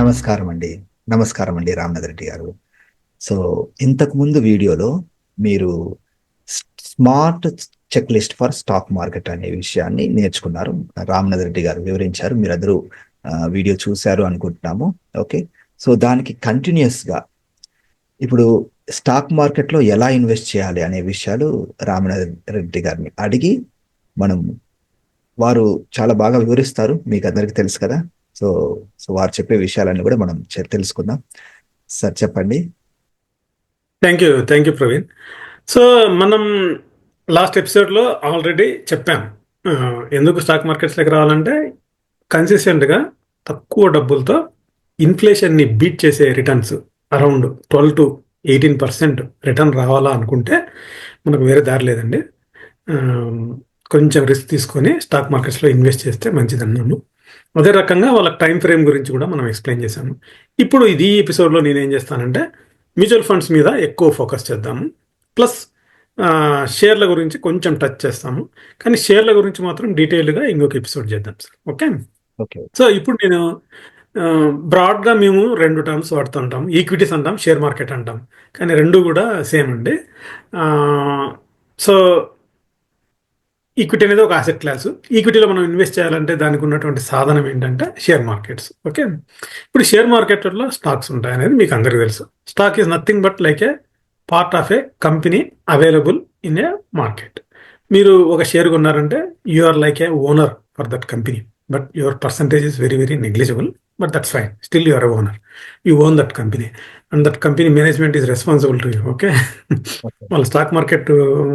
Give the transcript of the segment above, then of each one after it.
నమస్కారం అండి. నమస్కారం అండి రామనాథ్ రెడ్డి గారు. సో, ఇంతకు ముందు వీడియోలో మీరు స్ smart check list for stock market అనే విషయాన్ని నేర్చుకున్నారు. రామనాథ్ రెడ్డి గారు వివరించారు. మీరందరూ వీడియో చూసారు అనుకుంటున్నాము. ఓకే. సో, దానికి కంటిన్యూయస్‌గా ఇప్పుడు స్టాక్ మార్కెట్‌లో ఎలా ఇన్వెస్ట్ చేయాలి అనే విషయాలు రామనాథ్ రెడ్డి గారిని అడిగి మనం వారు చాలా బాగా వివరిస్తారు. మీకందరికీ తెలుసు కదా! సో, సో వారు చెప్పే విషయాలన్నీ కూడా మనం తెలుసుకుందాం. సార్ చెప్పండి. Thank you Praveen. సో మనం లాస్ట్ ఎపిసోడ్లో ఆల్రెడీ చెప్పాం. ఎందుకు స్టాక్ మార్కెట్స్లోకి రావాలంటే కన్సిస్టెంట్గా తక్కువ డబ్బులతో ఇన్ఫ్లేషన్ని బీట్ చేసే రిటర్న్స్ అరౌండ్ 12 to 18% రిటర్న్ రావాలా అనుకుంటే మనకు వేరే దారి లేదండి. ఆ, కొంచెం రిస్క్ తీసుకొని స్టాక్ మార్కెట్స్లో ఇన్వెస్ట్ చేస్తే మంచిదన్నాను. అదే రకంగా వాళ్ళ టైం ఫ్రేమ్ గురించి కూడా మనం ఎక్స్ప్లెయిన్ చేశాము. ఇప్పుడు ఇది ఎపిసోడ్లో నేనేం చేస్తానంటే మ్యూచువల్ ఫండ్స్ మీద ఎక్కువ ఫోకస్ చేద్దాము. ప్లస్ షేర్ల గురించి కొంచెం టచ్ చేస్తాము. కానీ షేర్ల గురించి మాత్రం డీటెయిల్గా ఇంకొక ఎపిసోడ్ చేద్దాం సార్. ఓకే. ఓకే. సో ఇప్పుడు నేను బ్రాడ్గా మేము రెండు టర్మ్స్ వాడుతుంటాం. ఈక్విటీస్ అంటాం, షేర్ మార్కెట్ అంటాం. కానీ రెండు కూడా సేమ్ అండి. సో ఈక్విటీ అనేది ఒక అసెట్ క్లాసు. ఈక్విటీలో మనం ఇన్వెస్ట్ చేయాలంటే దానికి ఉన్నటువంటి సాధనం ఏంటంటే షేర్ మార్కెట్స్. ఓకే. ఇప్పుడు షేర్ మార్కెట్లో స్టాక్స్ ఉంటాయి అనేది మీకు అందరికీ తెలుసు. Stock is nothing but like a part of a company available in a market. మీరు ఒక షేర్ కొన్నారంటే you are like a owner for that company, but your percentage is very very negligible, but that's fine. Still you are a owner. You own that company and that company management is responsible to you. Okay. Okay. వాళ్ళ stock market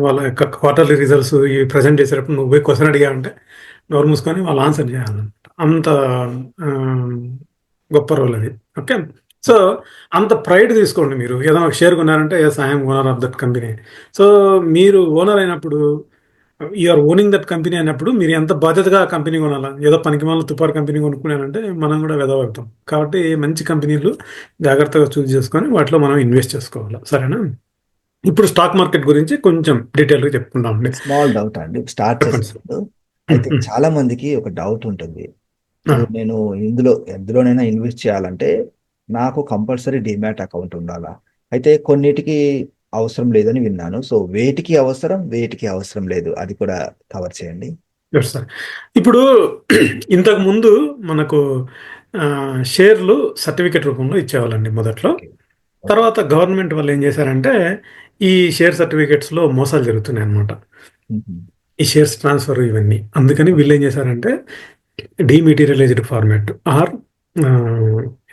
వాళ్ళ యొక్క quarterly results ఇవి present చేసేటప్పుడు నువ్వు పోయి question అడిగావంటే నోరు మూసుకొని వాళ్ళు ఆన్సర్ చేయాలన్నమాట. అంత ఆ, గొప్ప రోల్ అది. ఓకే. సో అంత ప్రైడ్ తీసుకోండి. మీరు ఏదైనా ఒక షేర్ కొన్నారంటే yes I'm owner of that company. So మీరు ఓనర్ అయినప్పుడు యూఆర్ ఓనింగ్ దట్ కంపెనీ అయినప్పుడు మీరు ఎంత బాధ్యతగా ఆ కంపెనీ కొనాలా? ఏదో పనికి మాల తుపారు కంపెనీ కొనుక్కున్నారంటే మనం కూడా వెదవవుతాం. కాబట్టి మంచి కంపెనీలు జాగ్రత్తగా చూస్ చేసుకొని వాటిలో మనం ఇన్వెస్ట్ చేసుకోవాలి. సరేనా? ఇప్పుడు స్టాక్ మార్కెట్ గురించి కొంచెం డీటెయిల్గా చెప్పుకుందాం అండి. స్మాల్ డౌట్ అండి స్టార్ట్ చేసే చెప్పండి సార్. ముందు. అయితే చాలా మందికి ఒక డౌట్ ఉంటుంది. ఆ, ఇప్పుడు నేను ఎందులోనైనా ఇన్వెస్ట్ చేయాలంటే నాకు కంపల్సరీ డిమాట్ అకౌంట్ ఉండాలా? అయితే కొన్నిటికి అవసరం లేదని విన్నాను. సో వేటికి అవసరం, వేటికి అవసరం లేదు అది కూడా కవర్ చేయండి. yes sir. ఇప్పుడు ఇంతకు ముందు మనకు షేర్లు సర్టిఫికెట్ రూపంలో ఇచ్చేవాళ్ళండి మొదట్లో. ఓకే. ఓకే. తర్వాత గవర్నమెంట్ వాళ్ళు ఏం చేశారంటే ఈ షేర్ సర్టిఫికెట్స్లో మోసాలు జరుగుతున్నాయి అన్నమాట. మ్మ్. ఈ షేర్స్ ట్రాన్స్ఫర్ ఇవన్నీ. అందుకని వీళ్ళు ఏం చేశారంటే డీమెటీరియలైజ్డ్ ఫార్మాట్ ఆర్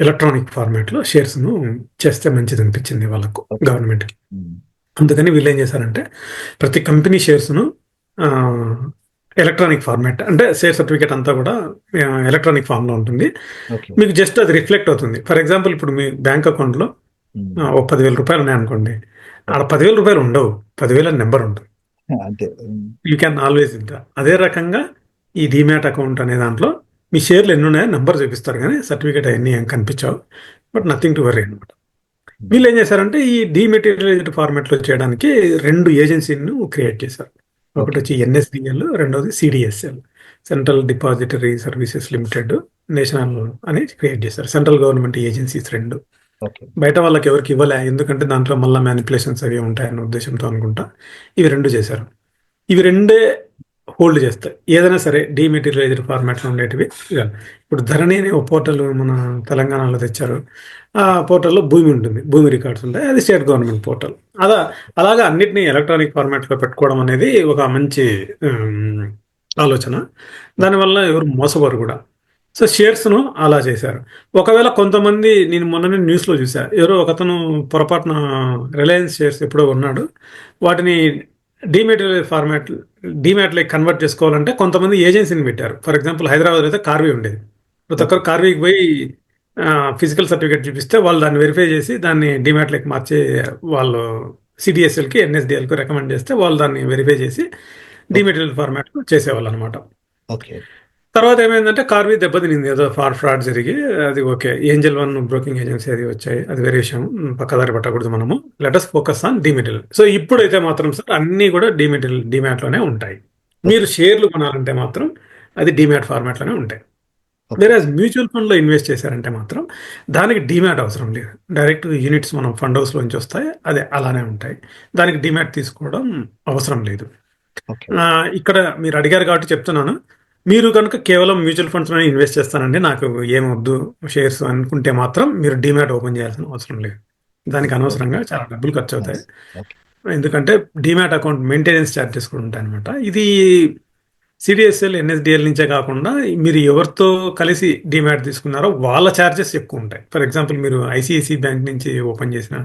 ఎలక్ట్రానిక్ ఫార్మాట్లో షేర్స్ను చేస్తే మంచిది అనిపించింది వాళ్ళకు, ఓకే. గవర్నమెంట్కి. మ్మ్. అందుకని వీళ్ళు ఏం చేశారంటే ప్రతి కంపెనీ షేర్స్ను ఎలక్ట్రానిక్ ఫార్మాట్ అంటే షేర్ సర్టిఫికేట్ అంతా కూడా ఎలక్ట్రానిక్ ఫామ్లో ఉంటుంది. ఓకే. మీకు జస్ట్ అది రిఫ్లెక్ట్ అవుతుంది. ఫర్ ఎగ్జాంపుల్ ఇప్పుడు మీ బ్యాంక్ అకౌంట్లో మ్మ్. ఒక 10,000 రూపాయలు ఉన్నాయనుకోండి. ఆడ ఓకే. 10,000 రూపాయలు ఉండవు, 10,000 నెంబర్ ఉంటుంది. అంతే. You can always withdraw. అదే రకంగా ఈ డీమ్యాట్ అకౌంట్ అనే దాంట్లో మీ షేర్లు ఎన్ని ఉన్నాయో నెంబర్ చూపిస్తారు, కానీ సర్టిఫికేట్ అవన్నీ ఏం కనిపించావు. బట్ నథింగ్ టు వరీ అనమాట. మ్మ్. వీళ్ళు ఏం చేశారంటే ఈ డీమెటీరియలైజ్డ్ ఫార్మాట్లో చేయడానికి రెండు ఏజెన్సీలను క్రియేట్ చేశారు. ఒకటి ఓకే. వచ్చి ఎన్ఎస్డిఎల్, రెండోది CDSL, central depository services limited, national అని క్రియేట్ చేశారు. సెంట్రల్ గవర్నమెంట్ ఏజెన్సీస్ రెండు. ఓకే. బయట వాళ్ళకి ఎవరికి ఇవ్వలే, ఎందుకంటే దాంట్లో మళ్ళీ మ్యానిపులేషన్స్ అవి ఉంటాయన్న ఉద్దేశంతో అనుకుంటా ఇవి రెండు చేశారు. ఇవి రెండే హోల్డ్ చేస్తాయి ఏదైనా సరే డీమెటీరియలైజ్డ్ ఫార్మాట్లో ఉండేటివి. ఇప్పుడు ధరణి అనే ఒక పోర్టల్ మన తెలంగాణలో తెచ్చారు. ఆ పోర్టల్లో భూమి ఉంటుంది, భూమి రికార్డ్స్ ఉంటాయి. అది స్టేట్ గవర్నమెంట్ పోర్టల్. అలాగా అన్నిటినీ ఎలక్ట్రానిక్ ఫార్మాట్లో పెట్టుకోవడం అనేది ఒక మంచి ఉమ్, ఆలోచన. దానివల్ల ఎవరు మోసపోరు కూడా. సో షేర్స్ను అలా చేశారు. ఒకవేళ కొంతమంది, నేను మొన్ననే న్యూస్లో చూసా, ఎవరో ఒకతను పొరపాటున రిలయన్స్ షేర్స్ ఎప్పుడో ఉన్నాడు, వాటిని డీమెటీరియల్ ఫార్మాట్ డీమ్యాట్లోకి కన్వర్ట్ చేసుకోవాలంటే కొంతమంది ఏజెన్సీని పెట్టారు. ఫర్ ఎగ్జాంపుల్ హైదరాబాద్ అయితే కార్వీ ఉండేది. ప్రతి ఓకే. ఒక్కరు కార్వీకి పోయి ఫిజికల్ సర్టిఫికేట్ చూపిస్తే వాళ్ళు దాన్ని వెరిఫై చేసి దాన్ని డీమ్యాట్లోకి మార్చి వాళ్ళు సిడిఎస్ఎల్కి ఎన్ఎస్డిఎల్కి రికమెండ్ చేస్తే వాళ్ళు దాన్ని వెరిఫై చేసి ఓకే. డీమెటీరియల్ ఫార్మాట్ చేసేవాళ్ళు అనమాట. ఓకే. తర్వాత ఏమైందంటే కార్వీ దెబ్బతినింది, ఏదో ఫ్రాడ్ జరిగి. అది okay, Angel One broking agency అది వచ్చాయి, అది వేరే విషయం. పక్కదారి పట్టకూడదు మనము. Let's focus on dematerial. So ఇప్పుడైతే మాత్రం సార్ అన్నీ కూడా డీమెటీరియల్ డిమాట్లోనే ఉంటాయి. ఓకే. మీరు షేర్లు కొనాలంటే మాత్రం అది డిమాట్ ఫార్మాట్లోనే ఉంటాయి. ఓకే. వేరే మ్యూచువల్ ఫండ్లో ఇన్వెస్ట్ చేశారంటే మాత్రం దానికి డీమ్యాట్ అవసరం లేదు. డైరెక్ట్ యూనిట్స్ మనం ఫండ్ హౌస్లోంచి వస్తాయి, అదే అలానే ఉంటాయి. దానికి డీమ్యాట్ తీసుకోవడం అవసరం లేదు. ఓకే. ఇక్కడ మీరు అడిగారు కాబట్టి చెప్తున్నాను. మీరు కనుక కేవలం మ్యూచువల్ ఫండ్స్‌లోనే ఇన్వెస్ట్ చేస్తానండి, నాకు ఏమొద్దు షేర్స్ అనుకుంటే మాత్రం మీరు డీమ్యాట్ ఓపెన్ చేయాల్సిన అవసరం లేదు. దానికి ఓకే. అనవసరంగా చాలా డబ్బులు ఖర్చవుతాయి. నైస్. ఓకే. ఎందుకంటే డీమ్యాట్ అకౌంట్ మెయింటెనెన్స్ ఛార్జెస్ కూడా ఉంటాయన్నమాట. ఇది సిడిఎస్ఎల్, ఎన్ఎస్డిఎల్ నుంచే కాకుండా మీరు ఎవరితో కలిసి డీమ్యాట్ తీసుకున్నారో వాళ్ళ ఛార్జెస్ ఎక్కువ ఉంటాయి. ఫర్ ఎగ్జాంపుల్ మీరు ఐసిఐసి బ్యాంక్ నుంచి ఓపెన్ చేసిన,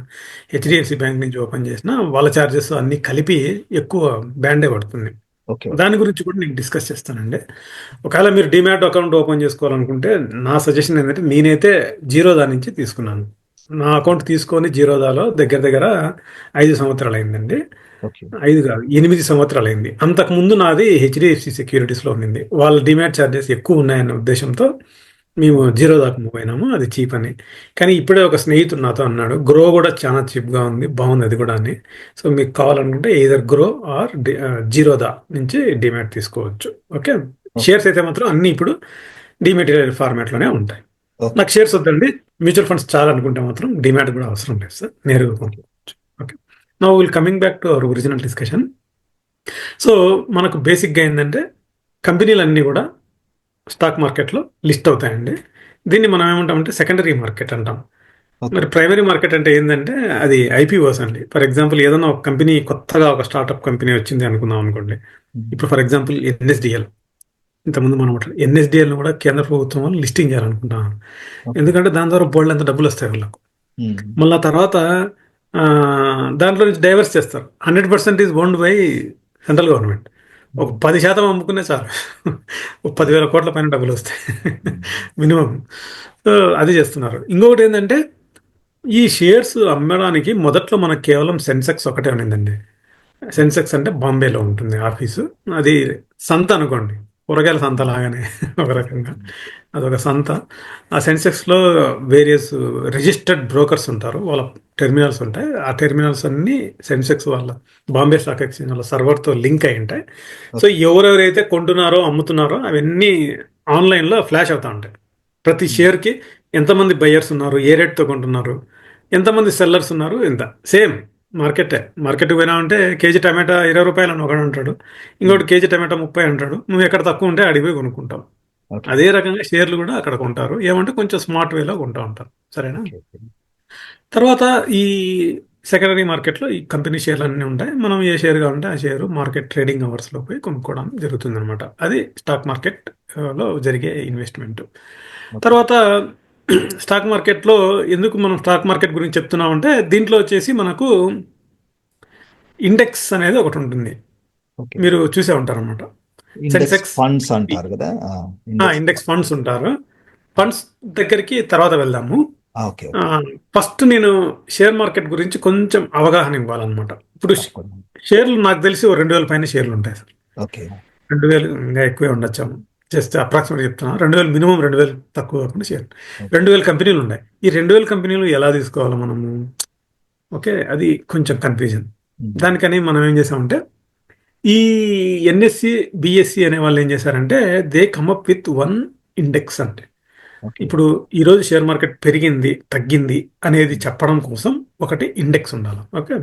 హెచ్డిఎఫ్సి బ్యాంక్ నుంచి ఓపెన్ చేసిన వాళ్ళ ఛార్జెస్ అన్నీ కలిపి ఎక్కువ బ్యాండే పడుతుంది. ఓకే. దాని గురించి కూడా నేను డిస్కస్ చేస్తానండి. ఒకవేళ మీరు డీమ్యాట్ అకౌంట్ ఓపెన్ చేసుకోవాలనుకుంటే నా సజెషన్ ఏంటంటే నేనైతే జీరోదా నుంచి తీసుకున్నాను. నా అకౌంట్ తీసుకొని జీరోదాలో దగ్గర దగ్గర 5 సంవత్సరాలు అయిందండి. ఓకే. 5 కాదు, 8 సంవత్సరాలు అయింది. అంతకుముందు నాది హెచ్డిఎఫ్సి సెక్యూరిటీస్లో ఉండింది. వాళ్ళ డిమాట్ ఛార్జెస్ ఎక్కువ ఉన్నాయన్న ఉద్దేశంతో మేము ఓకే. జీరో దాకా మూవ్ అయినాము. అది చీప్ అని. కానీ ఇప్పుడే ఒక స్నేహితుడు నాతో అన్నాడు, గ్రో కూడా చాలా చీప్గా ఉంది, బాగుంది అది కూడా అని. సో మీకు కావాలనుకుంటే ఎయిదర్ గ్రో ఆర్ జీరోదా నుంచి డిమాట్ తీసుకోవచ్చు. ఓకే. ఓకే. షేర్స్ అయితే మాత్రం అన్ని ఇప్పుడు డిమెటీరియల్ ఫార్మాట్లోనే ఉంటాయి. ఓకే. నాకు షేర్స్ వద్దండి, మ్యూచువల్ ఫండ్స్ చాలా అనుకుంటే మాత్రం డిమాట్ కూడా అవసరం లేదు సార్, నేరుగా ఓకే. కొనుక్కోవచ్చు. Okay. Now will coming back to our original discussion. So మనకు బేసిక్గా ఏంటంటే కంపెనీలన్నీ కూడా స్టాక్ మార్కెట్లో లిస్ట్ అవుతాయండి. దీన్ని మనం ఏమంటామంటే సెకండరీ మార్కెట్ అంటాం. ఓకే. మరి ప్రైమరీ మార్కెట్ అంటే ఏంటంటే అది ఐపీఓస్ అండి. ఫర్ ఎగ్జాంపుల్ ఏదైనా ఒక కంపెనీ కొత్తగా ఒక స్టార్టప్ కంపెనీ వచ్చింది అనుకుందాం అనుకోండి. ఇప్పుడు ఫర్ ఎగ్జాంపుల్ ఎన్ఎస్డిఎల్, ఇంతకుముందు మనం ఎన్ఎస్డిఎల్ని కూడా కేంద్ర ప్రభుత్వం వాళ్ళు లిస్టింగ్ చేయాలనుకుంటున్నాను. ఓకే. ఎందుకంటే దాని ద్వారా బోల్డ్ అంత డబ్బులు వస్తాయి వాళ్ళకు. మ్మ్. మళ్ళా తర్వాత దాంట్లో నుంచి డైవర్స్ చేస్తారు. 100% is owned by central government. ఒక 10% అమ్ముకునే చాలు, ఒక 10,000 కోట్ల పైన డబ్బులు వస్తాయి మినిమం. సో అది చేస్తున్నారు. ఇంకొకటి ఏంటంటే ఈ షేర్స్ అమ్మడానికి మొదట్లో మనకు కేవలం సెన్సెక్స్ ఒకటే ఉన్నిందండి. సెన్సెక్స్ అంటే బాంబేలో ఉంటుంది ఆఫీసు. అది సంత అనుకోండి, కూరగాయల సంత లాగానే ఒక రకంగా అదొక సంత. ఆ సెన్సెక్స్లో వేరియస్ రిజిస్టర్డ్ బ్రోకర్స్ ఉంటారు, వాళ్ళ టెర్మినల్స్ ఉంటాయి. ఆ టెర్మినల్స్ అన్నీ సెన్సెక్స్ వాళ్ళ బాంబే స్టాక్ ఎక్స్చేంజ్ వాళ్ళ సర్వర్తో లింక్ అయి ఉంటాయి. సో ఎవరెవరైతే కొంటున్నారో అమ్ముతున్నారో అవన్నీ ఆన్లైన్లో ఫ్లాష్ అవుతూ ఉంటాయి. ప్రతి షేర్కి ఎంతమంది బయ్యర్స్ ఉన్నారు, ఏ రేట్తో కొంటున్నారు, ఎంతమంది సెల్లర్స్ ఉన్నారు, ఎంత. సేమ్ మార్కెట్కి పోయినా ఉంటే కేజీ టమాటా 20 రూపాయలు అని ఒకడు అంటాడు, ఇంకోటి కేజీ టమాటా 30 అంటాడు. నువ్వు ఎక్కడ తక్కువ ఉంటే అడిగి పోయి కొనుక్కుంటావు. ఓకే. అదే రకంగా షేర్లు కూడా అక్కడ కొంటారు. ఏమంటే కొంచెం స్మార్ట్ వేలో కొంటూ ఉంటారు. సరేనా. ఓకే. ఓకే. తర్వాత ఈ సెకండరీ మార్కెట్లో ఈ కంపెనీ షేర్లు అన్నీ ఉంటాయి. మనం ఏ షేర్ కావాలంటే ఆ షేరు మార్కెట్ ట్రేడింగ్ అవర్స్లో పోయి కొనుక్కోవడం జరుగుతుంది అనమాట. అది స్టాక్ మార్కెట్ లో జరిగే ఇన్వెస్ట్మెంట్. ఓకే. తర్వాత స్టాక్ మార్కెట్లో ఎందుకు మనం స్టాక్ మార్కెట్ గురించి చెప్తున్నామంటే దీంట్లో వచ్చేసి మనకు ఇండెక్స్ అనేది ఒకటి ఉంటుంది. ఓకే. మీరు చూసే ఉంటారు అనమాట. ఇండెక్స్ సెన్సెక్స్, ఫండ్స్ అంటారు కదా. ఇండెక్స్. ఇండెక్స్ ఫండ్స్ ఉంటారు. ఫండ్స్ దగ్గరికి తర్వాత వెళ్దాము. ఓకే. ఫస్ట్ నేను షేర్ మార్కెట్ గురించి కొంచెం అవగాహన ఇవ్వాలన్నమాట. ఇప్పుడు తప్పకుండా. షేర్లు నాకు తెలిసి ఓ 2,000 పైన షేర్లు ఉంటాయి సార్. ఓకే. 2,000 ఇంకా ఎక్కువే ఉండొచ్చు, జస్ట్ అప్రాక్సిమేట్ చెప్తున్నా. 2,000 మినిమం, 2,000 తక్కువ కాకుండా షేర్. ఓకే. 2,000 కంపెనీలు ఉన్నాయి. ఈ 2,000 కంపెనీలు ఎలా తీసుకోవాలి మనము? ఓకే, అది కొంచెం కన్ఫ్యూజన్. మ్మ్. దానికని మనం ఏం చేసామంటే ఈ ఎన్ఎస్సి, బిఎస్సి అనే వాళ్ళు ఏం చేశారంటే they come up with one index. అంటే ఓకే. ఇప్పుడు ఈరోజు షేర్ మార్కెట్ పెరిగింది, తగ్గింది అనేది చెప్పడం కోసం ఒకటి ఇండెక్స్ ఉండాలి. ఓకే.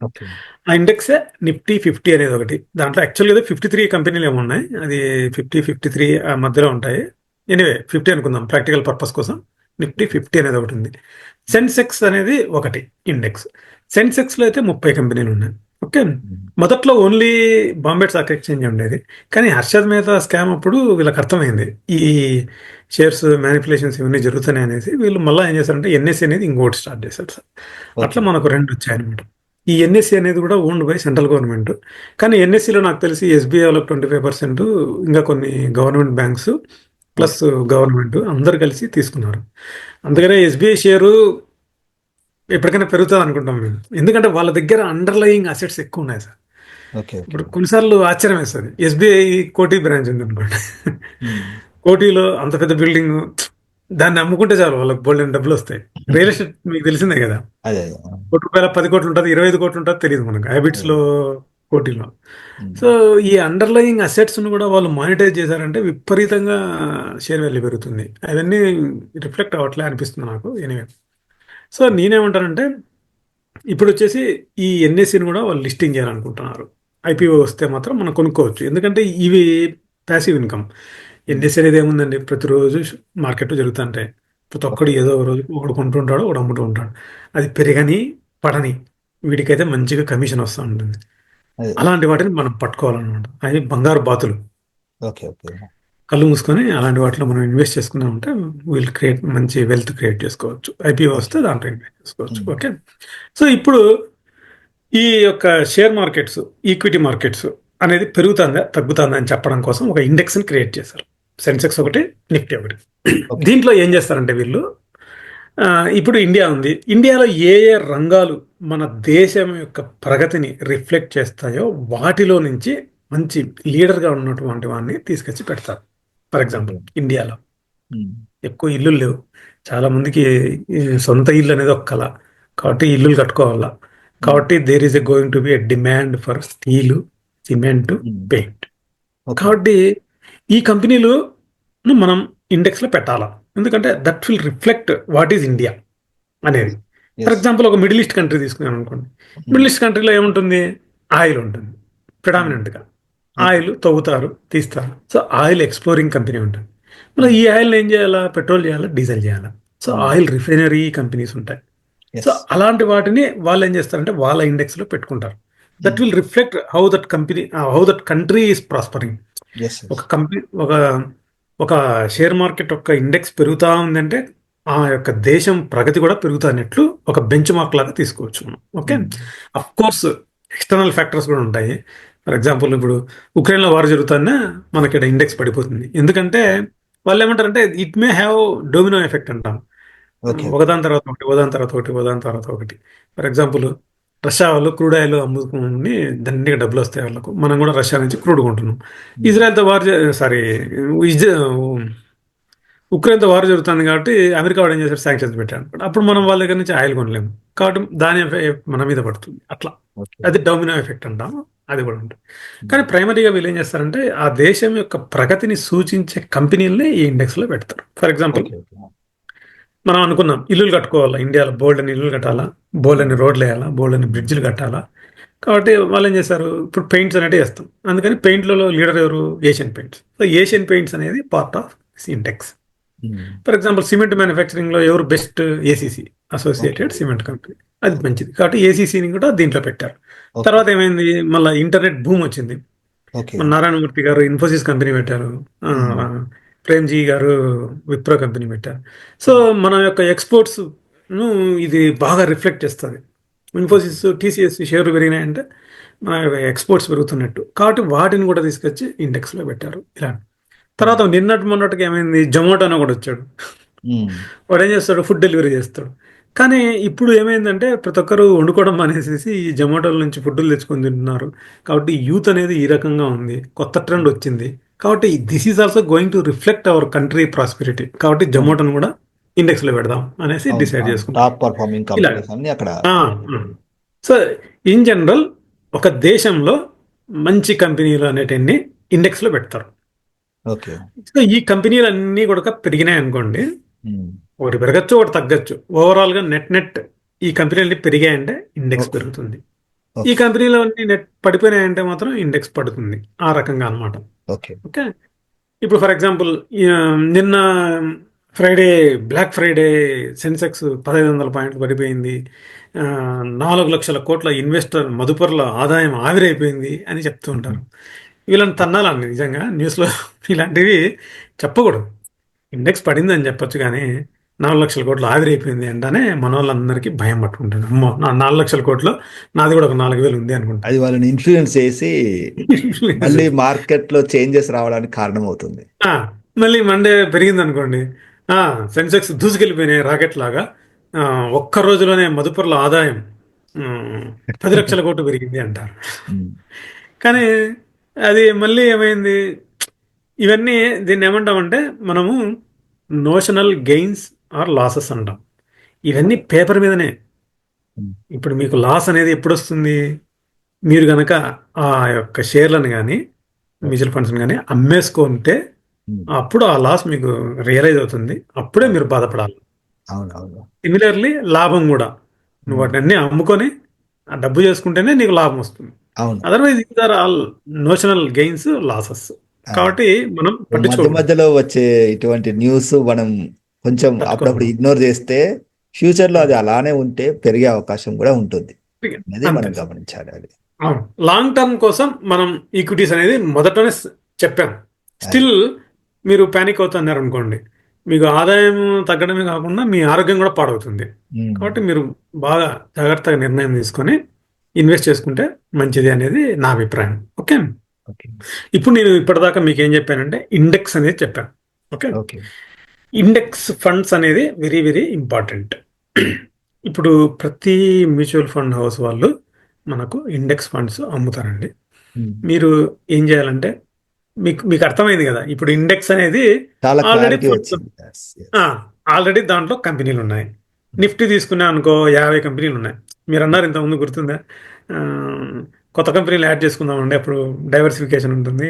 ఓకే. ఆ ఇండెక్సే నిఫ్టీ 50 అనేది ఒకటి. దాంట్లో యాక్చువల్గా 53 కంపెనీలు ఏమి ఉన్నాయి, అది 53 ఆ మధ్యలో ఉంటాయి. ఎనీవే 50 అనుకుందాం ప్రాక్టికల్ పర్పస్ కోసం. నిఫ్టీ 50 అనేది ఒకటి ఉంది. సెన్సెక్స్ అనేది ఒకటి ఇండెక్స్. సెన్సెక్స్లో అయితే 30 కంపెనీలు ఉన్నాయి. ఓకే. మ్మ్. మొదట్లో ఓన్లీ బాంబే స్టాక్ ఎక్స్చేంజ్ ఉండేది. కానీ హర్షద్ మెహతా స్కామ్ అప్పుడు వీళ్ళకి అర్థమైంది ఈ షేర్స్ మ్యానిపులేషన్స్ ఇవన్నీ జరుగుతున్నాయి అనేసి వీళ్ళు మళ్ళీ ఏం చేశారంటే ఎన్ఎస్సి అనేది ఇంకోటి స్టార్ట్ చేశారు సార్. అట్లా ఓకే. మనకు 2 వచ్చాయన్నమాట. ఈ ఎన్ఎస్సి అనేది కూడా ఓన్డ్ బై సెంట్రల్ గవర్నమెంట్. కానీ ఎన్ఎస్సిలో నాకు తెలిసి ఎస్బీఐలో 25%, ఇంకా కొన్ని గవర్నమెంట్ బ్యాంక్స్ ప్లస్ గవర్నమెంట్ అందరు కలిసి తీసుకున్నారు. అందుకనే ఎస్బీఐ షేరు ఎప్పటికైనా పెరుగుతుంది అనుకుంటాం మేము. ఎందుకంటే వాళ్ళ దగ్గర అండర్లయింగ్ అసెట్స్ ఎక్కువ ఉన్నాయి సార్. ఓకే. ఓకే. ఇప్పుడు కొన్నిసార్లు ఆశ్చర్యం వేస్తుంది. ఎస్బీఐ కోటి బ్రాంచ్ ఉంది అనుకోండి. మ్మ్. కోటిలో అంత పెద్ద బిల్డింగ్, దాన్ని అమ్ముకుంటే చాలు వాళ్ళకి బోల్డెన్ డబ్బులు వస్తాయి. రియల్ ఎస్టేట్ మీకు తెలిసిందే కదా. అదే. అదే. ₹1 10 కోట్లు ఉంటుంది, 25 కోట్లు ఉంటుంది, తెలియదు మనకు. హ్యాబిట్స్లో కోటిలో. ఉమ్. సో ఈ అండర్లయింగ్ అసెట్స్ను కూడా వాళ్ళు మానిటైజ్ చేశారంటే విపరీతంగా షేర్ వాల్యూ పెరుగుతుంది. అవన్నీ రిఫ్లెక్ట్ అవ్వట్లే అనిపిస్తుంది నాకు ఎనీవే. సో నేనేమంటానంటే ఇప్పుడు వచ్చేసి ఈ ఎన్ఎస్సిని కూడా వాళ్ళు లిస్టింగ్ చేయాలనుకుంటున్నారు. ఐపీఓ వస్తే మాత్రం మనం కొనుక్కోవచ్చు. ఎందుకంటే ఇవి ప్యాసివ్ ఇన్కమ్. ఉమ్. ఎన్ఎస్సి అనేది ఏముందండి, ప్రతిరోజు మార్కెట్ జరుగుతుంటాయి. ప్రతి ఒక్కడు ఓకే. ఏదో ఒక రోజు ఒకడు కొంటుంటాడు, ఒకడు అమ్ముతూ ఉంటాడు. అది పెరగని పడని వీటికైతే మంచిగా కమిషన్ వస్తూ ఉంటుంది. అదే. అలాంటి వాటిని మనం పట్టుకోవాలన్నమాట. అవి బంగారు బాతులు. ఓకే. ఓకే. కళ్ళు మూసుకొని అలాంటి వాటిలో మనం ఇన్వెస్ట్ చేసుకున్నామంటే వీల్ క్రియేట్ మంచి వెల్త్ క్రియేట్ చేసుకోవచ్చు. IPO okay. వస్తే దాంట్లో ఇన్వెస్ట్ చేసుకోవచ్చు. ఉమ్. ఓకే. సో ఇప్పుడు ఈ యొక్క షేర్ మార్కెట్స్, ఈక్విటీ మార్కెట్స్ అనేది పెరుగుతుందా తగ్గుతుందా అని చెప్పడం కోసం ఒక ఇండెక్స్ని క్రియేట్ చేశారు. సెన్సెక్స్ ఒకటి, నిఫ్టీ ఒకటి. ఓకే. దీంట్లో ఏం చేస్తారంటే వీళ్ళు ఇప్పుడు ఇండియా ఉంది. ఇండియాలో ఏ ఏ రంగాలు మన దేశం యొక్క ప్రగతిని రిఫ్లెక్ట్ చేస్తాయో వాటిలో నుంచి మంచి లీడర్గా ఉన్నటువంటి వాడిని తీసుకొచ్చి పెడతారు. For okay. ఎగ్జాంపుల్ ఇండియాలో ఉమ్. ఎక్కువ ఇల్లులు లేవు. చాలా మందికి ఈ సొంత ఇల్లు అనేది ఒక కళ. కాబట్టి ఇల్లులు కట్టుకోవాలా. ఉమ్. కాబట్టి there is a going to be a demand for steel, cement, um. Paint. Okay. కాబట్టి ఈ కంపెనీలు మనం ఇండెక్స్లో పెట్టాలా. ఎందుకంటే that will reflect what is India అనేది. ఫర్ ఎస్. ఎగ్జాంపుల్ ఒక మిడిల్ ఈస్ట్ కంట్రీ తీసుకున్నాను అనుకోండి. ఉమ్. మిడిల్ ఈస్ట్ కంట్రీలో ఏముంటుంది, ఆయిల్ ఉంటుంది ఉమ్. ప్రిడామినెంట్గా. ఓకే. ఆయిల్ తవ్వుతారు, తీస్తారు. సో ఆయిల్ ఎక్స్ప్లోరింగ్ కంపెనీ ఉంటుంది. మళ్ళీ ఉమ్. ఈ ఆయిల్ ఏం చేయాలా, పెట్రోల్ చేయాలా, డీజిల్ చేయాలా. So um. Oil refinery companies ఉంటాయి. So yes. అలాంటి వాటిని వాళ్ళు ఏం చేస్తారంటే వాళ్ళ ఇండెక్స్లో పెట్టుకుంటారు. That um. Will reflect how that company, how that country is prospering. Yes. Yes. ఒక కంపెనీ, ఒక ఒక షేర్ మార్కెట్ యొక్క ఇండెక్స్ పెరుగుతూ ఉందంటే ఆ యొక్క దేశం ప్రగతి కూడా పెరుగుతున్నట్లు ఒక బెంచ్ మార్క్ లాగా తీసుకోవచ్చు మనం. Okay. Um. Of course external factors కూడా ఉంటాయి. ఫర్ ఎగ్జాంపుల్ ఇప్పుడు ఉక్రెయిన్లో వార్ జరుగుతున్నా మనకి ఇక్కడ ఇండెక్స్ పడిపోతుంది. ఎందుకంటే వాళ్ళు ఏమంటారంటే it may have Domino effect అంటాం. ఓకే. ఒకదాని తర్వాత ఒకటి, ఒకదాని తర్వాత ఒకటి, ఒకదాని తర్వాత ఒకటి. ఫర్ ఎగ్జాంపుల్ రష్యా వాళ్ళు క్రూడ్ ఆయిల్ అమ్ముకుని దండిగా డబ్బులు వస్తాయి వాళ్ళకు. మనం కూడా రష్యా నుంచి క్రూడ్ కొంటున్నాం. ఉమ్. ఇజ్రాయెల్తో వార్ సారీ ఉక్రెయిన్తో వార్ జరుగుతుంది కాబట్టి అమెరికా వాడు ఏం చేశారు, శాంక్షన్స్ పెట్టాడు. అప్పుడు మనం వాళ్ళ దగ్గర నుంచి ఆయిల్ కొనలేము. కాబట్టి దాని ఎఫెక్ట్ మన మీద పడుతుంది. అట్లా ఓకే. అది డొమినో ఎఫెక్ట్ అంటాము. అది కూడా ఉంటుంది. ఉమ్. కానీ ప్రైమరీగా వీళ్ళు ఏం చేస్తారంటే ఆ దేశం యొక్క ప్రగతిని సూచించే కంపెనీలనే ఈ ఇండెక్స్లో పెడతారు. For example okay. ఓకే. మనం అనుకున్నాం ఇల్లులు కట్టుకోవాలా, ఇండియాలో బోల్డ్ అని ఇల్లులు కట్టాలా, బోల్డ్ ఉమ్. అని రోడ్లు వేయాలా, బోల్డ్ అని ఉమ్. బ్రిడ్జ్లు కట్టాలా. కాబట్టి వాళ్ళు ఏం చేశారు, ఇప్పుడు పెయింట్స్ అనేవి వేస్తాం. అందుకని పెయింట్లలో లీడర్ ఎవరు, ఏషియన్ పెయింట్స్. సో ఏషియన్ పెయింట్స్ అనేది part of index. Um. For example cement మ్యానుఫ్యాక్చరింగ్లో ఎవరు బెస్ట్, ఏసీసీ, ఓకే. అసోసియేటెడ్ సిమెంట్ కంపెనీ. అది మంచిది కాబట్టి ఏసీసీని కూడా దీంట్లో పెట్టారు. ఓకే. తర్వాత ఏమైంది, మళ్ళీ ఇంటర్నెట్ భూమ్ వచ్చింది. ఓకే. మన నారాయణమూర్తి గారు ఇన్ఫోసిస్ కంపెనీ పెట్టారు. ఉమ్. ప్రేమ్జీ గారు విప్రో కంపెనీ పెట్టారు. సో మన యొక్క ఎక్స్పోర్ట్స్ ను ఇది బాగా రిఫ్లెక్ట్ చేస్తుంది. ఓకే. ఇన్ఫోసిస్, టీసీఎస్ షేర్లు పెరిగినాయంటే మన ఎక్స్పోర్ట్స్ పెరుగుతున్నట్టు. కాబట్టి వాటిని కూడా తీసుకొచ్చి ఇండెక్స్లో పెట్టారు. ఇలా ఉమ్. తర్వాత నిన్నటి మొన్నటికి ఏమైంది, జొమాటో అని కూడా వచ్చాడు. ఉమ్. వాడు ఏం చేస్తాడు, ఫుడ్ డెలివరీ చేస్తాడు. కానీ ఇప్పుడు ఏమైందంటే ప్రతి ఒక్కరు వండుకోవడం అనేసి ఈ జొమాటోల నుంచి ఫుడ్లు తెచ్చుకొని తింటున్నారు. కాబట్టి యూత్ అనేది ఈ రకంగా ఉంది. కొత్త ట్రెండ్ వచ్చింది. కాబట్టి this is also going to reflect our country prosperity. కాబట్టి అవును. జొమాటోను కూడా ఇండెక్స్లో పెడదాం అనేసి అవును. డిసైడ్ అవును. చేసుకుంటాం. టాప్ పర్ఫార్మింగ్ ఇలా కంపెనీస్ అన్ని అక్కడ. సో ఇన్ జనరల్ ఒక దేశంలో మంచి కంపెనీలు అనేటివన్నీ ఇండెక్స్లో పెడతారు. ఓకే. సో ఈ కంపెనీలు అన్నీ కూడా పెరిగినాయి అనుకోండి, ఉమ్. ఒకటి పెరగచ్చు, ఒకటి తగ్గచ్చు. ఓవరాల్గా నెట్ ఈ కంపెనీలు పెరిగాయంటే ఇండెక్స్ ఓకే. పెరుగుతుంది. ఈ ఓకే. కంపెనీలో నెట్ పడిపోయినాయంటే మాత్రం ఇండెక్స్ పడుతుంది. ఆ రకంగా అన్నమాట. ఓకే. ఓకే. ఇప్పుడు ఫర్ ఎగ్జాంపుల్ నిన్న ఫ్రైడే, బ్లాక్ ఫ్రైడే సెన్సెక్స్ 1500 పాయింట్లు పడిపోయింది. 4 లక్షల కోట్ల ఇన్వెస్టర్ మదుపర్ల ఆదాయం ఆవిరైపోయింది అని చెప్తూ ఉమ్. ఉంటారు. వీళ్ళని తన్నాలండి నిజంగా న్యూస్లో. ఇలాంటివి చెప్పకూడదు. ఇండెక్స్ పడిందని చెప్పొచ్చు కానీ 4 లక్షల కోట్లు ఆవిరైపోయింది అంటానే మన వాళ్ళందరికీ భయం పట్టుకుంటుంది. అమ్మో, నా 4 లక్షల కోట్లు, నాది కూడా ఒక 4,000 ఉంది అనుకుంటా. అది వాళ్ళని ఇన్ఫ్లుయెన్స్ చేసి మళ్ళీ మార్కెట్లో చేంజెస్ రావడానికి కారణమవుతుంది. ఆ, మళ్ళీ మండే పెరిగింది అనుకోండి, సెన్సెక్స్ దూసుకెళ్ళిపోయినాయి రాకెట్ లాగా. ఒక్క రోజులోనే మదుపర్ల ఆదాయం 10 లక్షల కోట్లు పెరిగింది అంటారు. ఉమ్. కానీ అది మళ్ళీ ఏమైంది, ఇవన్నీ దీన్ని ఏమంటామంటే మనము నోషనల్ గెయిన్స్ ఆర్ లాసెస్ అంటాం. ఇవన్నీ పేపర్ మీదనే. ఉమ్. ఇప్పుడు మీకు లాస్ అనేది ఎప్పుడు వస్తుంది, మీరు గనక ఆ యొక్క షేర్లను కానీ ఓకే. మ్యూచువల్ ఫండ్స్ కానీ అమ్మేసుకుంటే ఉమ్, అప్పుడు ఆ లాస్ మీకు రియలైజ్ అవుతుంది. అప్పుడే అవును మీరు బాధపడాలి. అవునవును. సిమిలర్లీ లాభం కూడా నువ్వు ఉమ్, వాటిని అన్ని అమ్ముకొని ఆ డబ్బు చేసుకుంటేనే నీకు లాభం వస్తుంది. అవును. Otherwise these are all notional gains, losses. ఆ, కాబట్టి మనం మధ్య పట్టించుకోకూడదు. మధ్యలో వచ్చే ఇటువంటి న్యూస్ మనం కొంచెం అప్పుడప్పుడు తట్టుకోకూడదు. ఇగ్నోర్ చేస్తే ఫ్యూచర్ లో ఆ, అది అలానే ఉంటే పెరిగే అవకాశం కూడా ఉంటుంది అనేది అంతే మనం సార్. గమనించాలి అది. అవును. లాంగ్ టర్మ్ కోసం మనం ఈక్విటీస్ అనేది మొదటనే చెప్పాను. అది. స్టిల్ మీరు ప్యానిక్ అవుతున్నారు అనుకోండి, మీకు ఆదాయం తగ్గడమే కాకుండా మీ ఆరోగ్యం కూడా పాడవుతుంది. ఉమ్, కాబట్టి మీరు బాగా జాగ్రత్తగా నిర్ణయం తీసుకొని ఇన్వెస్ట్ చేసుకుంటే మంచిది అనేది నా అభిప్రాయం. ఓకే. ఓకే. ఇప్పుడు నేను ఇప్పటిదాకా మీకు ఏం చెప్పానంటే ఇండెక్స్ అనేది చెప్పాను. ఓకే. ఓకే. ఇండెక్స్ ఫండ్స్ అనేది వెరీ వెరీ ఇంపార్టెంట్. ఇప్పుడు ప్రతి మ్యూచువల్ ఫండ్ హౌస్ వాళ్ళు మనకు ఇండెక్స్ ఫండ్స్ అమ్ముతారండి. ఉమ్, మీరు ఏం చేయాలంటే మీకు మీకు అర్థమైంది కదా. ఇప్పుడు ఇండెక్స్ అనేది చాలా ఆల్రెడీ క్లారిటీ వచ్చింది. Yes, yes. ఆల్రెడీ దాంట్లో కంపెనీలు ఉన్నాయి. నిఫ్టీ తీసుకున్నా అనుకో 50 కంపెనీలు ఉన్నాయి. మీరు అన్నారు ఇంతకుముందు గుర్తుందా? ఆ, కొత్త కంపెనీలు యాడ్ చేసుకుందామండి, అప్పుడు డైవర్సిఫికేషన్ ఉంటుంది,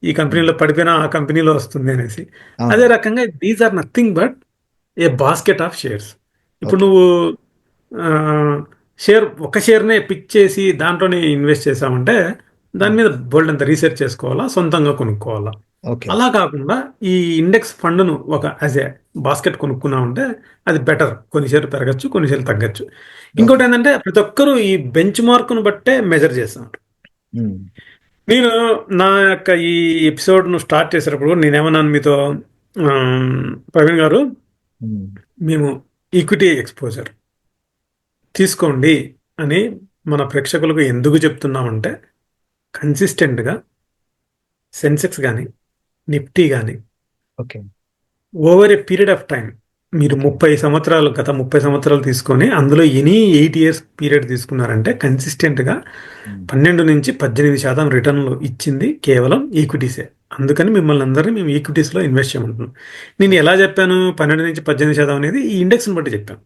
ఈ ఉమ్, కంపెనీలో పడిపోయినా ఆ కంపెనీలో వస్తుంది అనేసి. అదే అవును. రకంగా these are nothing but a basket of shares. ఇప్పుడు ఓకే. నువ్వు ఆ, ఒక షేర్నే పిక్ చేసి దాంట్లోనే ఇన్వెస్ట్ చేసామంటే దాని ఉమ్, మీద బోల్డ్ అంత రీసెర్చ్ చేసుకోవాలా, సొంతంగా కొనుక్కోవాలా. ఓకే. అలా కాకుండా ఈ ఇండెక్స్ ఫండ్ను ఒక యాజ్ ఏ బాస్కెట్ కొనుక్కున్నామంటే అది బెటర్. కొన్ని షేర్లు పెరగచ్చు, కొన్ని షేర్లు తగ్గచ్చు. ఓకే. ఇంకోటి ఏంటంటే ప్రతి ఒక్కరూ ఈ బెంచ్ మార్క్ను బట్టే మెజర్ చేస్తున్నారు. ఉమ్, నేను నా యొక్క ఈ ఎపిసోడ్ను స్టార్ట్ చేసేటప్పుడు నేనేమన్నాను మీతో, ప్రవీణ్ గారు, ఉమ్, మేము ఈక్విటీ ఎక్స్పోజర్ తీసుకోండి అని మన ప్రేక్షకులకు ఎందుకు చెప్తున్నామంటే, కన్సిస్టెంట్గా సెన్సెక్స్ కానీ నిఫ్టీ కానీ okay. Over a period of time, మీరు ఓకే. గత 30 సంవత్సరాలు తీసుకొని అందులో ఎనీ 8 years పీరియడ్ తీసుకున్నారంటే కన్సిస్టెంట్గా ఉమ్, 12 నుంచి 18% రిటర్న్లు ఇచ్చింది కేవలం ఈక్విటీసే. అందుకని మిమ్మల్ని అందరినీ మేము ఈక్విటీస్లో ఇన్వెస్ట్ చేయమంటున్నాం. నేను ఎలా చెప్పాను 12 నుంచి 18% అనేది ఈ ఇండెక్స్ని బట్టి చెప్పాను.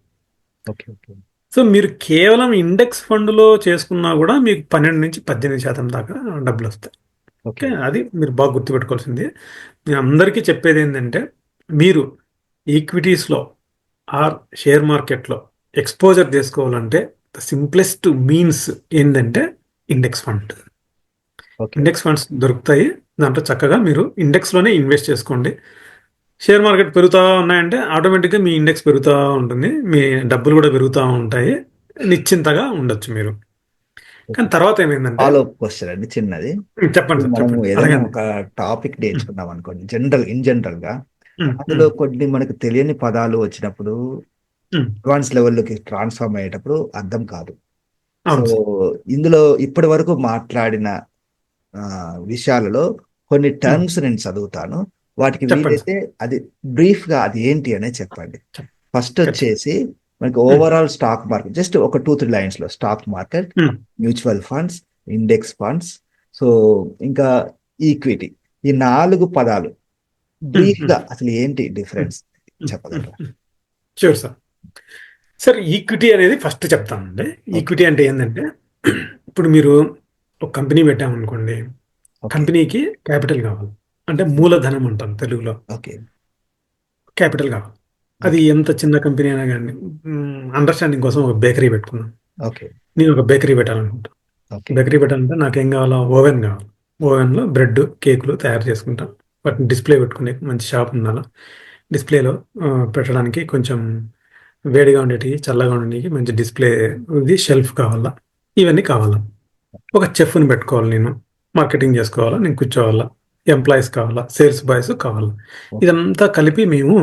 ఓకే. ఓకే. సో మీరు కేవలం ఇండెక్స్ ఫండ్లో చేసుకున్నా కూడా మీకు 12 నుంచి 18% దాకా డబ్బులు వస్తాయి. ఓకే. ఓకే. అది మీరు బాగా గుర్తుపెట్టుకోవాల్సింది. నేను అందరికీ చెప్పేది ఏంటంటే, మీరు ఈక్విటీస్లో ఆర్ షేర్ మార్కెట్లో ఎక్స్పోజర్ చేసుకోవాలంటే ద సింప్లెస్ట్ మీన్స్ ఏంటంటే index fund. Okay. Index funds దొరుకుతాయి. దాంట్లో చక్కగా మీరు ఇండెక్స్లోనే ఇన్వెస్ట్ చేసుకోండి. షేర్ మార్కెట్ పెరుగుతూ ఉన్నాయంటే ఆటోమేటిక్గా మీ ఇండెక్స్ పెరుగుతూ ఉంటుంది, మీ డబ్బులు కూడా పెరుగుతూ ఉంటాయి, నిశ్చింతగా ఉండొచ్చు మీరు. కానీ ఓకే. తర్వాత ఏమైందంటే, ఫాలో అప్ క్వశ్చన్ అండి చిన్నది. చెప్పండి ఇప్పుడు సార్, మనము చెప్పండి, ఏదైనా అడగండి. ఒక టాపిక్ ఉమ్, నేర్చుకున్నాం అనుకోండి, జనరల్ గా ఉమ్, అందులో ఉమ్, కొన్ని మనకు తెలియని పదాలు వచ్చినప్పుడు ఉమ్. అడ్వాన్స్ లెవెల్లోకి ట్రాన్స్ఫార్మ్ అయ్యేటప్పుడు అర్థం కాదు. సో అవును సార్. ఇందులో ఇప్పటి వరకు మాట్లాడిన ఆ, విషయాలలో కొన్ని ఉమ్, టర్మ్స్ నేను చదువుతాను. వాటికి చెప్పండి సార్. వీలైతే అది బ్రీఫ్ గా అది ఏంటి అనే చెప్పండి. చెప్ ఫస్ట్ ఖచ్చితంగా. వచ్చేసి మనకి um, overall stock market, just ఒక 2-3 లైన్స్ లో stock market, um, mutual funds, index funds, so ఇంకా ఈక్విటీ. ఈ 4 పదాలు ఉమ్, బ్రీఫ్ ఉమ్, గా అసలు ఏంటి ఉమ్, డిఫరెన్స్ ఉమ్, ఉమ్, చెప్పగలరా? Um. Sure sir. Sir, equity అనేది ఫస్ట్ చెప్తానండి. ఓకే. ఈక్విటీ అంటే ఏంటంటే, ఇప్పుడు మీరు ఒక కంపెనీ పెట్టామనుకోండి, ఓకే. కంపెనీకి క్యాపిటల్ కావాలి. అంటే మూలధనం అంటాం తెలుగులో. ఓకే. క్యాపిటల్ కావాలి. అది ఓకే. ఎంత చిన్న కంపెనీ అయినా కానీ. అండర్స్టాండింగ్ కోసం ఒక బేకరీ పెట్టుకున్నాం. ఓకే. నేను ఒక బేకరీ పెట్టాలనుకుంటాను. ఓకే. బేకరీ పెట్టాలంటే నాకేం కావాలో ఓవెన్ కావాలి. ఓవెన్లో బ్రెడ్, కేకులు తయారు చేసుకుంటాం. వాటిని డిస్ప్లే పెట్టుకునే మంచి షాప్ ఉండాలి. డిస్ప్లేలో పెట్టడానికి కొంచెం వేడిగా ఉండేటివి, చల్లగా ఉండేటివి, మంచి డిస్ప్లే, ఇది షెల్ఫ్ కావాలా. ఇవన్నీ కావాలా. ఒక చెఫ్ని పెట్టుకోవాలి నేను. మార్కెటింగ్ చేసుకోవాలా, నేను కూర్చోవాలా. ఎంప్లాయీస్ కావాలా, సేల్స్ బాయ్స్ కావాలా. ఓకే. ఇదంతా కలిపి మేము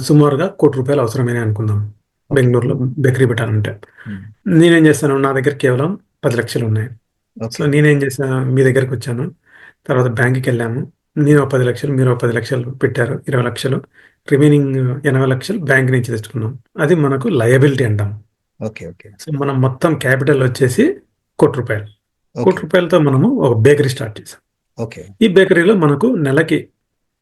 సుమారుగా ₹1,00,00,000 అవసరమని అనుకుందాం. ఓకే. బెంగళూరులో బేకరీ పెట్టాలంటే. ఉమ్, నేనేం చేస్తాను, నా దగ్గర కేవలం 10 లక్షలు ఉన్నాయి. So okay. నేనేం చేశాను, మీ దగ్గరికి వచ్చాను. తర్వాత బ్యాంక్కి వెళ్ళాము. నేను ఒక 10 లక్షలు, మీరు ఒక 10 లక్షలు పెట్టారు, 20 లక్షలు. రిమైనింగ్ 80 లక్షలు బ్యాంక్ నుంచి తెచ్చుకున్నాం. అది మనకు లయబిలిటీ అంటాం. ఓకే. ఓకే. సో మనం మొత్తం క్యాపిటల్ వచ్చేసి ₹1,00,00,000. ఓకే. ₹1,00,00,000తో మనము ఒక బేకరీ స్టార్ట్ చేసాం. ఓకే. ఈ బేకరీలో మనకు నెలకి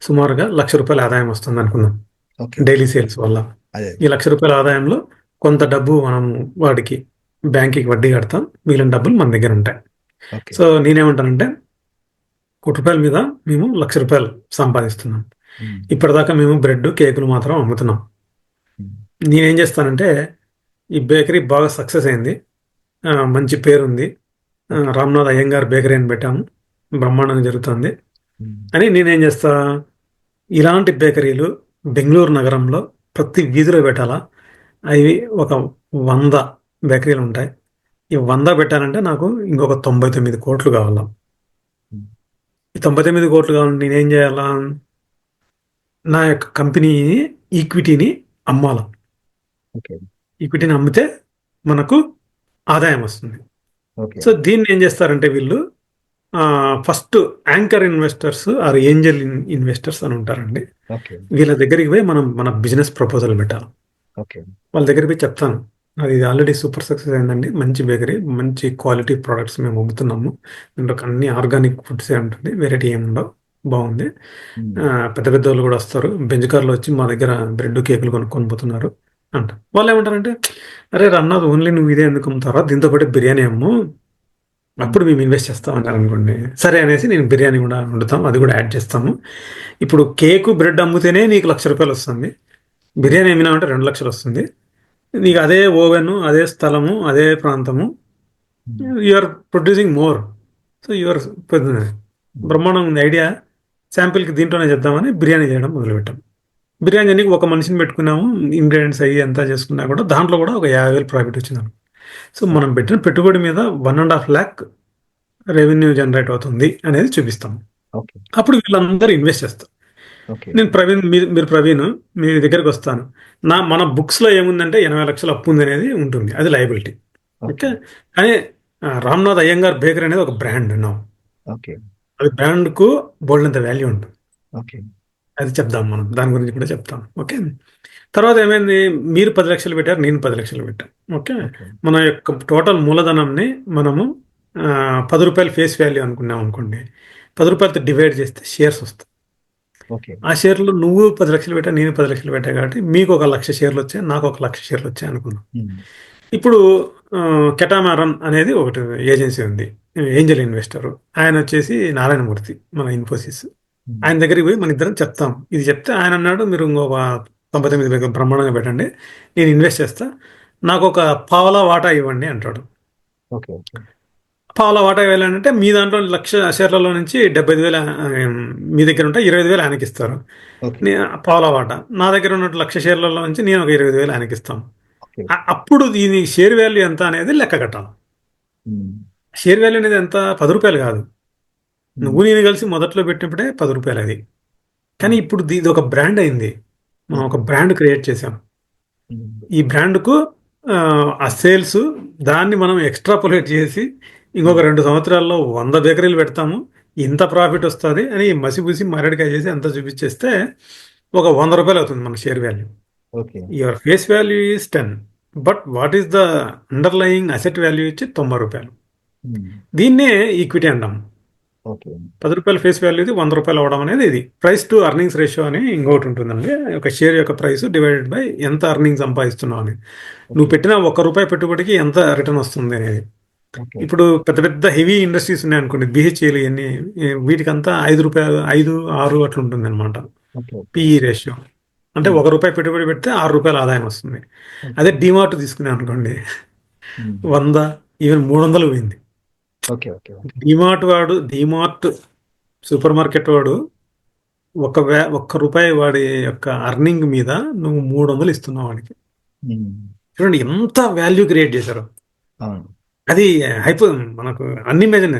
సుమారుగా ₹1,00,000 ఆదాయం వస్తుంది అనుకుందాం, ఓకే. ఓకే. డైలీ సేల్స్ వల్ల. అదే. ఈ ₹1,00,000 ఆదాయంలో కొంత డబ్బు మనం వాడికి బ్యాంక్కి వడ్డీ కడతాం, మిగిలిన డబ్బులు మన దగ్గర ఉంటాయి. ఓకే. సో నేనేమంటానంటే, ₹1,00,00,000 మీద మేము ₹1,00,000 సంపాదిస్తున్నాం. హ్మ్. ఇప్పటిదాకా మేము బ్రెడ్, కేకులు మాత్రం అమ్ముతున్నాం. హ్మ్. నేనేం చేస్తానంటే, ఈ బేకరీ బాగా సక్సెస్ అయింది. మంచి పేరుంది. ఓకే. రామ్‌నాథ్ అయ్యంగార్ బేకరీ అని పెట్టాము. బ్రహ్మాండంగా జరుగుతుంది హ్మ్. అని నేనేం చేస్తా, ఇలాంటి బేకరీలు బెంగుళూరు నగరంలో ప్రతి వీధిలో పెట్టాలా. అవి ఒక 100 బేకరీలు ఉంటాయి. ఈ 100 పెట్టాలంటే నాకు ఇంకొక 99,00,00,000 కావాలా. హ్మ్. ఈ 99,00,00,000 కావాలంటే నేనేం చేయాలా? నా యొక్క కంపెనీ ఈక్విటీని అమ్మాల. ఓకే. ఈక్విటీని అమ్మితే మనకు ఆదాయం వస్తుంది. ఓకే. సో దీన్ని ఏం చేస్తారంటే వీళ్ళు first anchor investors or angel investors అని ఉంటారండి. ఓకే. వీళ్ళ దగ్గరికి పోయి మనం మన బిజినెస్ ప్రపోజల్ పెట్టాలి. ఓకే. వాళ్ళ దగ్గరికి పోయి చెప్తాను, అది ఆల్రెడీ సూపర్ సక్సెస్ అయిందండి, మంచి బేకరీ, మంచి క్వాలిటీ ప్రొడక్ట్స్ మేము అమ్ముతున్నాము, దీంట్లో అన్ని ఆర్గానిక్ ఫుడ్సే ఉంటుంది, వెరైటీ ఏమి ఉండవు, బాగుంది. హ్మ్. పెద్ద పెద్ద వాళ్ళు కూడా వస్తారు, బెంచ్ కార్లో వచ్చి మా దగ్గర బ్రెడ్ కేకులు కొనుక్కొని పోతున్నారు అంట. వాళ్ళు ఏమంటారంటే, అరే రన్నాథ్, ఓన్లీ నువ్వు ఇదే ఎందుకు అమ్ముతారా, దీంతో పాటు బిర్యానీ అమ్ము, హ్మ్. అప్పుడు మేము ఇన్వెస్ట్ చేస్తాం అన్నారు అనుకోండి. సరే అనేసి నేను బిర్యానీ కూడా వండుతాం, అది కూడా యాడ్ చేస్తాము. ఇప్పుడు కేకు బ్రెడ్ అమ్మితేనే నీకు ₹1,00,000 వస్తుంది, హ్మ్. బిర్యానీ అమ్మినామంటే 2,00,000 వస్తుంది. నీకు అదే ఓవెన్, అదే స్థలము, అదే ప్రాంతము, hmm. You are producing more. So your hmm. బ్రహ్మాండం ఉంది ఐడియా. శాంపిల్కి దీంట్లోనే చేద్దామని బిర్యానీ చేయడం మొదలుపెట్టాం. బిర్యానీ చేయడానికి ఒక మనిషిని పెట్టుకున్నాము, ఇంగ్రీడియంట్స్ అయ్యి అంతా చేసుకున్నా కూడా దాంట్లో కూడా ఒక 50,000 ప్రాఫిట్ వచ్చింది. సో మనం ఓకే. పెట్టిన పెట్టుబడి మీద 1.5 lakh రెవెన్యూ జనరేట్ అవుతుంది అనేది చూపిస్తాం. ఓకే. అప్పుడు వీళ్ళందరూ ఇన్వెస్ట్ చేస్తారు. ఓకే. నేను ప్రవీణ్, మీరు ప్రవీణ్, మీ దగ్గరికి వస్తాను. మన బుక్స్లో ఏముందంటే 80,00,000 అప్పు ఉంది అనేది ఉంటుంది, అది లయబిలిటీ. ఓకే. ఓకే. కానీ రామ్‌నాథ్ అయ్యంగార్ బేకరీ అనేది ఒక బ్రాండ్ నౌ. ఓకే. అది బ్రాండ్‌కు బోలెడంత వాల్యూ ఉంటుంది. ఓకే. అది చెప్దాం మనం. దాని గురించి కూడా చెప్తాం. ఓకే. తర్వాత ఏమైంది? మీరు 10,00,000 పెట్టారు, నేను 10,00,000 పెట్టాను. ఓకే. ఓకే. మన యొక్క టోటల్ మూలధనంని మనము ₹10 ఫేస్ వాల్యూ అనుకున్నాం అనుకోండి. ₹10తో డివైడ్ చేస్తే షేర్స్ వస్తాయి. ఓకే. ఆ షేర్‌లో నువ్వు 10,00,000 పెట్టావు, నేను 10,00,000 పెట్టా కాబట్టి మీకు ఒక 1,00,000 షేర్లు వచ్చాయి, నాకు ఒక 1,00,000 షేర్లు వచ్చాయి అనుకుందాం. హ్మ్. ఇప్పుడు కెటామారన్ అనేది ఒకటి ఏజెన్సీ ఉంది. Angel investor. ఆయన వచ్చేసి నారాయణమూర్తి, మన ఇన్ఫోసిస్. హ్మ్. ఆయన దగ్గరికి పోయి మన ఇద్దరం చెప్తాం. ఇది చెప్తే ఆయన అన్నాడు, మీరు ఇంకొక 99 బ్రహ్మాండంగా పెట్టండి, నేను ఇన్వెస్ట్ చేస్తా, నాకు ఒక పావలా వాటా ఇవ్వండి అంటాడు. ఓకే. ఓకే. పావలా వాటా ఇవ్వాలంటే మీ దాంట్లో 1,00,000 షేర్లలో నుంచి 75,000 మీ దగ్గర ఉంటే 25,000 ఆయనకి ఇస్తారు. ఓకే. పావలా వాటా నా దగ్గర ఉన్నట్టు 1,00,000 షేర్లలో నుంచి నేను ఒక 25,000 ఆయనకి ఇస్తాను. ఓకే. అప్పుడు దీని షేర్ వాల్యూ ఎంత అనేది లెక్క కట్టాలి. హ్మ్. షేర్ వాల్యూ అనేది ఎంత? ₹10 కాదు. హ్మ్. నువ్వు నేను కలిసి మొదట్లో పెట్టినప్పుడే ₹10 అది. కానీ హ్మ్. ఇప్పుడు ఇది ఒక బ్రాండ్ అయింది. మనం ఓకే. ఒక బ్రాండ్ క్రియేట్ చేసాం. హ్మ్. ఈ బ్రాండ్‌కు ఆ సేల్స్, దాన్ని మనం ఎక్స్‌ట్రాపోలేట్ చేసి ఇంకొక హ్మ్. 2 సంవత్సరాల్లో 100 బేకరీలు పెడతాము, ఇంత ప్రాఫిట్ వస్తది అని మసిపూసి మారేడుకాయ చేసి అంతా చూపించేస్తే ఒక ₹100 అవుతుంది మన share value. Okay. Your face value is 10, but what is the underlying asset value ఇచ్చి ₹90. హ్మ్. దీన్నే ఈక్విటీ అంటాం. ఓకే. ₹10 ఫేస్ వాల్యూది ₹100 అవ్వడం అనేది ఇది. ప్రైస్ టు అర్నింగ్స్ రేషియో అని ఇంకొకటి ఉంటుందండి. ఒక షేర్ యొక్క ప్రైస్ డివైడెడ్ బై ఎంత అర్నింగ్ సంపాదిస్తున్నావు అని. నువ్వు ఓకే. పెట్టిన ₹1 పెట్టుబడికి ఎంత రిటర్న్ వస్తుంది అనేది. ఓకే. ఇప్పుడు పెద్ద పెద్ద హెవీ ఇండస్ట్రీస్ ఉన్నాయనుకోండి, బీహెచ్ఈఎల్ ఇయన్నీ, వీటికంతా ₹5, 5, 6 అట్లా ఉంటుందన్నమాట ఓకే. ఓకే. PE ratio. అంటే హ్మ్. ₹1 పెట్టుబడి పెడితే ₹6 ఆదాయం వస్తుంది. ఓకే. అదే డీమార్ట్ తీసుకున్నాం అనుకోండి, హ్మ్. 100, ఈవెన్ 300 పోయింది. Okay. Okay. Okay. DMart super market వాడు ₹1 వాడి యొక్క అర్నింగ్ మీద నువ్వు 300 ఇస్తున్నావు వాడికి. హ్మ్. చూడండి ఎంత వాల్యూ క్రియేట్ చేశారు. అవును. అది హైప్, మనకు అన్ఇమాజిన్.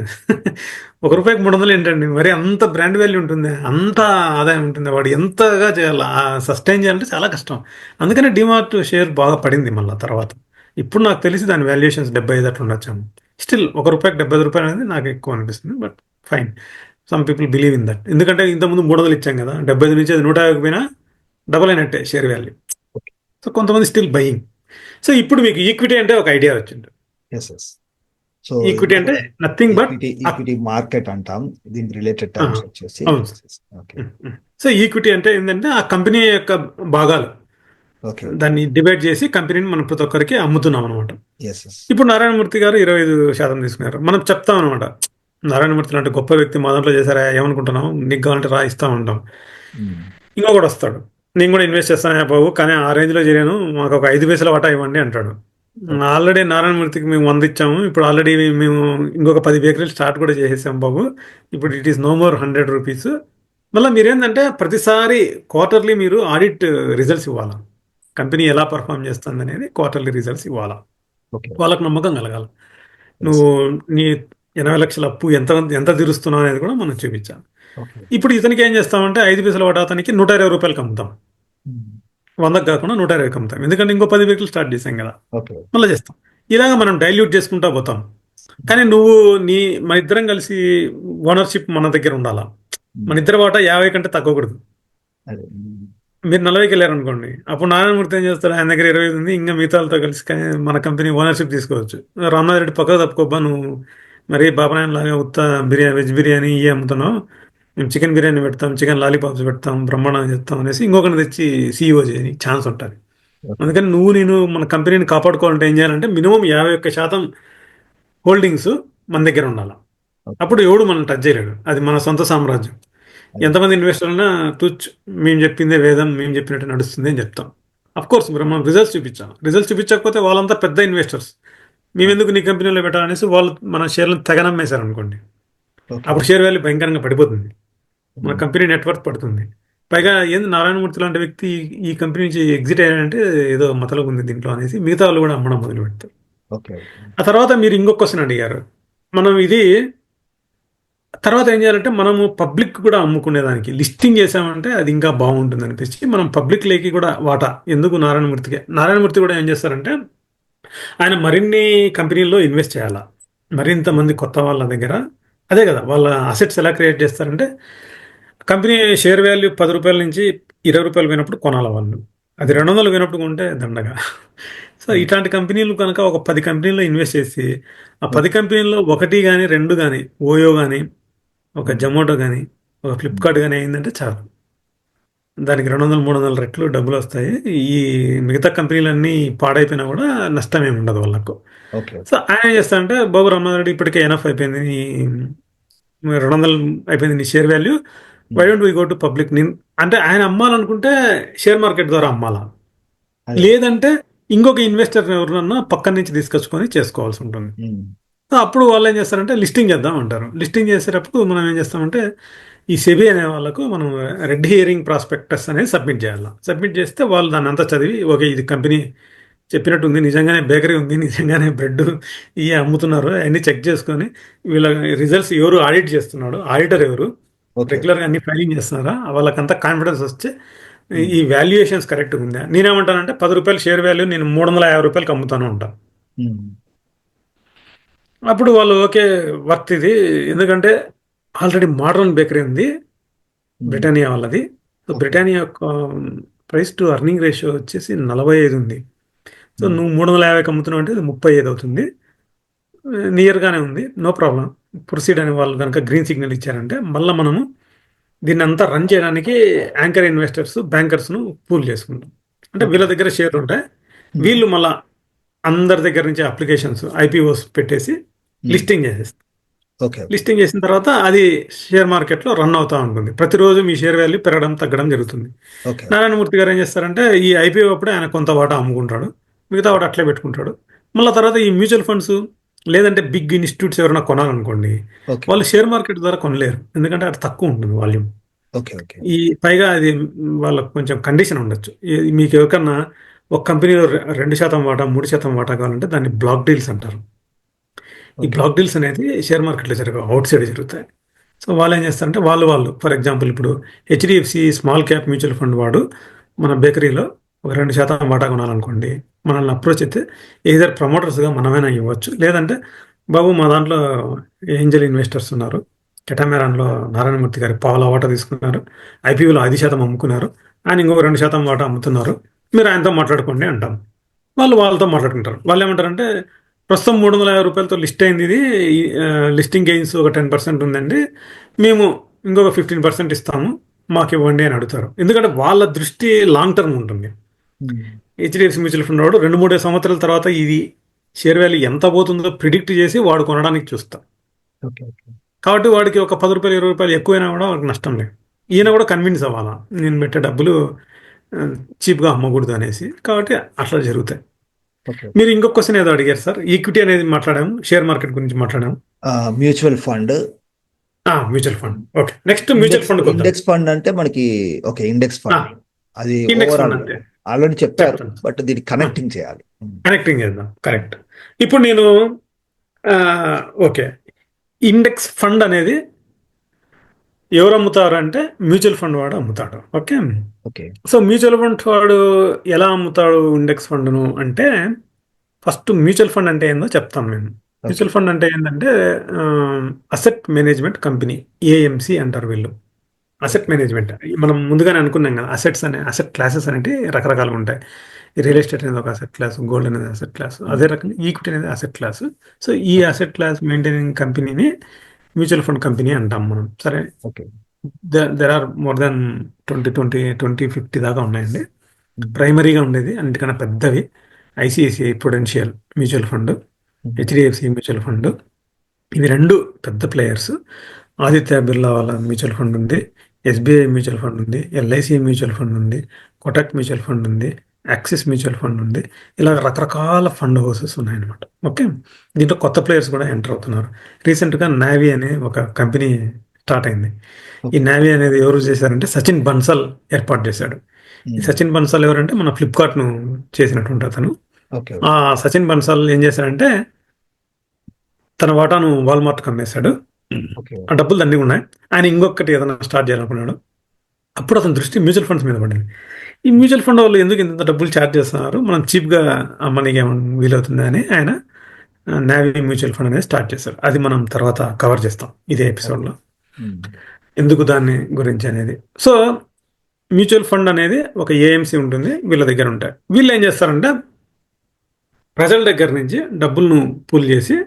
₹1కి 300 ఏంటండి? మరి అంత బ్రాండ్ వాల్యూ ఉంటుంది, అంత ఆదాయం ఉంటుంది, వాడు ఎంతగా చేయాలి, సస్టైన్ చేయాలంటే చాలా కష్టం. అందుకనే డిమార్ట్ షేర్ బాగా పడింది మళ్ళీ తర్వాత. ఇప్పుడు నాకు తెలిసి దాని వాల్యుయేషన్స్ 75 అట్లా ఉండొచ్చు. స్టిల్ ₹1కి ₹75 అనేది నాకు ఎక్కువ అనిపిస్తుంది, but fine. Some people believe in that. ఎందుకంటే ఇంతకుముందు 300 ఇచ్చాం కదా, 75 నుంచి అది 150 పోయినా డబల్ అయినట్టే షేర్ వాల్యూ. ఓకే. సో కొంతమంది స్టిల్ బయింగ్. సో ఇప్పుడు మీకు ఈక్విటీ అంటే ఒక ఐడియా వచ్చింది. యెస్. యెస్. సో ఈక్విటీ ఇందాక అంటే నథింగ్ బట్ ఈక్విటీ మార్కెట్ అంటాం. దీనికి రిలేటెడ్ టర్మ్స్ వచ్చేసి అవును సార్. ఓకే. సో ఈక్విటీ అంటే ఏంటంటే ఆ కంపెనీ యొక్క భాగాలు. ఓకే. దాన్ని డిబేట్ చేసి కంపెనీని మనం ప్రతి ఒక్కరికి అమ్ముతున్నాం అనమాట. ఎస్. ఎస్. ఇప్పుడు నారాయణమూర్తి గారు 25% తీసుకున్నారు. మనం చెప్తాం అనమాట, నారాయణమూర్తి లాంటి గొప్ప వ్యక్తి మా దాంట్లో చేశారా, ఏమనుకుంటున్నాం, నీకు కావాలంటే రా ఇస్తా ఉంటాం. ఉమ్. ఇంకొకటి వస్తాడు, నేను కూడా ఇన్వెస్ట్ చేస్తాను బాబు, కానీ ఆ రేంజ్లో చేయను, మాకు ఒక 5 పైసల వాటా ఇవ్వండి అంటాడు. ఓకే. ఆల్రెడీ నారాయణమూర్తికి మేము 100 ఇచ్చాము, ఇప్పుడు ఆల్రెడీ మేము ఇంకొక 10 బేకరీలు స్టార్ట్ కూడా చేసేసాం బాబు, ఇప్పుడు it is no more 100 rupees. మళ్ళీ మీరేంటంటే ప్రతిసారి క్వార్టర్లీ మీరు ఆడిట్ రిజల్ట్స్ ఇవ్వాలా, కంపెనీ ఎలా పర్ఫామ్ చేస్తుంది అనేది క్వార్టర్లీ రిజల్ట్స్ ఇవ్వాలా, ఓకే. వాళ్ళకు నమ్మకం కలగాలి. ఎస్. నువ్వు నీ 80 లక్షల అప్పు ఎంత ఎంత తీరుస్తున్నావు అనేది కూడా మనం చూపించాలి. ఓకే. ఇప్పుడు ఇతనికి ఏం చేస్తామంటే 5 పైసల వాటా అతనికి 120 రూపాయలకి అమ్ముతాం, ఉమ్. 100కి కాకుండా 120కి అమ్ముతాం, ఎందుకంటే ఇంకో 10 వెహికల్ స్టార్ట్ చేసాం కదా, ఓకే. మళ్ళీ చేస్తాం. ఇలాగ మనం డైల్యూట్ చేసుకుంటా పోతాం. కానీ నువ్వు నీ మన ఇద్దరం కలిసి ఓనర్షిప్ మన దగ్గర ఉండాలా, ఉమ్. మన ఇద్దరు వాటా 50 కంటే తగ్గకూడదు. అదే. ఉమ్. మీరు 40కి వెళ్ళారు అనుకోండి, అప్పుడు నారాయణమూర్తి ఏం చేస్తారు, ఆయన దగ్గర 25 ఉంది, ఇంకా మిగతాలతో కలిసి మన కంపెనీ ఓనర్షిప్ తీసుకోవచ్చు. రామనాథ్ రెడ్డి పక్కకు తప్పుకోబ్బా, నువ్వు మరి బాబనాయన లాగా ఉత్త బిర్యానీ, వెజ్ బిర్యానీ ఇవి అమ్ముతున్నావు, మేము చికెన్ బిర్యానీ పెడతాం, చికెన్ లాలీపాప్స్ పెడతాం, బ్రహ్మాండంగా చెప్తాం అనేసి ఇంకొకరిని తెచ్చి సీఈఓ చేయని ఛాన్స్ ఉంటుంది. ఓకే. అందుకని నేను మన కంపెనీని కాపాడుకోవాలంటే ఏం చేయాలంటే మినిమం 51% హోల్డింగ్స్ మన దగ్గర ఉండాలి. ఓకే. అప్పుడు ఎవడు మనం టచ్ చేయలేడు, అది మన సొంత సామ్రాజ్యం. అదే. ఎంతమంది ఇన్వెస్టర్లైనా తుచ్, మేము చెప్పిందే వేదం, మేము చెప్పినట్టు నడుస్తుంది అని చెప్తాం. అఫ్ కోర్స్ మనం రిజల్ట్స్ చూపించాం, రిజల్ట్స్ చూపించకపోతే వాళ్ళంతా పెద్ద ఇన్వెస్టర్స్, మేము ఎందుకు నీ కంపెనీలో పెట్టాలనేసి వాళ్ళు మన షేర్లను తెగనమ్మేశారు అనుకోండి, ఓకే. అప్పుడు షేర్ వాల్యూ భయంకరంగా పడిపోతుంది, మన ఉమ్. కంపెనీ నెట్వర్క్ పడుతుంది. పైగా ఏంది నారాయణమూర్తి లాంటి వ్యక్తి ఈ కంపెనీ నుంచి ఎగ్జిట్ అయ్యాడంటే ఏదో మతలబు ఉంది దీంట్లో అనేసి మిగతా వాళ్ళు కూడా అమ్మడం మొదలు పెడతారు. ఓకే. ఓకే. ఆ తర్వాత మీరు ఇంకొక క్వశ్చన్ అడిగారు, మనం ఇది తర్వాత ఏం చేయాలంటే మనము పబ్లిక్ కూడా అమ్ముకునేదానికి లిస్టింగ్ చేసామంటే అది ఇంకా బాగుంటుంది అనిపించి మనం పబ్లిక్ లేకి కూడా వాటా, ఎందుకు నారాయణమూర్తి కూడా ఏం చేస్తారంటే ఆయన మరిన్ని కంపెనీల్లో ఇన్వెస్ట్ చేయాలా, మరింత మంది కొత్త వాళ్ళ దగ్గర, అదే కదా వాళ్ళ అసెట్స్ ఎలా క్రియేట్ చేస్తారంటే కంపెనీ షేర్ వాల్యూ 10 రూపాయల నుంచి 20 రూపాయలు పోయినప్పుడు కొనాలి వాళ్ళు, అది 200 పోయినప్పుడు కొంటే దండగా. సో ఉమ్. ఇట్లాంటి కంపెనీలు కనుక ఒక 10 కంపెనీల్లో ఇన్వెస్ట్ చేసి ఆ 10 ఓకే. కంపెనీల్లో ఒకటి కానీ 2 కానీ ఓయో కానీ ఒక ఉమ్. జొమాటో కానీ ఒక ఉమ్. ఫ్లిప్కార్ట్ కానీ అయిందంటే చాలు, దానికి 200-300 రెట్లు డబ్బులు వస్తాయి. ఈ మిగతా కంపెనీలన్నీ పాడైపోయినా కూడా నష్టం ఏమి ఉండదు వాళ్ళకు. ఓకే. సో ఆయన ఏం చేస్తాడంటే బాబు రామనాథ్ ఇప్పటికే ఎనఫ్ అయిపోయింది, 200 అయిపోయింది నీ share value, why um. Don't we go to public. అంటే ఆయన అమ్మాలనుకుంటే షేర్ మార్కెట్ ద్వారా అమ్మాలా, అదే. లేదంటే ఇంకొక ఇన్వెస్టర్ ఎవరినన్నా పక్కన నుంచి తీసుకొచ్చుకొని చేసుకోవాల్సి ఉంటుంది. ఉమ్. సో అప్పుడు వాళ్ళు ఏం చేస్తారంటే లిస్టింగ్ చేద్దాం అంటారు. లిస్టింగ్ చేసేటప్పుడు మనం ఏం చేస్తామంటే ఈ సెబీ అనే వాళ్ళకు మనం రెడ్ హియరింగ్ ప్రాస్పెక్టస్ అనేది సబ్మిట్ చేయాలి. సబ్మిట్ చేస్తే వాళ్ళు దాన్ని అంతా చదివి ఓకే ఇది కంపెనీ చెప్పినట్టు ఉంది, నిజంగానే బేకరీ ఉంది, నిజంగానే బ్రెడ్ ఇవి అమ్ముతున్నారు, అవన్నీ చెక్ చేసుకొని వీళ్ళ రిజల్ట్స్ ఎవరు ఆడిట్ చేస్తున్నాడు, ఆడిటర్ ఎవరు, ఓకే. రెగ్యులర్గా అన్ని ఫైలింగ్ చేస్తున్నారా, వాళ్ళకంతా కాన్ఫిడెన్స్ వచ్చి ఉమ్. ఈ వాల్యుయేషన్స్ కరెక్ట్గా ఉందా. నేనేమంటానంటే 10 రూపాయలు షేర్ వాల్యూ నేను 350 రూపాయలకి అమ్ముతాను ఉంటాను. ఉమ్. అప్పుడు వాళ్ళు ఓకే వర్త్ ఇది, ఎందుకంటే ఆల్రెడీ మోడర్న్ బేకరీ ఉంది ఉమ్. బ్రిటానియా వాళ్ళది. So okay. బ్రిటానియా యొక్క ప్రైస్ టు అర్నింగ్ రేషియో వచ్చేసి 45 ఉంది. సో ఉమ్. నువ్వు 350కి అమ్ముతున్నావు అంటే 35 అవుతుంది, నియర్గానే ఉంది, నో ప్రాబ్లం, ప్రొసీడ్ అని వాళ్ళు కనుక గ్రీన్ సిగ్నల్ ఇచ్చారంటే మళ్ళీ మనము దీన్ని అంతా రన్ చేయడానికి యాంకర్ ఇన్వెస్టర్స్ బ్యాంకర్స్ను పూల్ చేసుకుంటాం. అంటే ఓకే. వీళ్ళ దగ్గర షేర్లు ఉంటాయి, ఉమ్. వీళ్ళు మళ్ళా అందరి దగ్గర నుంచి అప్లికేషన్స్ ఐపీఓస్ పెట్టేసి ఉమ్. లిస్టింగ్ చేసేస్తారు. ఓకే. ఓకే. లిస్టింగ్ చేసిన తర్వాత అది షేర్ మార్కెట్లో రన్ అవుతూ ఉంటుంది, ప్రతిరోజు మీ షేర్ వాల్యూ పెరగడం తగ్గడం జరుగుతుంది. ఓకే. నారాయణమూర్తి గారు ఏం చేస్తారంటే ఈ ఐపీఓ అప్పుడే ఆయన కొంత వాటా అమ్ముకుంటాడు, మిగతా వాటా అట్లే పెట్టుకుంటాడు. మళ్ళీ తర్వాత ఈ మ్యూచువల్ ఫండ్స్ లేదంటే బిగ్ ఇన్స్టిట్యూట్స్ ఎవరైనా కొనాలనుకోండి, ఓకే. వాళ్ళు షేర్ మార్కెట్ ద్వారా కొనలేరు, ఎందుకంటే అది తక్కువ ఉంటుంది వాల్యూమ్. ఓకే. ఓకే. ఈ పైగా అది వాళ్ళకు కొంచెం కండిషన్ ఉండొచ్చు, మీకు ఎవరికన్నా ఒక కంపెనీలో 2% వాటా 3% వాటా కావాలంటే దాన్ని బ్లాక్ డీల్స్ అంటారు. ఈ ఓకే. బ్లాక్ డీల్స్ అనేది షేర్ మార్కెట్లో జరగవు, అవుట్ సైడ్ జరుగుతాయి. సో వాళ్ళు ఏం చేస్తారంటే వాళ్ళు ఫర్ ఎగ్జాంపుల్ ఇప్పుడు HDFC small cap mutual fund వాడు మన బేకరీలో ఒక 2% వాటా కొనాలనుకోండి, మనల్ని అప్రోచ్ అయితే ఏదర్ ప్రమోటర్స్గా మనమైనా ఇవ్వచ్చు, లేదంటే బాబు మా దాంట్లో ఏంజల్ ఇన్వెస్టర్స్ ఉన్నారు, కెటామెరాన్లో నారాయణమూర్తి గారి పావుల వాటా తీసుకున్నారు, ఐపీఓలో 5% అమ్ముకున్నారు, ఆయన ఇంకొక 2% వాటా అమ్ముతున్నారు, మీరు ఆయనతో మాట్లాడుకోండి అంటాం. వాళ్ళు వాళ్ళతో మాట్లాడుకుంటారు. వాళ్ళు ఏమంటారంటే ప్రస్తుతం 350 రూపాయలతో లిస్ట్ అయింది ఇది, లిస్టింగ్ గెయిన్స్ ఒక 10% ఉందండి, మేము ఇంకొక 15% ఇస్తాము, మాకు ఇవ్వండి అని అడుగుతారు. ఎందుకంటే వాళ్ళ దృష్టి లాంగ్ టర్మ్ ఉంటుంది, ఉమ్. హెచ్డిఎఫ్సి మ్యూచువల్ ఫండ్ వాడు 2-3 సంవత్సరాల తర్వాత ఇది షేర్ వాల్యూ ఎంత పోతుందో ప్రిడిక్ట్ చేసి వాడు కొనడానికి చూస్తాం. Okay okay. కాబట్టి వాడికి ఒక రూ. 10 రూ. 20 ఎక్కువైనా కూడా వాడికి నష్టం లేదు. ఈయన కూడా కన్విన్స్ అవ్వాలా నేను పెట్టే డబ్బులు చీప్గా అమ్మకూడదు అనేసి. కాబట్టి అట్లా జరుగుతాయి. ఓకే. మీరు ఇంకొక క్వశ్చన్ ఏదో అడిగారు సార్. ఈక్విటీ అనేది మాట్లాడాము, షేర్ మార్కెట్ గురించి మాట్లాడాము, mutual fund. Mutual fund. Okay, next mutual index fund కొద్దాం. ఇండెక్స్ ఫండ్ అంటే మనకి ఓకే ఇండెక్స్ ఫండ్ అది ఇండెక్స్ ఫండ్ ఓవరాల్ అంటే ఆల్రెడీ చెప్పారు, చెప్తాను. బట్ దీన్ని కనెక్టింగ్ చేయాలి. కనెక్టింగ్ చేద్దాం. కరెక్ట్. ఇప్పుడు నేను ఆ, ఓకే, ఇండెక్స్ ఫండ్ అనేది ఎవరు అమ్ముతారు అంటే మ్యూచువల్ ఫండ్ వాడు అమ్ముతాడు. Okay. Okay. So mutual fund వాడు ఎలా అమ్ముతాడు ఇండెక్స్ ఫండ్ను అంటే, ఫస్ట్ మ్యూచువల్ ఫండ్ అంటే ఏందో చెప్తాను నేను. ఓకే. మ్యూచువల్ ఫండ్ అంటే ఏంటంటే అసెట్ మేనేజ్మెంట్ కంపెనీ, ఏఎంసి అంటారు వీళ్ళు. Asset okay. మేనేజ్మెంట్ మనం ముందుగానే అనుకున్నాం కదా. అసెట్ క్లాసెస్ అనేవి రకరకాలుగా ఉంటాయి. రియల్ ఎస్టేట్ అనేది ఒక అసెట్ క్లాస్, గోల్డ్ అనేది అసెట్ క్లాస్, అదే రకంగా ఈక్విటీ అనేది అసెట్ క్లాస్. సో ఈ అసెట్ క్లాస్ మెయింటైనింగ్ కంపెనీని మ్యూచువల్ ఫండ్ కంపెనీ అంటాం మనం. సరే, okay. There are more than 20, 50 దాకా ఉన్నాయండి. ప్రైమరీగా ఉండేది అన్నిటికన్నా పెద్దవి ICICI Prudential mutual fund, HDFC mutual fund. ఇవి రెండు పెద్ద ప్లేయర్స్. ఆదిత్య బిర్లా వాళ్ళ మ్యూచువల్ ఫండ్ ఉంది, ఎస్బీఐ మ్యూచువల్ ఫండ్ ఉంది, ఎల్ఐసి మ్యూచువల్ ఫండ్ ఉంది, కోటక్ మ్యూచువల్ ఫండ్ ఉంది, యాక్సిస్ మ్యూచువల్ ఫండ్ ఉంది. ఇలా రకరకాల ఫండ్ హౌసెస్ ఉన్నాయన్నమాట. ఓకే. దీంట్లో కొత్త ప్లేయర్స్ కూడా ఎంటర్ అవుతున్నారు. రీసెంట్గా నావీ అనే ఒక కంపెనీ స్టార్ట్ అయింది. ఈ ఓకే. నావీ అనేది ఎవరు చేశారంటే సచిన్ బన్సల్ ఏర్పాటు చేశాడు. ఈ సచిన్ బన్సల్ ఎవరంటే మన ఫ్లిప్కార్ట్ను చేసినటువంటి అతను. ఓకే. ఆ సచిన్ బన్సల్ ఏం చేశాడంటే తన వాటాను వాల్మార్ట్కి అమ్మేశాడు. ఓకే. ఆ డబ్బులు దండిగా ఉన్నాయి. ఆయన ఇంకొకటి ఏదైనా స్టార్ట్ చేయాలనుకున్నాడు. అప్పుడు అతని దృష్టి మ్యూచువల్ ఫండ్స్ మీద పడింది. ఈ మ్యూచువల్ ఫండ్ వాళ్ళు ఎందుకు ఇంత డబ్బులు ఛార్జ్ చేస్తున్నారు, మనం చీప్గా అమ్మనికి ఏమైనా వీలవుతుంది అని ఆయన నావీ మ్యూచువల్ ఫండ్ అనేది స్టార్ట్ చేశారు. అది మనం తర్వాత కవర్ చేస్తాం ఇదే ఎపిసోడ్లో, ఎందుకు దాన్ని గురించి అనేది. సో మ్యూచువల్ ఫండ్ అనేది ఒక ఏఎంసీ ఉంటుంది, వీళ్ళ దగ్గర ఉంటాయి. వీళ్ళు ఏం చేస్తారంటే ప్రజల దగ్గర నుంచి డబ్బులను పూల్ చేసి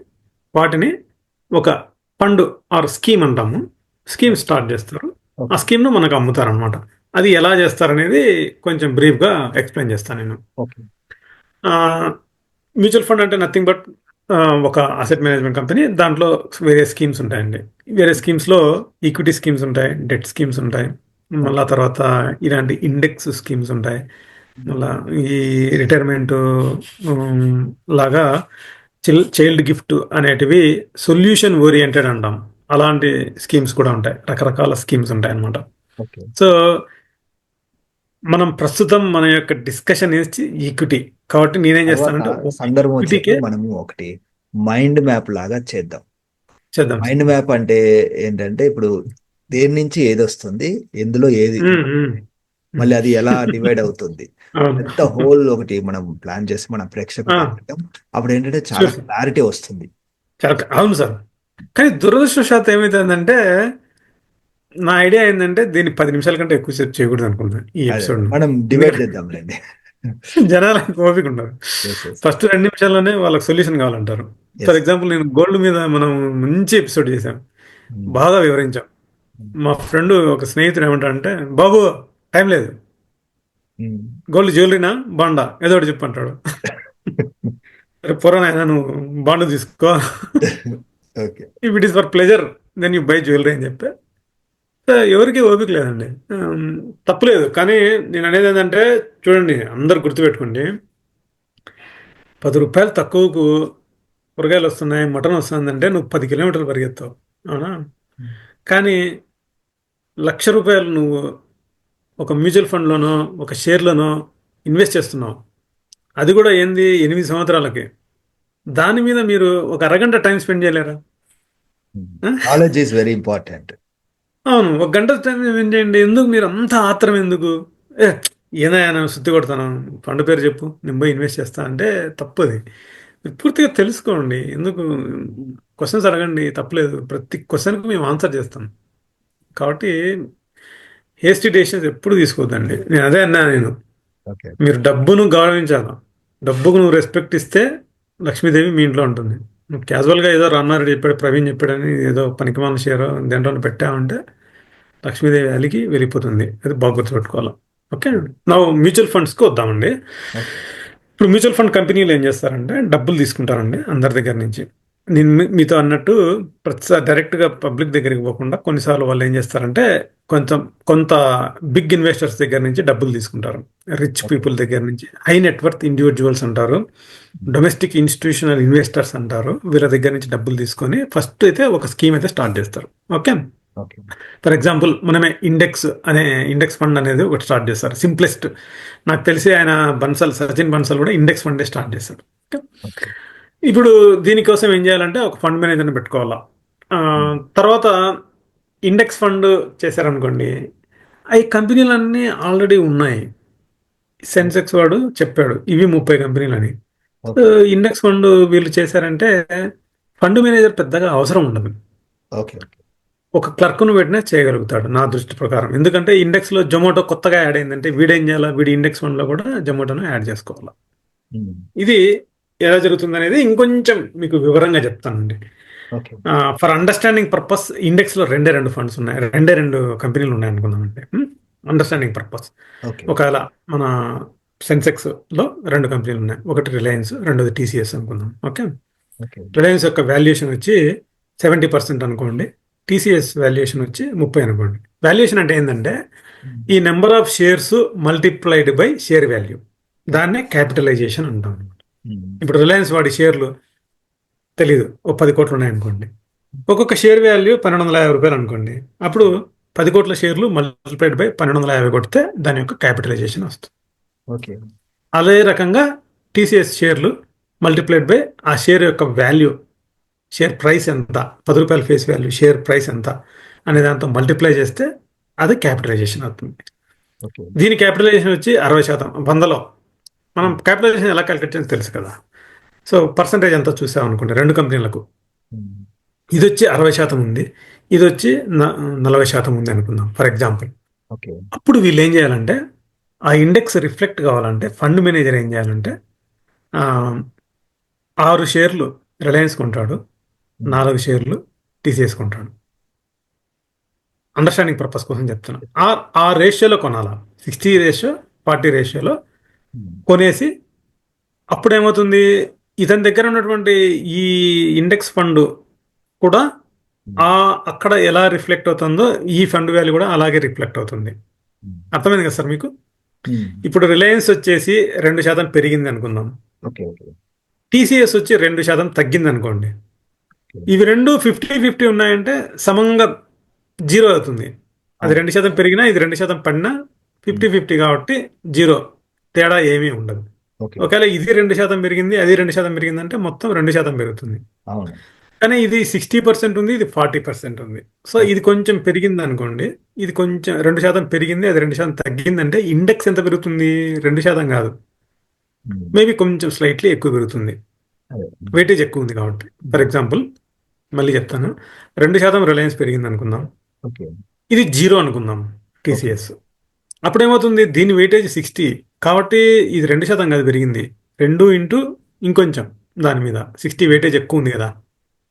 వాటిని ఒక ఫండ్ ఆర్ స్కీమ్ అంటాము, స్కీమ్ స్టార్ట్ చేస్తారు. ఆ స్కీమ్ను మనకు అమ్ముతారనమాట. అది ఎలా చేస్తారనేది కొంచెం బ్రీఫ్గా ఎక్స్ప్లెయిన్ చేస్తాను నేను. ఓకే. మ్యూచువల్ ఫండ్ అంటే నథింగ్ బట్ ఒక అసెట్ మేనేజ్మెంట్ కంపెనీ. దాంట్లో వేరే స్కీమ్స్ ఉంటాయండి. వేరే స్కీమ్స్లో ఈక్విటీ స్కీమ్స్ ఉంటాయి, డెట్ స్కీమ్స్ ఉంటాయి, మళ్ళా తర్వాత ఇలాంటి ఇండెక్స్ స్కీమ్స్ ఉంటాయి, మళ్ళా ఈ రిటైర్మెంట్ లాగా చైల్డ్ గిఫ్ట్ అనేటివి సొల్యూషన్ ఓరియంటెడ్ అంటాం. అలాంటి స్కీమ్స్ కూడా ఉంటాయి. రకరకాల స్కీమ్స్ ఉంటాయి అన్నమాట. ఓకే. సో మనం ప్రస్తుతం మన యొక్క డిస్కషన్ ఈక్విటీ కాబట్టి నేనేం చేస్తానంటే ఒక సందర్భం ఈక్విటీకే వచ్చినప్పుడు మనము ఒకటి మైండ్ మ్యాప్ లాగా చేద్దాం. చేద్దాం. మైండ్ మ్యాప్ అంటే ఏంటంటే ఇప్పుడు దేని నుంచి ఏది వస్తుంది, ఎందులో ఏది మళ్ళీ అది ఎలా డివైడ్ అవుతుంది, పెద్ద హోల్ ఒకటి మనం ప్లాన్ చేసి మన ప్రేక్షకులు అప్పుడు ఏంటంటే చాలా క్లారిటీ వస్తుంది. అవును సార్. కానీ దురదృష్టవశాత్తు ఏమైతుందంటే నా ఐడియా ఏంటంటే దీన్ని 10 నిమిషాల కంటే ఎక్కువసేపు చేయకూడదు అనుకుంటున్నాను ఈ ఎపిసోడ్. మనం డివైడ్ చేద్దాంలేండి. జనాలకు ఓపిక ఉండదు. ఫస్ట్ 2 నిమిషాల్లోనే వాళ్ళకి సొల్యూషన్ కావాలంటారు. ఫర్ ఎగ్జాంపుల్ నేను గోల్డ్ మీద మనం మంచి ఎపిసోడ్ చేశాం, బాగా వివరించాం. మా ఫ్రెండ్ ఒక స్నేహితుడు ఏమంటాడంటే, బాబు టైం లేదు, గోల్డ్ జ్యువెలరీనా బాండా ఏదో ఒకటి చెప్పు అంటాడు. అరే పొరనైనా నువ్వు బాండ్ తీసుకో, if it is for pleasure then you buy jewellery అని చెప్పి. ఎవరికి ఓపిక లేదండి. తప్పులేదు, కానీ నేను అనేది ఏంటంటే చూడండి, అందరు గుర్తుపెట్టుకోండి, ₹10 తక్కువకు కూరగాయలు వస్తున్నాయి, మటన్ వస్తుందంటే నువ్వు 10 కిలోమీటర్లు పరిగెత్తావు, అవునా? కానీ ₹1,00,000 నువ్వు ఒక మ్యూచువల్ ఫండ్లోనో ఒక షేర్లోనో ఇన్వెస్ట్ చేస్తున్నావు, అది కూడా ఏంది 8 సంవత్సరాలకి. దాని మీద మీరు ఒక అరగంట టైం స్పెండ్ చేయలేరా? Knowledge is very important. అవును, ఒక గంట టైం స్పెండ్ చేయండి. ఎందుకు మీరు అంత ఆత్రం ఎందుకు? ఏదైనా శుద్ధి కొడతాను, ఫండ్ పేరు చెప్పు, నేను పోయి ఇన్వెస్ట్ చేస్తా అంటే తప్పు. అది పూర్తిగా తెలుసుకోండి. ఎందుకు క్వశ్చన్స్ అడగండి, తప్పలేదు. ప్రతి క్వశ్చన్కి మేము ఆన్సర్ చేస్తాం. కాబట్టి హేస్టీ డెసిషన్స్ ఎప్పుడు తీసుకోవద్దండి. నేను అదే అన్నా. మీరు డబ్బును గౌరవించాలి. డబ్బుకు నువ్వు రెస్పెక్ట్ ఇస్తే లక్ష్మీదేవి మీ ఇంట్లో ఉంటుంది. నువ్వు క్యాజువల్గా ఏదో రన్నారెడ్డి చెప్పాడు, ప్రవీణ్ చెప్పాడని ఏదో పనికిమాల షేర్ దేంట్లో పెట్టామంటే లక్ష్మీదేవి అలిగి వెళ్ళిపోతుంది. అది బాగా గుర్తుపెట్టుకోవాలి. ఓకే. నా మ్యూచువల్ ఫండ్స్కి వద్దామండి. ఓకే. ఇప్పుడు మ్యూచువల్ ఫండ్ కంపెనీలు ఏం చేస్తారంటే డబ్బులు తీసుకుంటారండి అందరి దగ్గర నుంచి. నేను మీతో అన్నట్టు ప్రతిసారి డైరెక్ట్గా పబ్లిక్ దగ్గరికి పోకుండా కొన్నిసార్లు వాళ్ళు ఏం చేస్తారంటే కొంచెం కొంత బిగ్ ఇన్వెస్టర్స్ దగ్గర నుంచి డబ్బులు తీసుకుంటారు. Rich okay. పీపుల్ దగ్గర నుంచి, హై నెట్వర్త్ ఇండివిజువల్స్ అంటారు, డొమెస్టిక్ ఇన్స్టిట్యూషనల్ ఇన్వెస్టర్స్ అంటారు. వీళ్ళ దగ్గర నుంచి డబ్బులు తీసుకొని ఫస్ట్ అయితే ఒక స్కీమ్ అయితే స్టార్ట్ చేస్తారు. ఓకే. ఓకే. ఫర్ ఎగ్జాంపుల్ మనమే ఇండెక్స్ ఫండ్ అనేది ఒకటి స్టార్ట్ చేస్తారు. సింప్లెస్ట్ నాకు తెలిసి ఆయన సచిన్ బన్సల్ కూడా ఇండెక్స్ ఫండే స్టార్ట్ చేశారు. ఓకే. ఓకే. ఇప్పుడు దీనికోసం ఏం చేయాలంటే ఒక ఫండ్ మేనేజర్ని పెట్టుకోవాలా. ఆ, తర్వాత ఇండెక్స్ ఫండ్ చేశారనుకోండి, ఈ కంపెనీలన్నీ ఆల్రెడీ ఉన్నాయి. సెన్సెక్స్ వాడు చెప్పాడు ఇవి 30 కంపెనీలు అని. ఓకే. ఇండెక్స్ ఫండ్ వీళ్ళు చేశారంటే ఫండ్ మేనేజర్ పెద్దగా అవసరం ఉండదు. ఓకే. ఒక క్లర్క్ను పెట్టినా చేయగలుగుతాడు నా దృష్టి ప్రకారం. ఎందుకంటే ఇండెక్స్లో జొమాటో కొత్తగా యాడ్ అయిందంటే వీడేం చేయాలా, వీడి ఇండెక్స్ ఫండ్లో కూడా జొమాటోను యాడ్ చేసుకోవాలి. ఇది ఎలా జరుగుతుంది అనేది ఇంకొంచెం మీకు వివరంగా చెప్తానండి. ఓకే. ఫర్ అండర్స్టాండింగ్ పర్పస్ ఇండెక్స్లో రెండు ఫండ్స్ ఉన్నాయి, రెండు కంపెనీలు ఉన్నాయి అనుకుందామండి. Understanding purpose. ఓకే. ఒకవేళ మన సెన్సెక్స్లో రెండు కంపెనీలు ఉన్నాయి, ఒకటి రిలయన్స్, రెండోది టీసీఎస్ అనుకుందాం. ఓకే. ఓకే. రిలయన్స్ యొక్క వాల్యుయేషన్ వచ్చి 70% అనుకోండి, టీసీఎస్ వాల్యుయేషన్ వచ్చి 30 అనుకోండి. వాల్యుయేషన్ అంటే ఏంటంటే ఈ number of shares multiplied by share value, దాన్నే క్యాపిటలైజేషన్ అంటాం. ఇప్పుడు రిలయన్స్ వాడి షేర్లు తెలీదు, ఓ 10 కోట్లు ఉన్నాయనుకోండి, ఒక్కొక్క షేర్ వాల్యూ 1250 రూపాయలు అనుకోండి. అప్పుడు 10 కోట్ల షేర్లు మల్టిప్లైడ్ బై 1250 కొడితే దాని యొక్క క్యాపిటలైజేషన్ వస్తుంది. ఓకే. అదే రకంగా టీసీఎస్ షేర్లు మల్టిప్లైడ్ బై ఆ షేర్ యొక్క వాల్యూ, షేర్ ప్రైస్ ఎంత, 10 రూపాయల ఫేస్ వాల్యూ, షేర్ ప్రైస్ ఎంత అనే దాంతో మల్టిప్లై చేస్తే అది క్యాపిటలైజేషన్ అవుతుంది. ఓకే. దీని క్యాపిటలైజేషన్ వచ్చి 60%. 100లో మనం క్యాపిటలైజేషన్ ఎలా క్యాలిక్యులేట్ చేయాలో తెలుసు కదా. సో పర్సంటేజ్ అంతా చూసాం అనుకోండి రెండు కంపెనీలకు. ఇది వచ్చి 60% ఉంది, ఇది వచ్చి 40% ఉంది అనుకుందాం ఫర్ ఎగ్జాంపుల్. ఓకే. అప్పుడు వీళ్ళు ఏం చేయాలంటే ఆ ఇండెక్స్ రిఫ్లెక్ట్ కావాలంటే ఫండ్ మేనేజర్ ఏం చేయాలంటే 6 షేర్లు రిలయన్స్ కొంటాడు, 4 షేర్లు టీసీఎస్ కొంటాడు. అండర్స్టాండింగ్ పర్పస్ కోసం చెప్తున్నా. ఆ రేషియోలో కొనాలా, 60:40 రేషియోలో కొనేసి అప్పుడు ఏమవుతుంది, ఇతని దగ్గర ఉన్నటువంటి ఈ ఇండెక్స్ ఫండ్ కూడా అక్కడ ఎలా రిఫ్లెక్ట్ అవుతుందో ఈ ఫండ్ వాల్యూ కూడా అలాగే రిఫ్లెక్ట్ అవుతుంది. అర్థమైంది కదా సార్ మీకు? ఇప్పుడు రిలయన్స్ వచ్చేసి 2% పెరిగింది అనుకుందాం, ఓకే. ఓకే. టీసీఎస్ వచ్చి 2% తగ్గింది అనుకోండి. ఇవి రెండు 50-50 ఉన్నాయంటే సమంగా 0 అవుతుంది. అది 2% పెరిగినా ఇది 2% పడినా 50-50 కాబట్టి 0, తేడా ఏమీ ఉండదు. ఓకే. ఒకవేళ ఇది 2% పెరిగింది, అది 2% పెరిగింది అంటే మొత్తం 2% పెరుగుతుంది. అవును. కానీ ఇది 60% ఉంది, ఇది 40% ఉంది. సో ఇది కొంచెం పెరిగింది అనుకోండి, ఇది కొంచెం 2% పెరిగింది, అది 2% తగ్గింది అంటే ఇండెక్స్ ఎంత పెరుగుతుంది, 2% కాదు, మేబీ కొంచెం స్లైట్లీ ఎక్కువ పెరుగుతుంది, వెయిటేజ్ ఎక్కువ ఉంది కాబట్టి. ఫర్ ఎగ్జాంపుల్ మళ్ళీ చెప్తాను, 2% రిలయన్స్ పెరిగింది అనుకుందాం, ఓకే. ఇది 0 అనుకుందాం టీసీఎస్. అప్పుడు ఏమవుతుంది, దీని వెయిటేజ్ 60 కాబట్టి ఇది 2% కాదు పెరిగింది, 2 ఇంటూ ఇంకొంచెం దాని మీద 60 వెయిటేజ్ ఎక్కువ ఉంది కదా.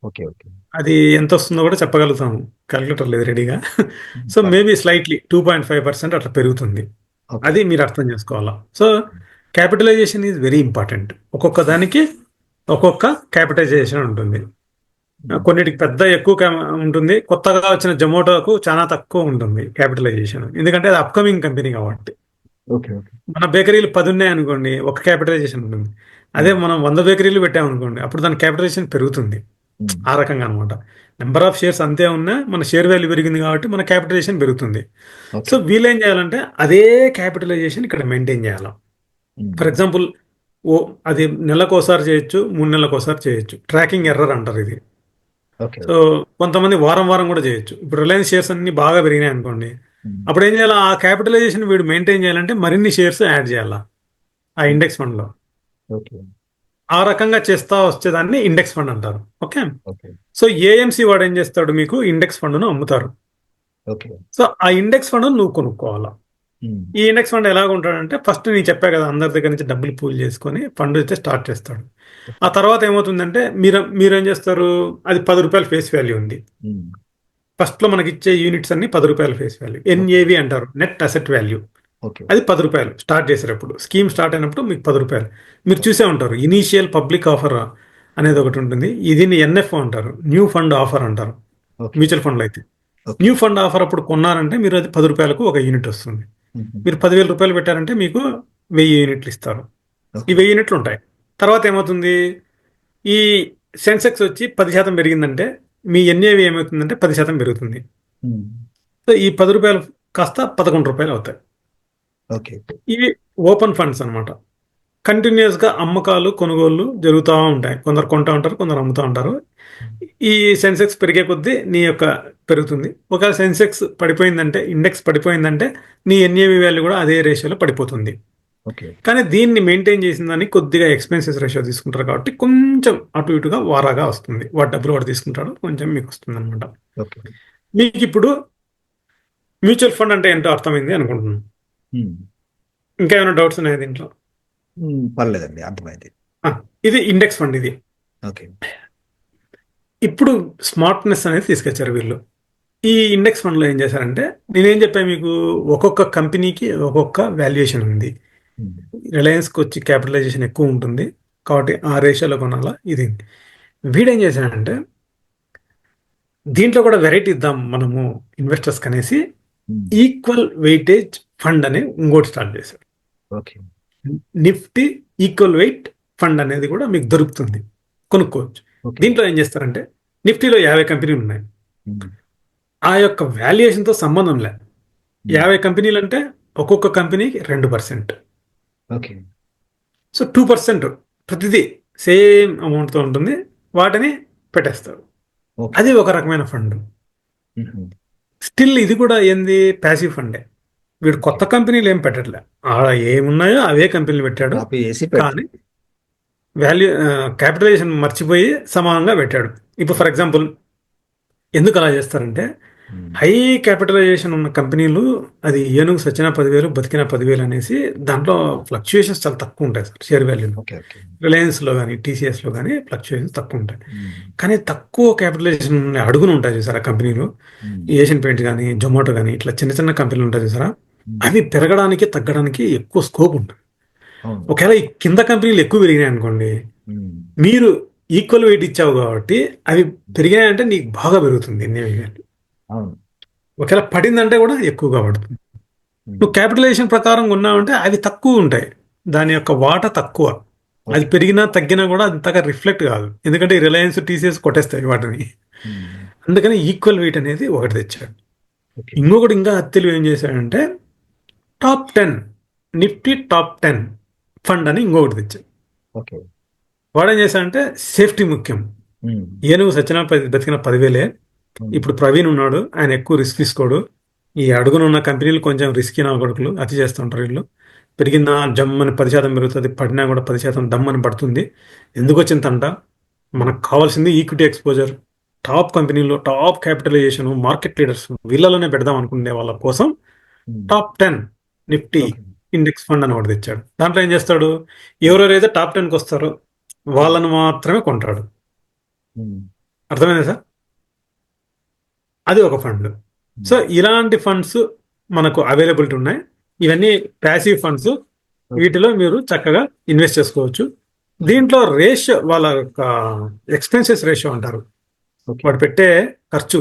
ఓకే. ఓకే. అది ఎంత వస్తుందో కూడా చెప్పగలుగుతాము, క్యాలిక్యులేటర్ లేదు రెడీగా. సో మేబీ స్లైట్లీ 2.5% అట్లా పెరుగుతుంది. అది మీరు అర్థం చేసుకోవాలా. So capitalisation is very important. ఒక్కొక్క దానికి ఒక్కొక్క క్యాపిటలైజేషన్ ఉంటుంది. కొన్నిటికి పెద్ద ఎక్కువ ఉంటుంది, కొత్తగా వచ్చిన జొమాటోకు చాలా తక్కువ ఉంటుంది క్యాపిటలైజేషన్, ఎందుకంటే అది అప్కమింగ్ కంపెనీ కాబట్టి. ఓకే. ఓకే. మన బేకరీలు 10 ఉన్నాయి అనుకోండి, ఒక క్యాపిటలైజేషన్ ఉంటుంది. అదే మనం 100 బేకరీలు పెట్టామనుకోండి, అప్పుడు దాని క్యాపిటలైజేషన్ పెరుగుతుంది. ఆ రకంగా అనమాట. నెంబర్ ఆఫ్ షేర్స్ అంతే ఉన్నా మన షేర్ వాల్యూ పెరిగింది కాబట్టి మన క్యాపిటలైజేషన్ పెరుగుతుంది. సో వీళ్ళు ఏం చేయాలంటే అదే క్యాపిటలైజేషన్ ఇక్కడ మెయింటైన్ చేయాలి. ఫర్ ఎగ్జాంపుల్ అది నెలకు ఒకసారి చేయొచ్చు, 3 నెలలకు ఒకసారి చేయొచ్చు. ట్రాకింగ్ ఎర్రర్ అంటారు ఇది. సో కొంతమంది వారం వారం కూడా చేయొచ్చు. ఇప్పుడు రిలయన్స్ షేర్స్ అన్ని బాగా పెరిగినాయి అనుకోండి, అప్పుడు ఏం చేయాలి, ఆ క్యాపిటలైజేషన్ వీడు మెయింటైన్ చేయాలంటే మరిన్ని షేర్స్ యాడ్ చేయాలా ఆ ఇండెక్స్ ఫండ్లో. ఆ రకంగా చేస్తా వచ్చేదాన్ని ఇండెక్స్ ఫండ్ అంటారు. ఓకే. సో ఏఎంసీ వాడు ఏం చేస్తాడు, మీకు ఇండెక్స్ ఫండ్ను అమ్ముతారు. సో ఆ ఇండెక్స్ ఫండ్ నువ్వు కొనుక్కోవాలా. ఈ ఇండెక్స్ ఫండ్ ఎలాగ ఉంటాడంటే ఫస్ట్ నేను చెప్పా కదా, అందరి దగ్గర నుంచి డబ్బులు పూల్ చేసుకొని ఫండ్ అయితే స్టార్ట్ చేస్తాడు. ఆ తర్వాత ఏమవుతుందంటే మీరేం చేస్తారు, అది 10 రూపాయల ఫేస్ వాల్యూ ఉంది. ఫస్ట్లో మనకి ఇచ్చే యూనిట్స్ అన్ని 10 రూపాయల ఫేస్ వాల్యూ, ఎన్ఏవి అంటారు, నెట్ అసెట్ వాల్యూ. ఓకే. అది రూ. 10 స్టార్ట్ చేసేటప్పుడు. స్కీమ్ స్టార్ట్ అయినప్పుడు మీకు రూ. 10. మీరు చూసే ఉంటారు. ఇనీషియల్ పబ్లిక్ ఆఫర్ అనేది ఒకటి ఉంటుంది. దీన్ని ఎన్ఎఫ్ అంటారు. న్యూ ఫండ్ ఆఫర్ అంటారు. ఓకే. మ్యూచువల్ ఫండ్‌లో అయితే. ఓకే. న్యూ ఫండ్ ఆఫర్ అప్పుడు కొన్నారంటే మీరు అది రూ. 10కు ఒక యూనిట్ వస్తుంది. హుహు. మీరు రూ. 10,000 పెట్టారంటే మీకు 1000 యూనిట్లు ఇస్తారు. ఈ ఓకే. 1000 యూనిట్లు ఉంటాయి. తర్వాత ఏమవుతుంది? ఈ సెన్సెక్స్ వచ్చి 10% పెరిగిందంటే మీ ఎన్ఏవి ఏమవుతుందంటే 10% పెరుగుతుంది. హ్మ్. సో, ఈ రూ. 10 కాస్త రూ. 11 అవుతాయి. ఓకే. ఇవి ఓపెన్ ఫండ్స్ అన్నమాట. కంటిన్యూయస్‌గా అమ్మకాలు, కొనుగోళ్లు జరుగుతా ఉంటాయి. కొందరు కొంటా ఉంటారు. కొందరు అమ్ముతా ఉంటారు. ఈ సెన్సెక్స్ పెరిగే కొద్దీ నీ యొక్క పెరుగుతుంది. ఒకవేళ సెన్సెక్స్ పడిపోయిందంటే, ఇండెక్స్ పడిపోయిందంటే నీ ఎన్ఏవి వాల్యూ కూడా అదే రేషియోలో పడిపోతుంది. ఓకే. కానీ దీన్ని మెయింటైన్ చేసిందని కొద్దిగా ఎక్స్‌పెన్సెస్ రేషియో తీసుకుంటారు కాబట్టి కొంచెం అటు ఇటుగా వారాగా వస్తుంది. వాడి డబ్బులు వాడు తీసుకుంటాడు. కొంచెం మీకు వస్తుందన్నమాట. ఓకే. మీకిప్పుడు మ్యూచువల్ ఫండ్ అంటే ఏంటో అర్థమైంది అనుకుంటున్నాను. హ్మ్. ఇంకా ఏమైనా డౌట్స్ ఉన్నాయా దీంట్లో? పర్లేదండి. అర్థమైంది. ఆ! ఇది ఇండెక్స్ ఫండ్ ఇది. ఓకే. ఇప్పుడు స్మార్ట్‌నెస్ అనేది తీసుకొచ్చారు వీళ్ళు. ఈ ఇండెక్స్ ఫండ్‌లో ఏం చేశారంటే, నేనేం చెప్పా మీకు ఒక్కొక్క కంపెనీకి ఒక్కొక్క వాల్యుయేషన్ ఉంది. హ్మ్. రిలయన్స్‌కొచ్చి క్యాపిటలైజేషన్ ఎక్కువ ఉంటుంది. కాబట్టి ఆ రేషియోలో కొనాలా ఇది. వీడేం చేశాడంటే, దీంట్లో కూడా వెరైటీ ఇద్దాం మనము ఇన్వెస్టర్స్‌కి అనేసి హ్మ్. ఈక్వల్ వెయిటేజ్ ఫండ్ అని ఇంకోటి స్టార్ట్ చేశారు. Okay. Nifty equal wait fund అనేది కూడా మీకు దొరుకుతుంది. కొనుక్కోవచ్చు. ఓకే. దీంట్లో ఏం చేస్తారంటే, నిఫ్టీలో 50 కంపెనీలు ఉన్నాయి. హ్మ్. ఆ యొక్క వాల్యుయేషన్‌తో సంబంధం లే. హ్మ్. 50 కంపెనీలంటే ఒక్కొక్క కంపెనీకి 2%. ఓకే. సో, 2% ప్రతిదీ సేమ్ అమౌంట్‌తో ఉంటుంది. వాటిని పెట్టేస్తారు. ఓకే. అది ఒక రకమైన ఫండ్. హుహు. స్టిల్ ఇది కూడా ఏంది పాసివ్ ఫండే. వీడు ఓకే. కొత్త కంపెనీలు ఏం పెట్టట్లే. ఆడ ఏమున్నాయో అవే కంపెనీలు పెట్టాడు. కాపీ చేసి కానీ పెడుతుంది. క్యాపిటలైజేషన్ మర్చిపోయి సమానంగా పెట్టాడు. ఇప్పుడు ఫర్ ఎగ్జాంపుల్ ఎందుకు అలా చేస్తారంటే, హ్మ్. హై క్యాపిటలైజేషన్ ఉన్న కంపెనీలు అది ఏనుగు సచ్చినా 10,000 బతికినా 10,000 అనేసి దాంట్లో ఫ్లక్చుయేషన్స్ చాలా తక్కువ ఉంటాయి సార్ షేర్ వాల్యూలో. ఓకే. ఓకే. రిలయన్స్‌లో గాని, టీసీఎస్‌లో గాని ఫ్లక్చుయేషన్స్ తక్కువ ఉంటాయి. హ్మ్. కానీ తక్కువ క్యాపిటలైజేషన్ ఉన్న అడుగున ఉంటాయి చూసారా కంపెనీలు. హ్మ్. ఏషియన్ పెయింట్స్ గాని, జొమాటో గాని ఇట్లా చిన్న చిన్న కంపెనీలు ఉంటాయి చూసారా? హ్మ్. అవి పెరగడానికి, తగ్గడానికి ఎక్కువ స్కోప్ ఉంటుంది. అవును. ఒకవేళ ఈ కింద కంపెనీలు ఎక్కువ పెరిగినాయి అనుకోండి, హ్మ్. మీరు ఈక్వల్ వెయిట్ ఇచ్చావు కాబట్టి అవి పెరిగాయంటే నీకు బాగా పెరుగుతుంది ఎన్ఏవి వాల్యూ. అవును. ఒకవేళ పడిందంటే కూడా ఎక్కువగా పడుతుంది. హ్మ్. నువ్వు క్యాపిటలైజేషన్ ప్రకారం కొన్నావంటే అవి తక్కువ ఉంటాయి. దాని యొక్క వాటా తక్కువ. అది ఓకే. పెరిగినా, తగ్గినా కూడా అంతగా రిఫ్లెక్ట్ కాదు. ఎందుకంటే ఈ రిలయన్స్, టీసీఎస్ కొట్టేస్తాయి వాటిని. హ్మ్. అందుకని ఈక్వల్ వెయిట్ అనేది ఒకటి తెచ్చాడు. ఓకే. ఇంకొకటి ఇంకా తెలివి ఏం చేశాడంటే టాప్ 10 నిఫ్టీ టాప్ 10 ఫండ్ అని ఇంకొకటి తెచ్చాడు. ఓకే. వాడేం చేశాడంటే సేఫ్టీ ముఖ్యం. హ్మ్. ఏనుగు సచ్చినా బతికిన 10,000. హ్మ్. ఇప్పుడు ప్రవీణ్ ఉన్నాడు. ఆయన ఎక్కువ రిస్క్ తీసుకోడు. ఈ అడుగునున్న కంపెనీలు కొంచెం రిస్కీ నా కొడుకులు అతి చేస్తుంటారు వీళ్ళు. పెరిగిందా జమ్మని 10% పెరుగుతుంది. పడినా కూడా 10% దమ్మని పడుతుంది. ఎందుకు వచ్చిందంట? హ్మ్. మనకు కావాల్సింది ఈక్విటీ ఎక్స్పోజర్. టాప్ కంపెనీలో టాప్ క్యాపిటలైజేషన్ మార్కెట్ లీడర్స్ వీళ్ళలోనే పెడదాం అనుకునే వాళ్ళ కోసం హ్మ్. Top 10 Nifty okay. Index fund అని ఒకటి తెచ్చాడు. దాంట్లో ఏం చేస్తాడు? ఎవరెవరైతే టాప్ 10కి వస్తారో హ్మ్. వాళ్ళని మాత్రమే కొంటాడు. హ్మ్. అర్థమైందా సార్? అది ఒక ఫండ్. సో, హ్మ్. ఇలాంటి ఫండ్స్ మనకు అవైలబిలిటీ ఉన్నాయి. ఇవన్నీ ప్యాసివ్ ఫండ్స్. ఓకే. వీటిలో మీరు చక్కగా ఇన్వెస్ట్ చేసుకోవచ్చు. ఓకే. దీంట్లో రేషియో వాళ్ళ యొక్క ఎక్స్‌పెన్సెస్ రేషియో అంటారు. ఓకే. వాడు పెట్టే ఖర్చు.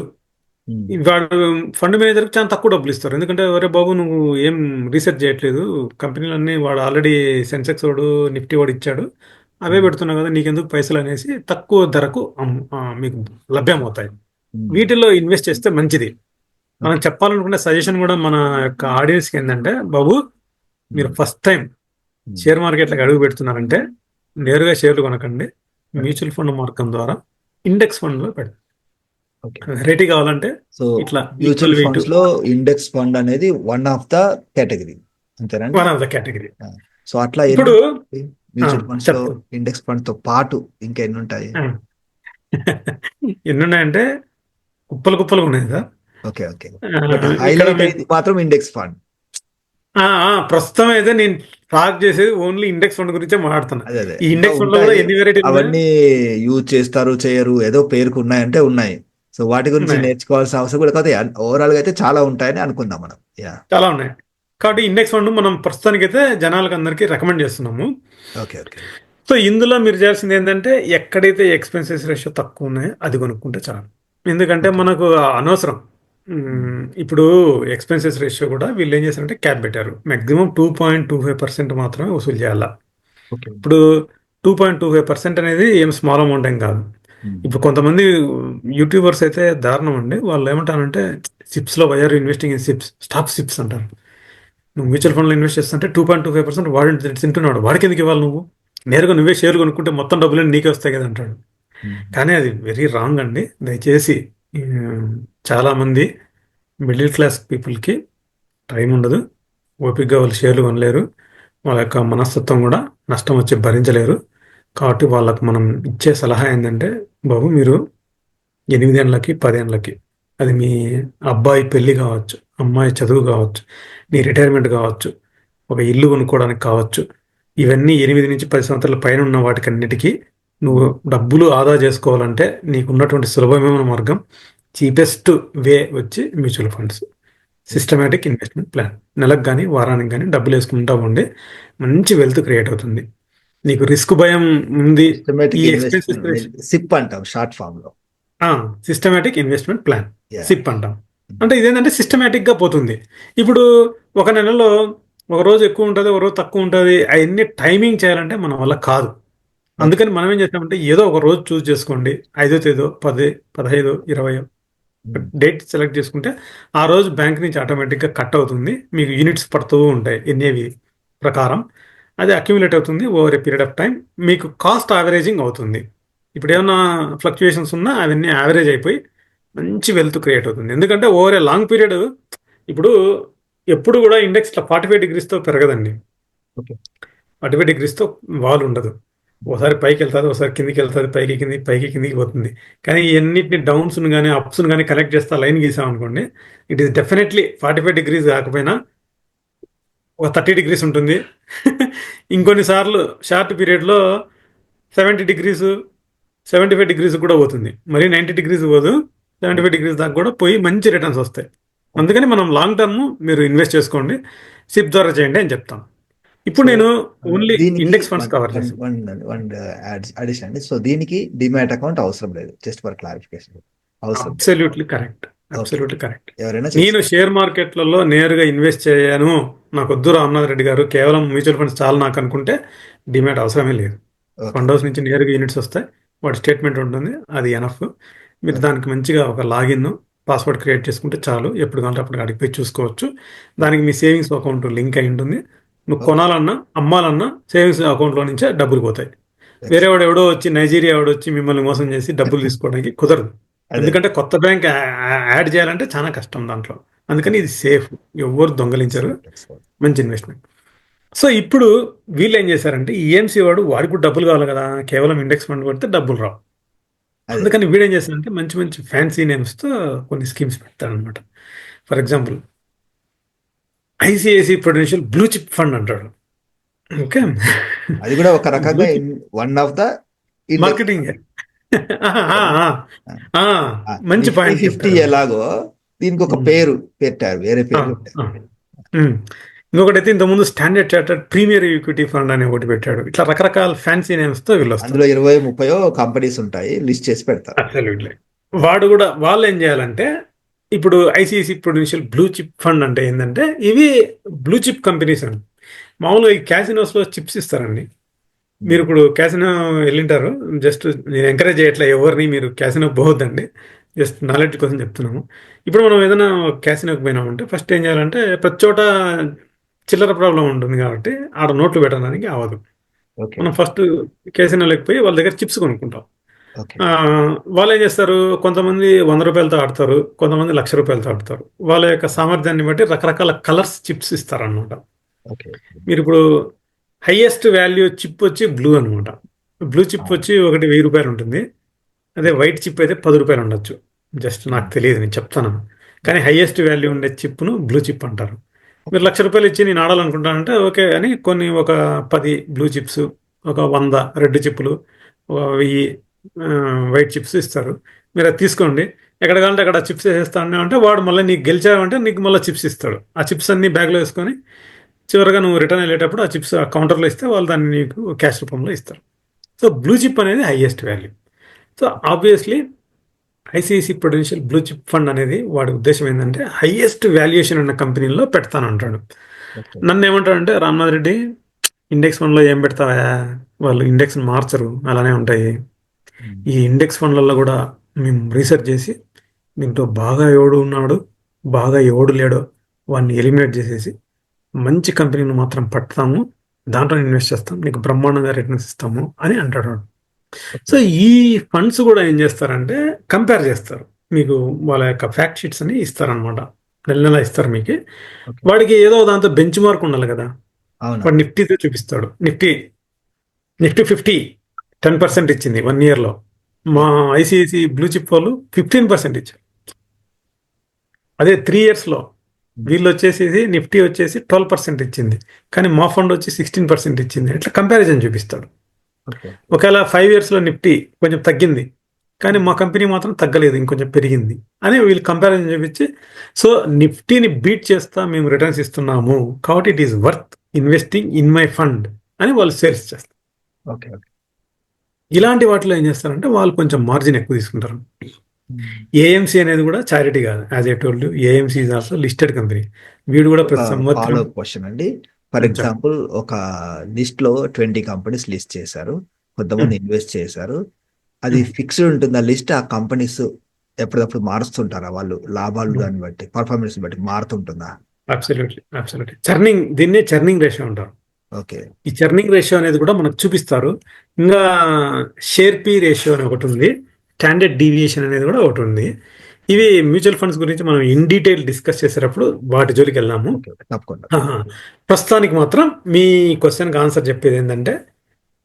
హ్మ్. వాడు ఫండ్ మేనేజర్‌కి చాలా తక్కువ డబ్బులిస్తారు. ఎందుకంటే, "ఒరేయ్ బాబు! నువ్వు ఏం రీసెర్చ్ చేయట్లేదు. కంపెనీలన్నీ వాడు ఆల్రెడీ సెన్సెక్స్ వోడు, నిఫ్టీ వాడు ఇచ్చాడు. అవే హ్మ్. పెడుతున్నావు కదా! నీకెందుకు పైసలనేసి తక్కువ ధరకు మీకు లభ్యమవుతాయి. హ్మ్. వీటిల్లో ఇన్వెస్ట్ చేస్తే మంచిది. మనం ఓకే. చెప్పాలనుకునే సజెషన్ కూడా మన యొక్క ఆడియన్స్‌కి ఏందంటే, బాబు మీరు హ్మ్. ఫస్ట్ టైమ్ హ్మ్. షేర్ మార్కెట్‌లోకి అడుగు పెడుతున్నారంటే, నేరుగా షేర్లు కొనకండి. ఓకే. మ్యూచువల్ ఫండ్ మార్గం ద్వారా ఇండెక్స్ ఫండ్‌లో ఓకే. వెరైటీ కావాలంటే సో, ఇట్లా మ్యూచువల్ ఈక్వల్ వెయిట్ ఫండ్స్‌లో ఇండెక్స్ ఫండ్ అనేది వన్ ఆఫ్ ద కేటగరీ. అంతేనండి? One of the category. ఆ! సో, అట్లా ఇప్పుడు ఎన్నుంటాయి? ఆ! మ్యూచువల్ ఫండ్స్‌లో చెప్తాను. ఇండెక్స్ ఫండ్‌తో పాటు ఇంకా ఎన్నుంటాయి? ఆ! ఎన్నున్నాయంటే కుప్పలు కుప్పలుగా ఉన్నాయి సార్. ఓకే. ఓకే. బట్ ఇక్కడ హైలైట్ మీకు అయింది మాత్రం ఇండెక్స్ ఫండ్. ప్రస్తుతం అయితే నేను టాక్ చేసేది ఓన్లీ ఇండెక్స్ ఫండ్ గురించే మాట్లాడుతున్నా. అదే. అదే. ఈ ఇంకా ఇండెక్స్ ఫండ్‌లో కూడా ఉంటాయి. ఎన్ని వెరైటీలు ఉన్నాయో అవన్నీ యూజ్ చేస్తారు, చేయరు. ఏదో పేరుకు ఉన్నాయంటే ఉన్నాయి. సో, వాటి గురించి ఉన్నాయి. నేర్చుకోవాల్సిన అవసరం కూడా కాకపోతే ఓవరాల్‌గా అయితే చాలా ఉంటాయని అనుకుందాం మనం. యాహ్! చాలా ఉన్నాయి. కాబట్టి ఇండెక్స్ ఫండ్ మనం ప్రస్తుతానికైతే జనాలకు అందరికీ రికమెండ్ చేస్తున్నాము. ఓకే. ఓకే. సో ఇందులో మీరు చేయాల్సింది ఏంటంటే ఎక్కడైతే ఎక్స్పెన్సెస్ రేషియో తక్కువ ఉన్నాయో అది కొనుక్కుంటే చాలు. ఎందుకంటే ఓకే. మనకు అనవసరం. హ్మ్. ఇప్పుడు ఎక్స్పెన్సెస్ రేషియో కూడా వీళ్ళు ఏం చేశారంటే క్యాప్ పెట్టారు. మాక్సిమం 2.25% మాత్రమే వసూలు చేయాల. ఓకే. ఇప్పుడు 2.25% అనేది ఏం స్మాల్ అమౌంట్ ఏం కాదు. హ్మ్. ఇప్పుడు కొంతమంది యూట్యూబర్స్ అయితే దారుణం అండి. వాళ్ళు ఏమంటారంటే సిప్స్‌లో why are investing in SIPs, stop SIPs అంటారు. నువ్వు మ్యూచువల్ ఫండ్‌లో ఇన్వెస్ట్ చేస్తుంటే 2.25% వాడు తింటున్నాడు. వాడికెందుకు ఇవ్వాలి నువ్వు? నేరుగా నువ్వే షేర్లు కొనుక్కుంటే మొత్తం డబ్బులన్నీ నీకే వస్తాయి కదా అంటాడు. హ్మ్. కానీ అది వెరీ రాంగ్ అండి. దయచేసి ఆహ్, చాలామంది మిడిల్ క్లాస్ పీపుల్‌కి టైం ఉండదు. ఓపికగా వాళ్ళు షేర్లు కొనలేరు. వాళ్ళ యొక్క మనస్తత్వం కూడా నష్టం వచ్చి భరించలేరు. కాబట్టి వాళ్ళకి మనం ఇచ్చే సలహా ఏందంటే, బాబు మీరు 8 ఏండ్లకి, 10 ఏండ్లకి అది మీ అబ్బాయి పెళ్లి కావచ్చు, అమ్మాయి చదువు కావచ్చు, నీ రిటైర్మెంట్ కావచ్చు, ఒక ఇల్లు కొనుక్కోవడానికి కావచ్చు. ఇవన్నీ 8-10 సంవత్సరాల పైన ఉన్న వాటికన్నిటికీ నువ్వు హ్మ్. డబ్బులు ఆదా చేసుకోవాలంటే నీకున్నటువంటి సులభమైన మార్గం, చీపెస్ట్ వే వచ్చి mutual funds. Okay. Systematic investment plan. నెలకు గాని, వారానికి గాని డబ్బులేసుకుంటా ఉండి మంచి వెల్త్ క్రియేట్ అవుతుంది. నీకు రిస్క్ భయం ఉంది. ఈ సిస్టమాటిక్ ఎక్స్‌పెన్సెస్ ఇన్వెస్ట్‌మెంట్ సిప్ అంటాం షార్ట్ ఫామ్‌లో. ఆ! Systematic investment plan. Yeah! SIP అంటాం. హ్మ్. అంటే ఇదేంటంటే సిస్టమాటిక్‌గా పోతుంది. ఇప్పుడు ఒక నెలలో ఒక రోజు ఎక్కువ ఉంటది, ఒక రోజు తక్కువ ఉంటది. అయన్నీ టైమింగ్ చేయాలంటే మన వల్ల కాదు. ఓకే. అందుకని మనం ఏం చేసామంటే ఏదో ఒక రోజు చూజ్ చేసుకోండి. ఐదో తేదో, 10, 15, 20 హ్మ్. డేట్ సెలెక్ట్ చేసుకుంటే ఆ రోజు బ్యాంక్ నుంచి ఆటోమేటిక్‌గా కట్ అవుతుంది. మీకు యూనిట్స్ పడుతూ ఉంటాయి. ఎన్ఏవి ప్రకారం. అది అక్యుములేట్ అవుతుంది over a period of time. మీకు కాస్ట్ యావరేజింగ్ అవుతుంది. ఇప్పుడేమన్నా ఫ్లక్చుయేషన్స్ ఉన్నా అవన్నీ యావరేజ్ అయిపోయి మంచి వెల్త్ క్రియేట్ అవుతుంది. ఎందుకంటే ఓవర్ ఏ లాంగ్ పీరియడ్ ఇప్పుడు ఎప్పుడు కూడా ఇండెక్స్ ఇట్లా 45 డిగ్రీస్‌తో పెరగదండి. ఓకే. 45 డిగ్రీస్‌తో వాల్ ఉండదు. హ్మ్. ఓసారి పైకెళ్తది, ఓసారి కిందకెళ్తది, పైకి కిందకి పోతుంది. కానీ ఈ అన్నిటిని డౌన్స్‌ని గాని, అప్స్‌ని గాని కనెక్ట్ చేస్తా లైన్ గీసామనుకోండి, ఇట్ ఈస్ డెఫినైట్‌లీ 45 డిగ్రీస్ కాకపోయినా ఒక 30 డిగ్రీస్ ఉంటుంది. ఇంకొన్ని సార్లు షార్ట్ పీరియడ్‌లో 70 డిగ్రీస్, 75 డిగ్రీస్ కూడా పోతుంది. మరి 90 డిగ్రీస్ పోదు. 75 డిగ్రీస్ దాకా కూడా పోయి మంచి రిటర్న్స్ వస్తాయి. ఓకే. అందుకని మనం లాంగ్ టర్మ్ మీరు ఇన్వెస్ట్ చేసుకోండి. సిప్ ద్వారా చేయండి అని చెప్తాను. ఇప్పుడు సో, నేను ఓన్లీ దీనికి index funds one cover one చేశాను. వన్ వన్ అడిషన్ అండి. సో, దీనికి డీమ్యాట్ అకౌంట్ అవసరం లేదు. Just for clarification. అవసరం లేదు. Absolutely correct. Okay. Absolutely correct. ఎవరైనా నేను చేసుకోవచ్చు. షేర్ మార్కెట్లలో నేరుగా ఇన్వెస్ట్ చేయను. నాకొద్దు రామనాథ్ రెడ్డి గారు. కేవలం మ్యూచువల్ ఫండ్స్ చాలు నాకు అనుకుంటే డీమ్యాట్ అవసరమే లేదు. ఓకే. ఫండ్ హౌస్ నుంచి నేరుగా యూనిట్స్ వస్తాయి. వాటి స్టేట్మెంట్ ఉంటుంది. అది ఎనఫ్. మీరు ఓకే. దానికి మంచిగా ఒక లాగిన్, పాస్వర్డ్ క్రియేట్ చేసుకుంటే చాలు. ఎప్పుడు కావాలంటే అప్పుడు అడిగి పోయి చూసుకోవచ్చు. దానికి మీ సేవింగ్స్ అకౌంట్ లింక్ అయి ఉంటుంది. నువ్వు ఓకే. కొనాలన్నా, అమ్మాలన్నా సేవింగ్స్ అకౌంట్‌లో నుంచే డబ్బులు పోతాయి. వేరే ఎక్సలెంట్. వాడు ఎవడో వచ్చి నైజీరియా వాడు వచ్చి మిమ్మల్ని మోసం చేసి డబ్బులు తీసుకోవడానికి కుదరదు. అదే. ఎందుకంటే కొత్త బ్యాంక్ యాడ్ చేయాలంటే చాలా కష్టం దాంట్లో. అందుకని ఓకే. ఇది సేఫ్. ఎవ్వరు దొంగలించరు. ఎక్సలెంట్. ఎక్సలెంట్. మంచి ఇన్వెస్ట్‌మెంట్. సో, ఇప్పుడు వీళ్ళేం చేశారంటే ఈఎంసీ వాడు వాడికి కూడా డబ్బులు కావాలి కదా! కేవలం ఇండెక్స్ ఫండ్ కొడితే డబ్బులు రావు. అదే. అందుకని వీడేం చేశాడంటే మంచి మంచి ఫ్యాన్సీ నేమ్స్‌తో కొన్ని స్కీమ్స్ పెడతాడనమాట. For example ICICI Prudential blue chip fund అంటాడు. ఓకే. అది కూడా ఒక బ్లూ రకంగా chip one of the index మార్కెటింగే. ఫండ్ ఆ! ఆ! కదా! ఆ! ఆ! ఆ! ఆ! మంచి నిఫ్టీ పాయింట్ 50 చెప్పారు. ఎలాగో దీనికి ఒక హ్మ్. పేరు పెట్టారు. వేరే ఆ! పేర్లు పెట్టారు. ఆ! హ్మ్. ఇంకొకటైతే ఇంతకుముందు Standard Chartered premier equity fund అని ఒకటి పెట్టాడు. ఇట్లా రకరకాల ఫ్యాన్సీ నేమ్స్‌తో వీళ్ళొస్తారు. అందులో 20, 30 కంపెనీస్ ఉంటాయి. లిస్ట్ చేసి పెడతారు. అబ్సల్యూట్‌లీ. వాడు గూడా వాళ్ళేం జేయాలంటే, ఇప్పుడు ICICI Prudential blue chip fund అంటే ఏందంటే, ఇవి బ్లూ చిప్ కంపెనీస్ అండి. మామూలుగా ఈ కాసినోస్‌లో చిప్స్ ఇస్తారండి. హ్మ్. మీరిప్పుడు కాసినో ఎళ్ళింటారు. జస్ట్ నేను ఎంకరేజ్ చేయట్లే ఎవరిని మీరు కాసినోకి పోవద్దండి. జస్ట్ నాలెడ్జ్ కోసం చెప్తున్నాము. ఇప్పుడు మనం ఏదైనా కాసినోకి పోయినామంటే ఫస్ట్ ఏం చేయాలంటే ప్రతి చోట చిల్లర ప్రాబ్లమ్ ఉంటుంది కాబట్టి ఆడ నోట్లు పెట్టడానికి అవ్వదు. ఓకే. మనం ఫస్ట్ కాసినోలోకి పోయి వాళ్ళ దగ్గర చిప్స్ కొనుక్కుంటాం. ఓకే. వాళ్ళేం చేస్తారు కొంతమంది రూ. 100తో ఆడతారు. కొంతమంది రూ. 1,00,000తో ఆడతారు. వాళ్ళ యొక్క సామర్థ్యాన్ని బట్టి రకరకాల కలర్స్ చిప్స్ ఇస్తారనమాట. ఓకే. మీరిప్పుడు హైయెస్ట్ వాల్యూ చిప్ వచ్చి బ్లూ అనమాట. బ్లూ ఆ! చిప్ వచ్చి ఒకటి రూ. 1000 ఉంటుంది. అదే ఓకే. వైట్ చిప్ అయితే రూ. 10 ఉండొచ్చు. జస్ట్ నాకు హ్మ్. తెలీదు నేను చెప్తాను. కానీ ఓకే. హైయెస్ట్ వాల్యూ ఉండే చిప్‌ను బ్లూ చిప్ అంటారు. మీరు ఓకే. రూ. 1,00,000 ఇచ్చి నేను ఆడాలనుకుంటానంటే ఓకే. అని కొన్ని ఒక 10 బ్లూ చిప్స్, ఒక 100 రెడ్ చిప్‌లు, ఒక 1000 వైట్ చిప్స్ ఇస్తారు. మీరు అది తీసుకోండి, ఎక్కడ కావాలంటే అక్కడ చిప్స్ వేసేస్తాను అంటే వాడు మళ్ళీ నీకు గెలిచావంటే నీకు మళ్ళీ చిప్స్ ఇస్తాడు. ఆ చిప్స్ అన్ని బ్యాగ్లో వేసుకొని చివరిగా నువ్వు రిటర్న్ వెళ్ళేటప్పుడు ఆ చిప్స్ ఆ కౌంటర్లో ఇస్తే వాళ్ళు దాన్ని నీకు క్యాష్ రూపంలో ఇస్తారు. సో బ్లూ చిప్ అనేది highest value. So obviously ICICI Prudential blue chip fund అనేది వాడి ఉద్దేశం ఏంటంటే హైయెస్ట్ వాల్యుయేషన్ ఉన్న కంపెనీల్లో పెడతానంటాడు. ఓకే. నన్ను ఏమంటాడంటే, రామ్నాథ్ రెడ్డి ఇండెక్స్ ఫండ్లో ఏం పెడతావా, వాళ్ళు ఇండెక్స్ మార్చరు, అలానే ఉంటాయి. ఉమ్. ఈ ఇండెక్స్ ఫండ్లలో కూడా మేము రీసెర్చ్ చేసి దీంట్లో బాగా ఎవడు ఉన్నాడు, బాగా ఎవడు లేడో వాడిని ఎలిమినేట్ చేసేసి మంచి కంపెనీని మాత్రం పడతాము, దాంట్లో ఇన్వెస్ట్ చేస్తాం, నీకు బ్రహ్మాండంగా రిటర్న్స్ ఇస్తాము అని అంటాడు. ఓకే. సో ఈ ఫండ్స్ కూడా ఏం చేస్తారంటే కంపేర్ చేస్తారు, మీకు వాళ్ళ యొక్క ఫ్యాక్ట్ షీట్స్ అని ఇస్తారనమాట, నెల నెల ఇస్తారు మీకు. ఓకే. వాడికి ఏదో దాంతో బెంచ్ మార్క్ ఉండాలి కదా, అవునా? వాడు నిఫ్టీతో చూపిస్తాడు. నిఫ్టీ నిఫ్టీ 50 10% ఇచ్చింది 1 ఇయర్లో. మా ఐసిఐసి బ్లూ చిప్ వాళ్ళు 15% ఇచ్చారు. అదే 3 ఇయర్స్లో ఉమ్. వీళ్ళు వచ్చేసి నిఫ్టీ వచ్చేసి 12% ఇచ్చింది, కానీ మా ఫండ్ వచ్చి 16% ఇచ్చింది. ఇట్లా కంపారిజన్ చూపిస్తాడు. ఓకే. ఒకవేళ 5 ఇయర్స్లో నిఫ్టీ కొంచెం తగ్గింది, కానీ మా కంపెనీ మాత్రం తగ్గలేదు, ఇంకొంచెం పెరిగింది అని వీళ్ళు కంపారిజన్ చూపించి, సో నిఫ్టీని బీట్ చేస్తా మేము రిటర్న్స్ ఇస్తున్నాము కాబట్టి it is worth investing in my fund అని వాళ్ళు సేల్స్ చేస్తారు. ఓకే. ఓకే. ఇలాంటి వాటిలో ఏం చేస్తారంటే వాళ్ళు కొంచెం మార్జిన్ ఎక్కువ తీసుకుంటారు. ఉమ్. ఏఎంసీ అనేది కూడా చారిటీ కాదు, as a told you, AMC is also listed company. వీడు కూడా ఒక ప్రతి సంవత్సరం ఫాలో క్వశ్చన్ అండి. ఫర్ కొంచెం ఎగ్జాంపుల్, ఒక లిస్ట్ లో 20 కంపెనీస్ లిస్ట్ చేశారు, కొంతమంది ఇన్వెస్ట్ చేశారు. అది ఫిక్స్డ్ ఉంటుందా లిస్ట్? ఆ కంపెనీస్ ఎప్పటికప్పుడు మారుస్తుంటారా వాళ్ళు, లాభాలు దాన్ని బట్టి, పర్ఫార్మెన్స్ బట్టి మారుతుంటుందా? అబ్సల్యూట్లీ అబ్సల్యూట్లీ చర్నింగ్, దీన్నే చర్నింగ్ రేషియో అంటారు. ఓకే. ఈ చర్నింగ్ రేషియో అనేది కూడా మనకు చూపిస్తారు. ఇంకా షేర్ పి రేషియో అని ఒకటి ఉంది, స్టాండర్డ్ డీవియేషన్ అనేది కూడా ఒకటి ఉంది. ఇవి మ్యూచువల్ ఫండ్స్ గురించి మనం ఇన్ డీటెయిల్ డిస్కస్ చేసేటప్పుడు వాటి జోలికి వెళ్ళాము. ఓకే. ఓకే. తప్పకుండా. ఆహా. ప్రస్తుతానికి మాత్రం మీ క్వశ్చన్కి ఆన్సర్ చెప్పేది ఏంటంటే,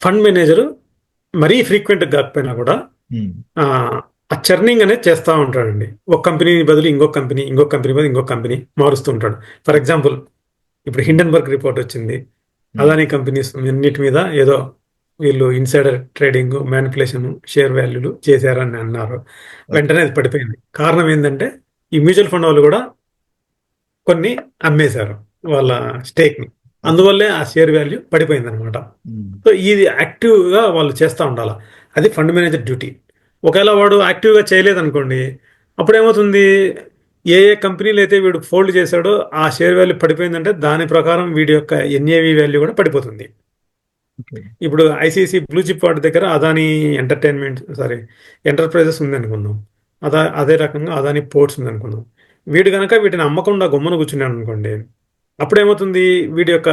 ఫండ్ మేనేజరు మరీ ఫ్రీక్వెంట్ కాకపోయినా కూడా ఉమ్. ఆ ఆ చర్నింగ్ అనేది చేస్తూ ఉంటాడండి. ఒక కంపెనీ బదులు ఇంకొక కంపెనీ, ఇంకొక కంపెనీ బదులు ఇంకొక కంపెనీ మారుస్తూ ఉంటాడు. ఫర్ ఎగ్జాంపుల్, ఇప్పుడు హిండెన్బర్గ్ రిపోర్ట్ వచ్చింది, ఉమ్. అదానీ కంపెనీస్ అన్నిటి మీద ఏదో వీళ్ళు ఇన్సైడర్ ట్రేడింగ్, మ్యానిపులేషన్, షేర్ వాల్యూలు చేశారని అన్నారు. ఓకే. వెంటనే అది పడిపోయింది. కారణం ఏంటంటే ఈ మ్యూచువల్ ఫండ్ వాళ్ళు కూడా కొన్ని అమ్మేశారు వాళ్ళ స్టేక్ని, ఓకే. అందువల్లే ఆ షేర్ వాల్యూ పడిపోయింది అనమాట. ఉమ్. సో ఇది యాక్టివ్గా వాళ్ళు చేస్తూ ఉండాలి, అది ఫండ్ మేనేజర్ డ్యూటీ. ఒకవేళ వాడు యాక్టివ్గా చేయలేదనుకోండి, అప్పుడు ఏమవుతుంది, ఏ ఏ కంపెనీలు అయితే వీడు ఫోల్డ్ చేశాడో ఆ షేర్ వాల్యూ పడిపోయిందంటే దాని ప్రకారం వీడి యొక్క ఎన్ఏవి వాల్యూ కూడా పడిపోతుంది. ఓకే. ఇప్పుడు ఐసిఐసి బ్లూ చిప్ వాటి దగ్గర అదానీ ఎంటర్ప్రైజెస్ ఉంది అనుకుందాం, అదే రకంగా అదానీ పోర్ట్స్ ఉంది అనుకుందాం. వీడు కనుక వీటిని అమ్మకుండా గమ్మున కూర్చున్నాడు అనుకోండి, అప్పుడు ఏమవుతుంది, వీడి యొక్క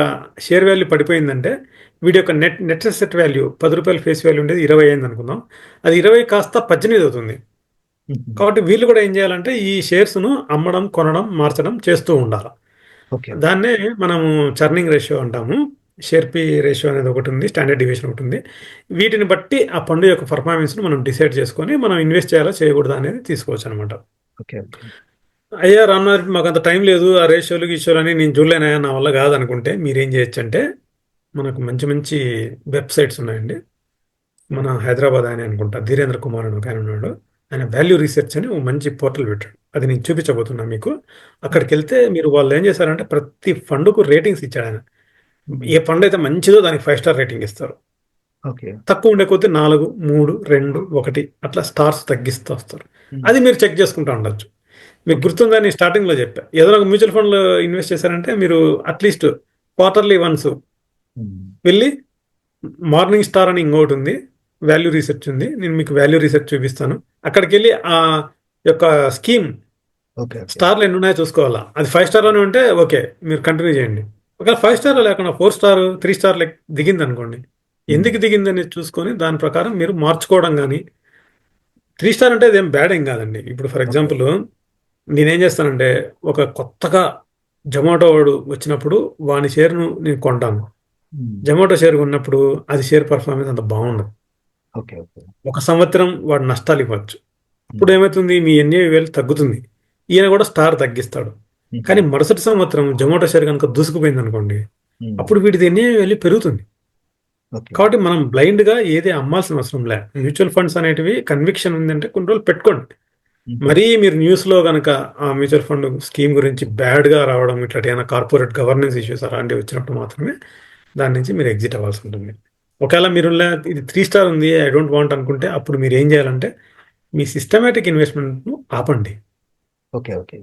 షేర్ వాల్యూ పడిపోయిందంటే వీడి యొక్క net asset value ₹10 face value ఉండేది 20 అయింది అనుకుందాం, అది 20 కాస్త 18 అవుతుంది. ఉమ్. కాబట్టి వీళ్ళు కూడా ఏం చేయాలంటే ఈ షేర్స్ను అమ్మడం, కొనడం, మార్చడం చేస్తూ ఉండాలి. ఓకే. దాన్నే మనము చర్నింగ్ రేషియో అంటాము. షేర్ పి రేషియో అనేది ఒకటి ఉంది, స్టాండర్డ్ డివియేషన్ ఒకటి ఉంది. వీటిని బట్టి ఆ పండు యొక్క పర్ఫార్మెన్స్ను మనం డిసైడ్ చేసుకొని మనం ఇన్వెస్ట్ చేయాలా చేయకూడదా అనేది తీసుకోవచ్చు అనమాట. ఓకే. ఓకే. అయ్యా రామ్నాథ్, మాకు అంత టైం లేదు, ఆ రేషియోలు గీషియోలు అని నేను చూడలేనయా, నా వల్ల కాదనుకుంటే మీరేం చేయొచ్చు అంటే, మనకు మంచి మంచి వెబ్సైట్స్ ఉన్నాయండి. మన హైదరాబాద్ ఆయన అనుకుంటా ధీరేంద్ర కుమార్ అని ఒక ఆయన ఉన్నాడు, ఆయన వాల్యూ రీసెర్చ్ అని ఒక మంచి పోర్టల్ పెట్టాడు, అది నేను చూపించబోతున్నా మీకు. అక్కడికి వెళ్తే మీరు వాళ్ళు ఏం చేశారంటే ప్రతి ఫండ్కు రేటింగ్స్ ఇచ్చాడు ఆయన. ఉమ్. ఏ ఫండ్ అయితే మంచిదో దానికి 5 స్టార్ రేటింగ్ ఇస్తారు, ఓకే. తక్కువ ఉండే కొద్దీ 4, 3, 2, 1 అట్లా స్టార్స్ తగ్గిస్తూ వస్తారు. ఉమ్. అది మీరు చెక్ చేసుకుంటూ ఉండొచ్చు. మీకు ఓకే. గుర్తుందని స్టార్టింగ్లో చెప్పా, ఏదైనా ఒక మ్యూచువల్ ఫండ్లో ఇన్వెస్ట్ చేశారంటే మీరు అట్లీస్ట్ క్వార్టర్లీ వన్స్ ఉమ్. వెళ్ళి, మార్నింగ్ స్టార్ అని ఇంకొకటి ఉంది, వాల్యూ రీసెర్చ్ ఉంది, నేను మీకు వాల్యూ రీసెర్చ్ చూపిస్తాను. అక్కడికి వెళ్ళి ఆ యొక్క స్కీమ్ ఓకే. ఓకే. స్టార్లు ఎన్ని ఉన్నాయో చూసుకోవాలా. అది 5 స్టార్ అని ఉంటే ఓకే, మీరు కంటిన్యూ చేయండి. ఒకవేళ 5 స్టార్ లేకుండా 4 స్టార్, 3 స్టార్ దిగింది అనుకోండి, ఉమ్. ఎందుకు దిగిందని చూసుకొని దాని ప్రకారం మీరు మార్చుకోవడం. కానీ 3 స్టార్ అంటే అదేం బ్యాడ్ ఏం కాదండి. ఇప్పుడు ఫర్ ఓకే. ఎగ్జాంపుల్ నేనేం చేస్తానంటే, ఒక కొత్తగా జొమాటో వాడు వచ్చినప్పుడు వాని షేర్ను నేను కొంటాను. ఉమ్. జొమాటో షేర్ ఉన్నప్పుడు అది షేర్ పర్ఫార్మెన్స్ అంత బాగుండదు. ఓకే. ఓకే. ఒక సంవత్సరం వాడు నష్టాలు ఇవ్వచ్చు, అప్పుడు ఉమ్. ఏమవుతుంది, మీ ఎన్ఏ వాల్యూ తగ్గుతుంది, ఈయన కూడా స్టార్ తగ్గిస్తాడు. ఉమ్. కానీ మరుసటి సంవత్సరం జొమాటో షేర్ కనుక దూసుకుపోయింది అనుకోండి, ఉమ్. అప్పుడు వీటిది ఎన్ఏ వాల్యూ పెరుగుతుంది. ఓకే. కాబట్టి మనం బ్లైండ్గా ఏది అమ్మాల్సిన అవసరం లే. మ్యూచువల్ ఫండ్స్ అనేటివి కన్విక్షన్ ఉందంటే కొన్ని రోజులు పెట్టుకోండి. మరీ మీరు న్యూస్లో కనుక ఆ మ్యూచువల్ ఫండ్ స్కీమ్ గురించి బ్యాడ్గా రావడం, ఇట్లాంటి ఏమైనా కార్పొరేట్ గవర్నెన్స్ ఇష్యూస్ అలాంటివి వచ్చినప్పుడు మాత్రమే దాని నుంచి మీరు ఎగ్జిట్ అవ్వాల్సి ఉంటుంది. ఒకవేళ మీరు ఇది 3 స్టార్ ఉంది, ఐ డోంట్ వాంట్ అనుకుంటే అప్పుడు మీరు ఏం చేయాలంటే మీ సిస్టమేటిక్ ఇన్వెస్ట్మెంట్ను ఆపండి. ఓకే. ఓకే.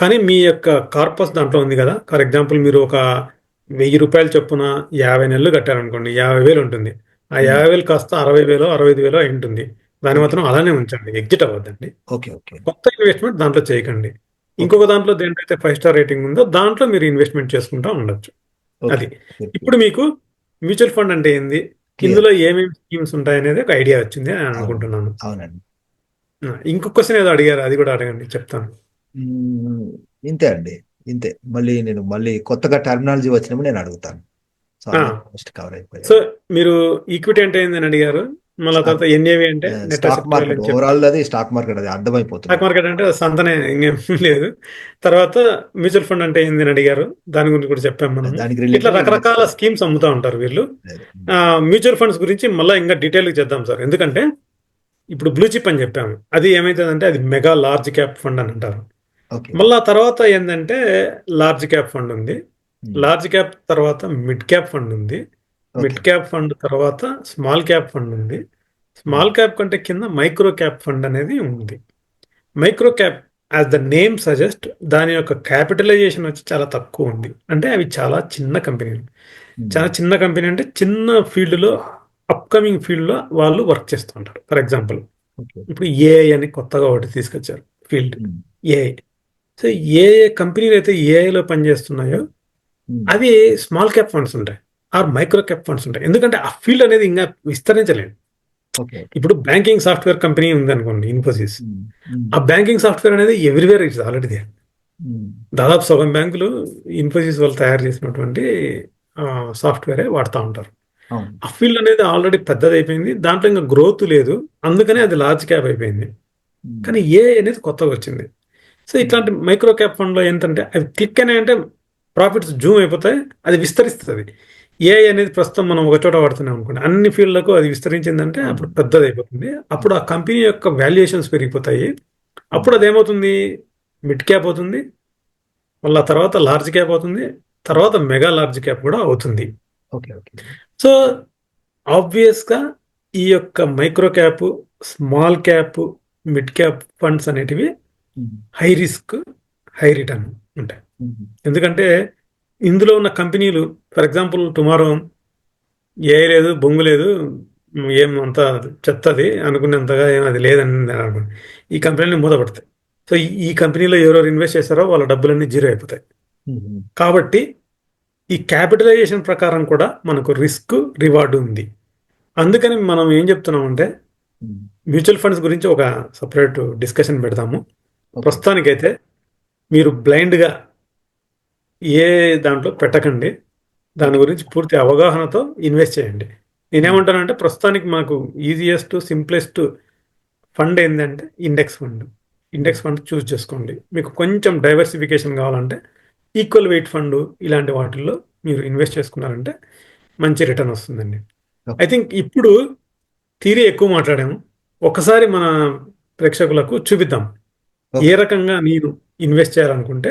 కానీ మీ యొక్క కార్పస్ దాంట్లో ఉంది కదా. ఫర్ ఎగ్జాంపుల్ మీరు ఒక 1000 రూపాయలు చొప్పున 50 నెలలు కట్టారనుకోండి, 50,000 ఉంటుంది. ఆ 50,000 కాస్త 60,000 65,000 అయి ఉంటుంది. దాని మాత్రం అలానే ఉంచండి, ఎగ్జిట్ అవ్వద్దండి. ఓకే. ఓకే. కొత్త ఇన్వెస్ట్మెంట్ దాంట్లో చేయకండి. ఇంకొక దాంట్లో దేంట్లో 5 స్టార్ రేటింగ్ ఉందో దాంట్లో మీరు ఇన్వెస్ట్మెంట్ చేసుకుంటా ఉండొచ్చు. అది ఇప్పుడు మీకు మ్యూచువల్ ఫండ్ అంటే ఏంది, ఇందులో ఏమేమి స్కీమ్స్ ఉంటాయనేది ఒక ఐడియా వచ్చింది అని అనుకుంటున్నాను. అవునండి. ఇంకొక క్వశ్చన్ ఏదో అడిగారు, అది కూడా అడగండి, చెప్తాను. ఇంతే అండి, ఇంతే. మళ్ళీ కొత్తగా టర్మినాలజీ వచ్చినప్పుడు నేను అడుగుతాను. కవర్ అయిపోయింది. సో మీరు ఈక్విటీ అంటే ఏందని అడిగారు, మళ్ళీ తర్వాత ఎన్ఏవి అంటే స్టాక్ మార్కెట్, ఓవరాల్ అది స్టాక్ మార్కెట్, అది అర్థమైపోతుంది. స్టాక్ మార్కెట్ అంటే సంతనే, ఇంకేం లేదు. తర్వాత మ్యూచువల్ ఫండ్ అంటే ఏందని అడిగారు, దాని గురించి కూడా చెప్పాము మనం. ఇట్లా రకరకాల స్కీమ్స్ అమ్ముతా ఉంటారు వీళ్ళు. మ్యూచువల్ ఫండ్స్ గురించి మళ్ళీ ఇంకా డీటెయిల్గా చేద్దాం సార్. ఎందుకంటే ఇప్పుడు బ్లూ చిప్ అని చెప్పాము, అది ఏమైతుందంటే అది మెగా లార్జ్ క్యాప్ ఫండ్ అని అంటారు. మళ్ళా తర్వాత ఏంటంటే లార్జ్ క్యాప్ ఫండ్ ఉంది, లార్జ్ క్యాప్ తర్వాత మిడ్ క్యాప్ ఫండ్ ఉంది, మిడ్ క్యాప్ ఫండ్ తర్వాత స్మాల్ క్యాప్ ఫండ్ ఉంది, స్మాల్ క్యాప్ కంటే కింద మైక్రో క్యాప్ ఫండ్ అనేది ఉంది. Micro cap as the name suggest దాని యొక్క క్యాపిటలైజేషన్ వచ్చి చాలా తక్కువ ఉంది. అంటే అవి చాలా చిన్న కంపెనీలు. చాలా చిన్న కంపెనీ అంటే చిన్న ఫీల్డ్లో, అప్కమింగ్ ఫీల్డ్లో వాళ్ళు వర్క్ చేస్తూ ఉంటారు. ఫర్ ఎగ్జాంపుల్ ఇప్పుడు ఏఐ అని కొత్తగా ఒకటి తీసుకొచ్చారు ఫీల్డ్, ఏఐ. సో ఏ కంపెనీలు అయితే ఏఐలో పనిచేస్తున్నాయో అవి స్మాల్ క్యాప్ ఫండ్స్ ఉంటాయి, ఆర్ మైక్రో క్యాప్ ఫండ్స్ ఉంటాయి. ఎందుకంటే ఆ ఫీల్డ్ అనేది ఇంకా విస్తరించలేదు. ఇప్పుడు బ్యాంకింగ్ సాఫ్ట్వేర్ కంపెనీ ఉంది అనుకోండి, ఇన్ఫోసిస్. ఆ బ్యాంకింగ్ సాఫ్ట్వేర్ అనేది ఎవ్రీవేర్ ఇట్స్ ఆల్రెడీ దే. దాదాపు సగం బ్యాంకులు ఇన్ఫోసిస్ వాళ్ళు తయారు చేసినటువంటి సాఫ్ట్వేరే వాడుతూ ఉంటారు. ఆ ఫీల్డ్ అనేది ఆల్రెడీ పెద్దది అయిపోయింది, దాంట్లో ఇంకా గ్రోత్ లేదు, అందుకనే అది లార్జ్ క్యాప్ అయిపోయింది. కానీ ఏ అనేది కొత్తగా వచ్చింది. సో ఇట్లాంటి మైక్రో క్యాప్ ఫండ్లో ఏంటంటే అవి క్లిక్ అయినాయంటే ప్రాఫిట్స్ జూమ్ అయిపోతాయి, అది విస్తరిస్తుంది. ఏఐ అనేది ప్రస్తుతం మనం ఒక చోట వాడుతున్నాం అనుకోండి, అన్ని ఫీల్డ్లకు అది విస్తరించిందంటే అప్పుడు పెద్దది అయిపోతుంది. అప్పుడు ఆ కంపెనీ యొక్క వాల్యుయేషన్స్ పెరిగిపోతాయి. అప్పుడు అదేమవుతుంది, మిడ్ క్యాప్ అవుతుంది, మళ్ళీ తర్వాత లార్జ్ క్యాప్ అవుతుంది, తర్వాత మెగా లార్జ్ క్యాప్ కూడా అవుతుంది. సో ఆబ్వియస్గా ఈ యొక్క micro cap, small cap, mid cap funds అనేటివి హై రిస్క్, హై రిటర్న్ ఉంటాయి. ఎందుకంటే ఇందులో ఉన్న కంపెనీలు, ఫర్ ఎగ్జాంపుల్ టుమారో ఏ లేదు, బొంగు లేదు, ఏం అంత చెత్తది అనుకునేంతగా ఏం అది లేదని అనుకోండి, ఈ కంపెనీని మూతపడతాయి. సో ఈ కంపెనీలో ఎవరెవరు ఇన్వెస్ట్ చేస్తారో వాళ్ళ డబ్బులన్నీ జీరో అయిపోతాయి. కాబట్టి ఈ క్యాపిటలైజేషన్ ప్రకారం కూడా మనకు రిస్క్, రివార్డు ఉంది. అందుకని మనం ఏం చెప్తున్నామంటే మ్యూచువల్ ఫండ్స్ గురించి ఒక సపరేట్ డిస్కషన్ పెడతాము. ప్రస్తుతానికైతే మీరు బ్లైండ్గా ఏ దాంట్లో పెట్టకండి, దాని గురించి పూర్తి అవగాహనతో ఇన్వెస్ట్ చేయండి. నేనేమంటానంటే ప్రస్తుతానికి మాకు ఈజియెస్ట్, సింప్లెస్ట్ ఫండ్ ఏంటంటే ఇండెక్స్ ఫండ్. ఇండెక్స్ ఫండ్ చూస్ చేసుకోండి. మీకు కొంచెం డైవర్సిఫికేషన్ కావాలంటే ఈక్వల్ వెయిట్ ఫండ్ ఇలాంటి వాటిల్లో మీరు ఇన్వెస్ట్ చేసుకున్నారంటే మంచి రిటర్న్ వస్తుందండి. ఐ థింక్ ఇప్పుడు థియరీ ఎక్కువ మాట్లాడాము, ఒకసారి మన ప్రేక్షకులకు చూపిద్దాం ఏ రకంగా నేను ఇన్వెస్ట్ చేయాలనుకుంటే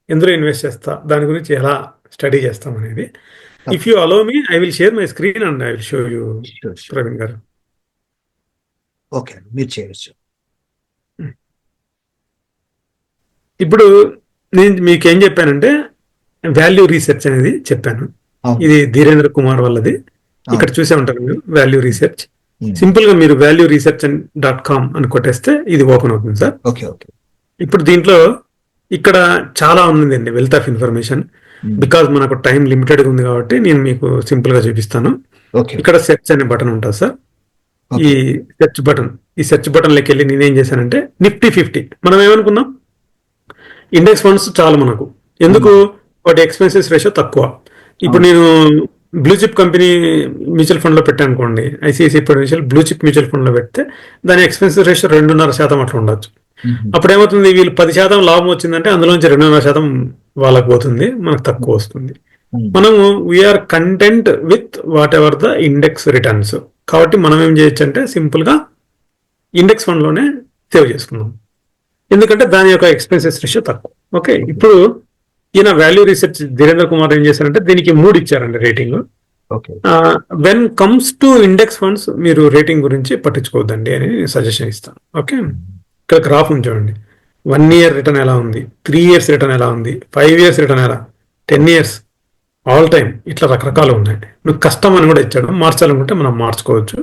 ఎందులో ఇన్వెస్ట్ చేస్తా, దాని గురించి ఎలా స్టడీ చేస్తాం అనేది. If you allow me, I will share my screen and I will show you. Praveen garu, okay, మీరు చేయొచ్చు. ఇప్పుడు నేను మీకు ఏం చెప్పానంటే వాల్యూ రీసెర్చ్ అనేది చెప్పాను. ఇది ధీరేంద్ర కుమార్ వాళ్ళది. ఇక్కడ చూసే ఉంటారు మీరు వాల్యూ రీసెర్చ్. సింపుల్ గా మీరు valueresearch.com అని కొట్టేస్తే ఇది ఓపెన్ అవుతుంది సార్. ఇప్పుడు దీంట్లో ఇక్కడ చాలా ఉందండి వెల్త్ ఆఫ్ ఇన్ఫర్మేషన్. బికాజ్ మనకు టైం లిమిటెడ్గా ఉంది కాబట్టి నేను మీకు సింపుల్ గా చూపిస్తాను. ఇక్కడ సెర్చ్ అనే బటన్ ఉంటుంది సార్. ఈ సెర్చ్ బటన్లోకి వెళ్ళి నేనేం చేశానంటే నిఫ్టీ 50 మనం ఏమనుకున్నాం, ఇండెక్స్ ఫండ్స్ చాలు మనకు, ఎందుకు వాటి ఎక్స్పెన్సెస్ రేషియో తక్కువ. ఇప్పుడు నేను బ్లూ చిప్ కంపెనీ మ్యూచువల్ ఫండ్లో పెట్టాను అనుకోండి, ICICI Prudential blue chip mutual ఫండ్లో పెడితే దాని ఎక్స్పెన్సెస్ రేషియో 2.5% అట్లా ఉండొచ్చు. అప్పుడు ఏమవుతుంది, వీళ్ళు 10% లాభం వచ్చిందంటే అందులోంచి 2.5% వాళ్ళకి పోతుంది, మనకు తక్కువ వస్తుంది. మనము we are content with whatever the index returns. కాబట్టి మనం ఏం చేయొచ్చు అంటే సింపుల్ గా ఇండెక్స్ ఫండ్ లోనే సేవ్ చేసుకుందాం, ఎందుకంటే దాని యొక్క ఎక్స్పెన్సెస్ రేషియో తక్కువ. ఓకే, ఇప్పుడు ఈయన వాల్యూ రీసెర్చ్ ధీరేంద్ర కుమార్ ఏం చేశారంటే దీనికి 3 ఇచ్చారండి rating. When comes to index funds మీరు రేటింగ్ గురించి పట్టించుకోవద్దండి అని సజెషన్ ఇస్తాను. ఓకే, ఇక్కడ గ్రాఫ్ ఉంచండి. 1 year రిటర్న్ ఎలా ఉంది, 3 years రిటర్న్ ఎలా ఉంది, 5 years రిటర్న్ ఎలా, 10 years, ఆల్ టైమ్, ఇట్లా రకరకాలు ఉన్నాయి. నువ్వు కష్టం అని కూడా ఇచ్చాడు, మార్చాలనుకుంటే మనం మార్చుకోవచ్చు.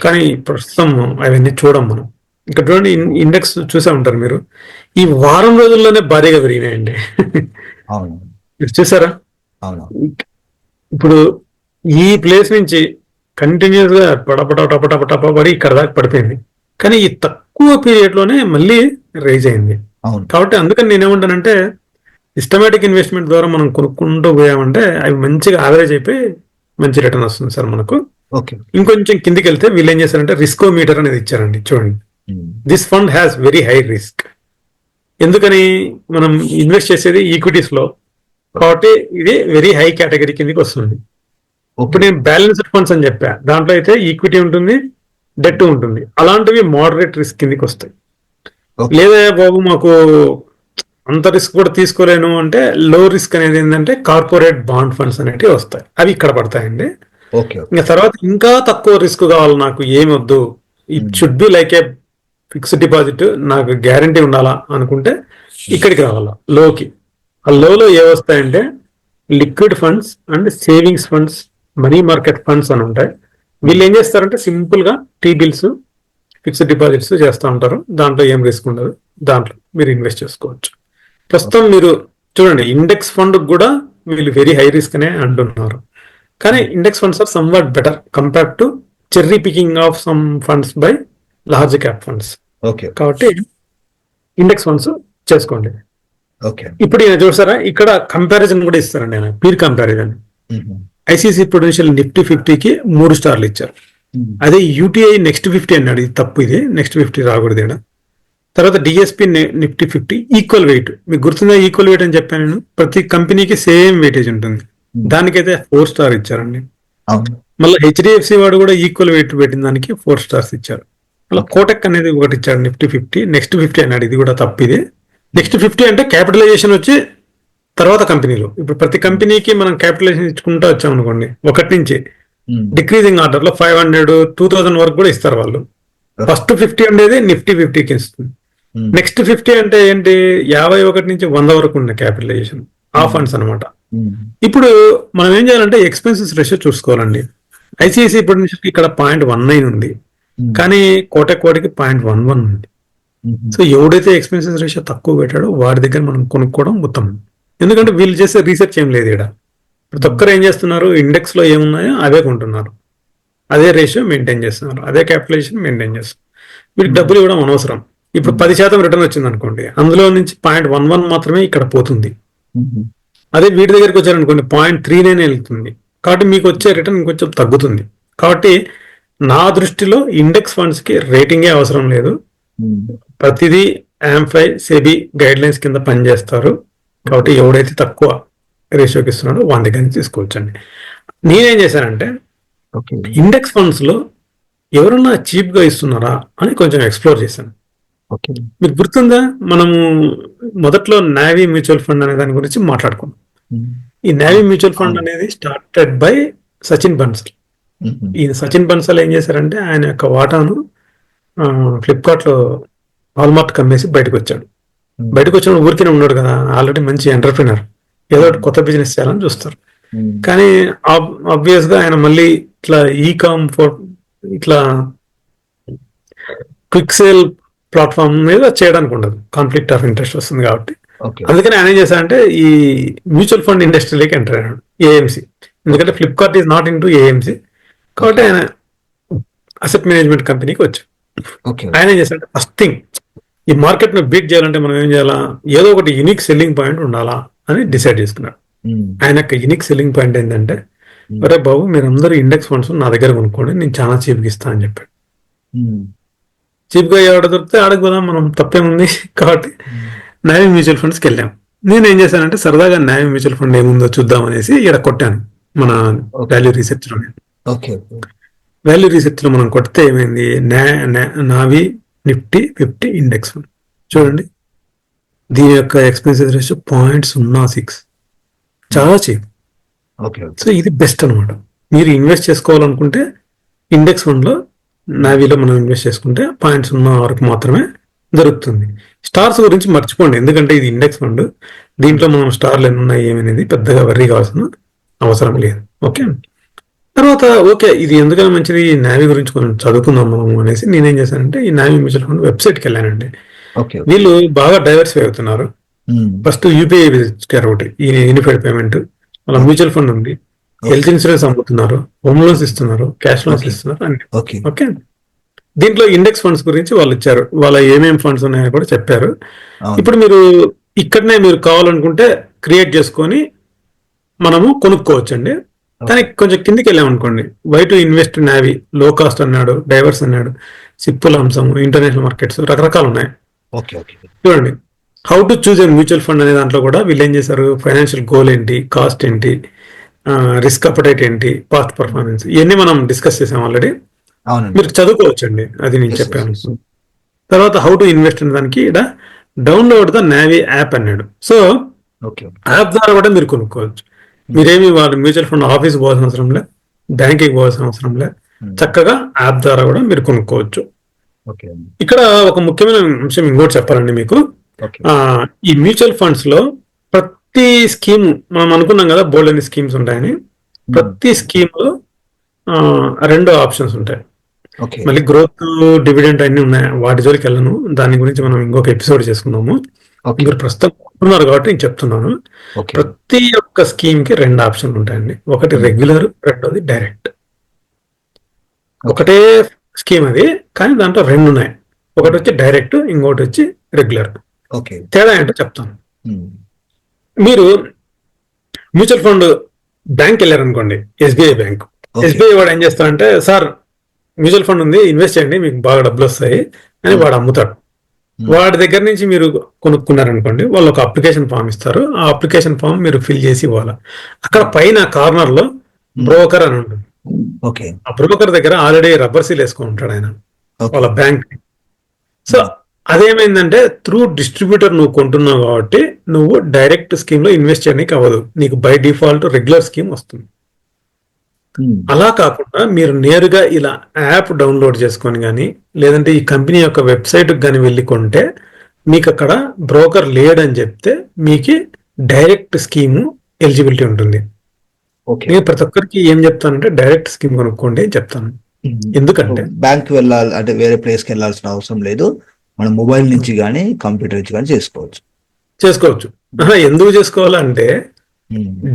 కానీ ప్రస్తుతం అవన్నీ చూడం మనం. ఇక్కడ చూడండి, ఇండెక్స్ చూసే ఉంటారు మీరు, ఈ వారం రోజుల్లోనే భారీగా పెరిగినాయండి. మీరు చూసారా? ఇప్పుడు ఈ ప్లేస్ నుంచి కంటిన్యూస్ గా పడి ఇక్కడ దాకా పడిపోయింది, కానీ ఈ తక్కువ పీరియడ్ లోనే మళ్ళీ రైజ్ అయింది. కాబట్టి అందుకని నేనేమంటానంటే సిస్టమేటిక్ ఇన్వెస్ట్మెంట్ ద్వారా మనం కొనుక్కుంటూ పోయామంటే అవి మంచిగా యావరేజ్ అయిపోయి మంచి రిటర్న్ వస్తుంది సార్ మనకు. ఇంకొంచెం కిందికి వెళ్తే వీళ్ళు ఏం చేశారంటే రిస్కోమీటర్ అనేది ఇచ్చారండి. చూడండి, this fund has very high risk. ఎందుకని మనం ఇన్వెస్ట్ చేసేది ఈక్విటీస్ లో, కాబట్టి ఇది వెరీ హై కేటగిరీ కిందకి వస్తుంది. ఇప్పుడు నేను బ్యాలెన్స్డ్ ఫండ్స్ అని చెప్పా, దాంట్లో అయితే ఈక్విటీ ఉంటుంది, డెట్ ఉంటుంది. అలాంటివి మోడరేట్ రిస్క్ కిందకి వస్తాయి. లేదా బాబు మాకు అంత రిస్క్ కూడా తీసుకోలేను అంటే లో రిస్క్ అనేది ఏంటంటే కార్పొరేట్ బాండ్ ఫండ్స్ అనేవి వస్తాయి, అవి ఇక్కడ పడతాయండి. ఇంకా తర్వాత ఇంకా తక్కువ రిస్క్ కావాలి నాకు, ఏమి వద్దు, it should be like A fixed deposit, నాకు గ్యారంటీ ఉండాలా అనుకుంటే ఇక్కడికి రావాలా లోకి. ఆ లోలో ఏ వస్తాయంటే liquid funds and savings funds, money market funds అని ఉంటాయి. వీళ్ళు ఏం చేస్తారంటే సింపుల్ గా టీ బిల్స్, ఫిక్స్డ్ డిపాజిట్స్ చేస్తూ ఉంటారు. దాంట్లో ఏం రిస్క్ ఉండదు, దాంట్లో మీరు ఇన్వెస్ట్ చేసుకోవచ్చు. ప్రస్తుతం మీరు చూడండి, ఇండెక్స్ ఫండ్ కూడా వీళ్ళు వెరీ హై రిస్క్ అనే అంటున్నారు, కానీ index funds are somewhat better compare to cherry picking of some funds by large cap funds. కాబట్టి ఇండెక్స్ ఫండ్స్ చేసుకోండి. ఇప్పుడు ఈయన చూసారా, ఇక్కడ కంపారిజన్ కూడా ఇస్తారండి ఆయన, పీర్ కంపారిజన్. ఐసిసి ప్రుడెన్షియల్ నిఫ్టీ 50కి 3 స్టార్లు ఇచ్చారు. అదే యూటీఐ నెక్స్ట్ 50 అన్నాడు, ఇది తప్పు, ఇది నెక్స్ట్ 50 రాకూడదు ఇక్కడ. తర్వాత డిఎస్పి నిఫ్టీ 50 ఈక్వల్ వెయిట్, మీకు గుర్తుందా ఈక్వల్ వెయిట్ అని చెప్పాను నేను, ప్రతి కంపెనీకి సేమ్ వెయిటేజ్ ఉంటుంది, దానికైతే 4 స్టార్ ఇచ్చారండి. మళ్ళీ హెచ్డిఎఫ్సి వాడు కూడా ఈక్వల్ వెయిట్ పెట్టిన దానికి 4 స్టార్స్ ఇచ్చారు. మళ్ళీ కోటక్ అనేది ఒకటి ఇచ్చాడు నిఫ్టీ 50 నెక్స్ట్ 50 అన్నాడు, ఇది కూడా తప్పు. ఇది నెక్స్ట్ 50 అంటే క్యాపిటలైజేషన్ వచ్చి తర్వాత కంపెనీలో. ఇప్పుడు ప్రతి కంపెనీకి మనం క్యాపిటలైజేషన్ ఇచ్చుకుంటూ వచ్చాం అనుకోండి, 1 నుంచి డిక్రీజింగ్ ఆర్డర్ లో 500, 2000 వరకు కూడా ఇస్తారు వాళ్ళు. ఫస్ట్ 50 అనేది నిఫ్టీ 50కి ఇస్తుంది. నెక్స్ట్ 50 అంటే ఏంటి, 51 నుంచి 100 వరకు ఉన్న క్యాపిటలైజేషన్ ఆ ఫండ్స్ అనమాట. ఇప్పుడు మనం ఏం చేయాలంటే ఎక్స్పెన్సెస్ రేషియో చూసుకోవాలండి. ఐసిఐసి పొటెన్షియల్ ఇక్కడ 0.19 ఉంది, కానీ కోటకి 0.11 ఉంది. సో ఎవడైతే ఎక్స్పెన్సెస్ రేషియో తక్కువ పెట్టాడో వాడి దగ్గర మనం కొనుక్కోవడం ఉత్తమం. ఎందుకంటే వీళ్ళు చేసే రీసెర్చ్ ఏం లేదు ఇక్కడ. ప్రతి ఒక్కరు ఏం చేస్తున్నారు, ఇండెక్స్ లో ఏమున్నాయో అవే కొంటున్నారు, అదే రేషియో మెయింటైన్ చేస్తున్నారు, అదే క్యాపిటలైజేషన్ మెయింటైన్ చేస్తున్నారు. వీటికి డబ్బులు ఇవ్వడం అనవసరం. ఇప్పుడు 10% రిటర్న్ వచ్చింది అనుకోండి, అందులో నుంచి 0.11 మాత్రమే ఇక్కడ పోతుంది. అదే వీటి దగ్గరికి వచ్చారనుకోండి 0.39 వెళ్తుంది. కాబట్టి మీకు వచ్చే రిటర్న్ ఇంకొంచెం తగ్గుతుంది. కాబట్టి నా దృష్టిలో ఇండెక్స్ ఫండ్స్ కి రేటింగే అవసరం లేదు. ప్రతిదీ యాంఫై, సెబీ గైడ్ లైన్స్ కింద పనిచేస్తారు. కాబట్టి ఎవడైతే తక్కువ రేషియోకి ఇస్తున్నాడో వాని దగ్గర నుంచి తీసుకోవచ్చండి. నేనేం చేశానంటే ఇండెక్స్ ఫండ్స్ లో ఎవరన్నా చీప్ గా ఇస్తున్నారా అని కొంచెం ఎక్స్ప్లోర్ చేశాను. మీకు గుర్తుందా, మనము మొదట్లో నావీ మ్యూచువల్ ఫండ్ అనే దాని గురించి మాట్లాడుకున్నాం. ఈ నావీ మ్యూచువల్ ఫండ్ అనేది స్టార్టెడ్ బై సచిన్ బన్సల్. ఈ సచిన్ బన్సల్ ఏం చేశారంటే ఆయన యొక్క వాటాను ఫ్లిప్కార్ట్ లో వాల్మార్ట్ కమ్మేసి బయటకు వచ్చాడు. బయటకు వచ్చిన ఊరికే ఉన్నాడు కదా, ఆల్రెడీ మంచి ఎంటర్ప్రినర్, ఏదో కొత్త బిజినెస్ చేయాలని చూస్తారు. కానీ ఆబ్వియస్ గా ఆయన మళ్ళీ ఇట్లా ఇట్లా క్విక్ సేల్ ప్లాట్ఫామ్ మీద చేయడానికి ఉండదు, కాన్ఫ్లిక్ట్ ఆఫ్ ఇంట్రెస్ట్ వస్తుంది. కాబట్టి అందుకని ఆయన ఏం చేశారంటే ఈ మ్యూచువల్ ఫండ్ ఇండస్ట్రీలోకి ఎంటర్ అయ్యాడు, ఏఎంసీ. ఎందుకంటే Flipkart is not in to AMC, కాబట్టి ఆయన అసెట్ మేనేజ్మెంట్ కంపెనీకి వచ్చాడు. ఆయన ఏం చేశారంటే ఫస్ట్ థింగ్, ఈ మార్కెట్ ను బీట్ చేయాలంటే మనం ఏం చేయాలా, ఏదో ఒకటి యూనిక్ సెల్లింగ్ పాయింట్ ఉండాలా అని డిసైడ్ చేసుకున్నాడు. ఆయన యొక్క యూనిక్ సెల్లింగ్ పాయింట్ ఏంటంటే, అరే బాబు మీరందరూ ఇండెక్స్ ఫండ్స్ నా దగ్గర కొనుక్కోండి, నేను చాలా చీప్గా ఇస్తా అని చెప్పాడు. చీప్గా ఆడ దొరికితే ఆడకు పోదాం మనం, తప్పేముంది. కాబట్టి నావీ మ్యూచువల్ ఫండ్స్కి వెళ్ళాం. నేనేం చేశానంటే సరదాగా నావీ మ్యూచువల్ ఫండ్ ఏముందో చూద్దాం అనేసి ఇక్కడ కొట్టాను మన ఓకే వాల్యూ రీసెర్చ్ లో. ఓకే వాల్యూ రీసెర్చ్ లో మనం కొడితే ఏమైంది, నావీ నిఫ్టీ 50 ఇండెక్స్ ఫండ్ చూడండి, దీని యొక్క ఎక్స్పెన్సెస్ రేషియో 0.06, చాలా చీప్. ఓకే సో ఇది బెస్ట్ అనమాట. మీరు ఇన్వెస్ట్ చేసుకోవాలనుకుంటే ఇండెక్స్ ఫండ్ లో నావీలో మనం ఇన్వెస్ట్ చేసుకుంటే 0.06 మాత్రమే దొరుకుతుంది. స్టార్స్ గురించి మర్చిపోండి, ఎందుకంటే ఇది ఇండెక్స్ ఫండ్, దీంట్లో మనం స్టార్లు ఎన్ని ఉన్నాయి ఏమనేది పెద్దగా వర్రీ కావాల్సిన అవసరం లేదు. ఓకే, తర్వాత ఓకే ఇది ఎందుకైనా మంచిది, నావీ గురించి కొంచెం చదువుకుందాం మనం అనేసి నేనేం చేశానంటే ఈ నావీ మ్యూచువల్ ఫండ్ వెబ్సైట్కి వెళ్ళానండి. ఓకే వీళ్ళు బాగా డైవర్సిఫై అవుతున్నారు. ఫస్ట్ యూపీఐ ఇచ్చారు ఒకటి, ఈ యూనిఫైడ్ పేమెంట్, వాళ్ళ మ్యూచువల్ ఫండ్ ఉంది, హెల్త్ ఇన్సూరెన్స్ అమ్ముతున్నారు, హోమ్ లోన్స్ ఇస్తున్నారు, క్యాష్ లోన్స్ ఇస్తున్నారు అన్ని. ఓకే ఓకే, దీంట్లో ఇండెక్స్ ఫండ్స్ గురించి వాళ్ళు ఇచ్చారు, వాళ్ళ ఏమేమి ఫండ్స్ ఉన్నాయో కూడా చెప్పారు. ఇప్పుడు మీరు ఇక్కడనే మీరు కావాలనుకుంటే క్రియేట్ చేసుకొని మనము కొనుక్కోవచ్చండి. కానీ కొంచెం కిందికి వెళ్ళామనుకోండి, వై టు ఇన్వెస్ట్ నావీ, లో కాస్ట్ అన్నాడు, డైవర్స్ అన్నాడు, సిప్పుల అంశం, ఇంటర్నేషనల్ మార్కెట్స్, రకరకాలు ఉన్నాయి. ఓకే ఓకే చూడండి, how to choose a mutual fund అనే దాంట్లో కూడా వీళ్ళు ఏం చేశారు, ఫైనాన్షియల్ గోల్ ఏంటి, కాస్ట్ ఏంటి, రిస్క్ అపటైట్ ఏంటి, పాస్ట్ పర్ఫార్మెన్స్, ఇవన్నీ మనం డిస్కస్ చేసాం ఆల్రెడీ. అవునండి. మీరు చదువుకోవచ్చండి, అది నేను చెప్పాను. తర్వాత హౌ టు ఇన్వెస్ట్ అనే దానికి ఇక్కడ డౌన్లోడ్ ద నావీ యాప్ అన్నాడు. సో యాప్ ద్వారా కూడా మీరు కొనుక్కోవచ్చు. మీరేమి వాళ్ళ మ్యూచువల్ ఫండ్ ఆఫీస్ పోవాల్సిన అవసరం లే, బ్యాంకింగ్ పోవాల్సిన అవసరం లే, చక్కగా యాప్ ద్వారా కూడా మీరు కొనుక్కోవచ్చు. ఇక్కడ ఒక ముఖ్యమైన అంశం ఇంకోటి చెప్పాలండి మీకు, ఈ మ్యూచువల్ ఫండ్స్ లో ప్రతి స్కీమ్ మనం అనుకున్నాం కదా బోల్డ్ అని స్కీమ్స్ ఉంటాయని, ప్రతి స్కీమ్ లో 2 ఆప్షన్స్ ఉంటాయి. మళ్ళీ గ్రోత్, డివిడెంట్ అన్ని ఉన్నాయి, వాటి జోలికి వెళ్ళను, దాని గురించి మనం ఇంకొక ఎపిసోడ్ చేసుకున్నాము. మీరు ప్రస్తుతం ఉన్నారు కాబట్టి నేను చెప్తున్నాను. ప్రతి ఒక్క స్కీమ్ కి 2 ఆప్షన్లు ఉంటాయండి, ఒకటి రెగ్యులర్, రెండోది డైరెక్ట్. ఒకటే స్కీమ్ అది, కానీ దాంట్లో 2 ఉన్నాయి, ఒకటి వచ్చి డైరెక్ట్, ఇంకోటి వచ్చి రెగ్యులర్. తేడా ఏంటో చెప్తాను. మీరు మ్యూచువల్ ఫండ్ బ్యాంక్ వెళ్ళారనుకోండి, ఎస్బీఐ బ్యాంక్, ఎస్బీఐ వాడు ఏం చేస్తారంటే, సార్ మ్యూచువల్ ఫండ్ ఉంది, ఇన్వెస్ట్ చేయండి, మీకు బాగా డబ్బులు వస్తాయి అని వాడు అమ్ముతాడు. వాడి దగ్గర నుంచి మీరు కొనుక్కున్నారనుకోండి, వాళ్ళు ఒక అప్లికేషన్ ఫామ్ ఇస్తారు, ఆ అప్లికేషన్ ఫామ్ మీరు ఫిల్ చేసి ఇవ్వాలి. అక్కడ పైన కార్నర్ లో బ్రోకర్ అని ఉంటుంది. ఆ బ్రోకర్ దగ్గర ఆల్రెడీ రబ్బర్ సీల్ వేసుకొని ఉంటాడు ఆయన, వాళ్ళ బ్యాంక్. సో అదేమైందంటే త్రూ డిస్ట్రిబ్యూటర్ నువ్వు కొంటున్నావు కాబట్టి నువ్వు డైరెక్ట్ స్కీమ్ లో ఇన్వెస్ట్ చేయడానికి అవ్వదు, నీకు బై డిఫాల్ట్ రెగ్యులర్ స్కీమ్ వస్తుంది. అలా కాకుండా మీరు నేరుగా ఇలా యాప్ డౌన్లోడ్ చేసుకొని కానీ, లేదంటే ఈ కంపెనీ యొక్క వెబ్సైట్ కానీ వెళ్ళి కొంటే, మీకు అక్కడ బ్రోకర్ లేడని చెప్తే మీకు డైరెక్ట్ స్కీమ్ ఎలిజిబిలిటీ ఉంటుంది. నేను ప్రతి ఒక్కరికి ఏం చెప్తానంటే డైరెక్ట్ స్కీమ్ కొనుక్కోండి అని చెప్తాను. ఎందుకంటే బ్యాంక్ వెళ్ళాలి అంటే వేరే ప్లేస్కి వెళ్ళాల్సిన అవసరం లేదు, మనం మొబైల్ నుంచి కానీ కంప్యూటర్ నుంచి కానీ చేసుకోవచ్చు. ఎందుకు చేసుకోవాలంటే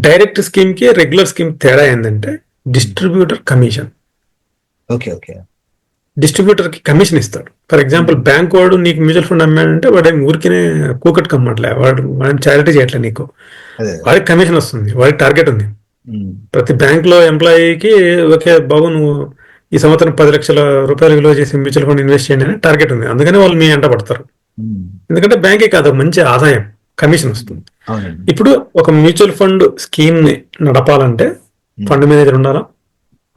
డైరెక్ట్ స్కీమ్ కి రెగ్యులర్ స్కీమ్ తేడా ఏంటంటే డిస్ట్రిబ్యూటర్ కమిషన్. డిస్ట్రిబ్యూటర్ కి కమిషన్ ఇస్తాడు. ఫర్ ఎగ్జాంపుల్ బ్యాంక్ వాడు నీకు మ్యూచువల్ ఫండ్ అమ్మాడంటే వాడు ఊరికినే కూకట్ కమ్మట్లే, వాడు చారిటీ చేయట్లే, నీకు వాడికి కమిషన్ వస్తుంది, వాడికి టార్గెట్ ఉంది. ప్రతి బ్యాంక్ లో ఎంప్లాయీకి ఓకే బాబు నువ్వు ఈ సంవత్సరం 10 లక్షల రూపాయలు విలువ చేసి మ్యూచువల్ ఫండ్ ఇన్వెస్ట్ చేయండి అని టార్గెట్ ఉంది, అందుకని వాళ్ళు మీ వెంట పడతారు. ఎందుకంటే బ్యాంకే కాదు, మంచి ఆదాయం, కమిషన్ వస్తుంది. ఇప్పుడు ఒక మ్యూచువల్ ఫండ్ స్కీమ్ ని నడపాలంటే ఫండ్ మేనేజర్ ఉండాలా,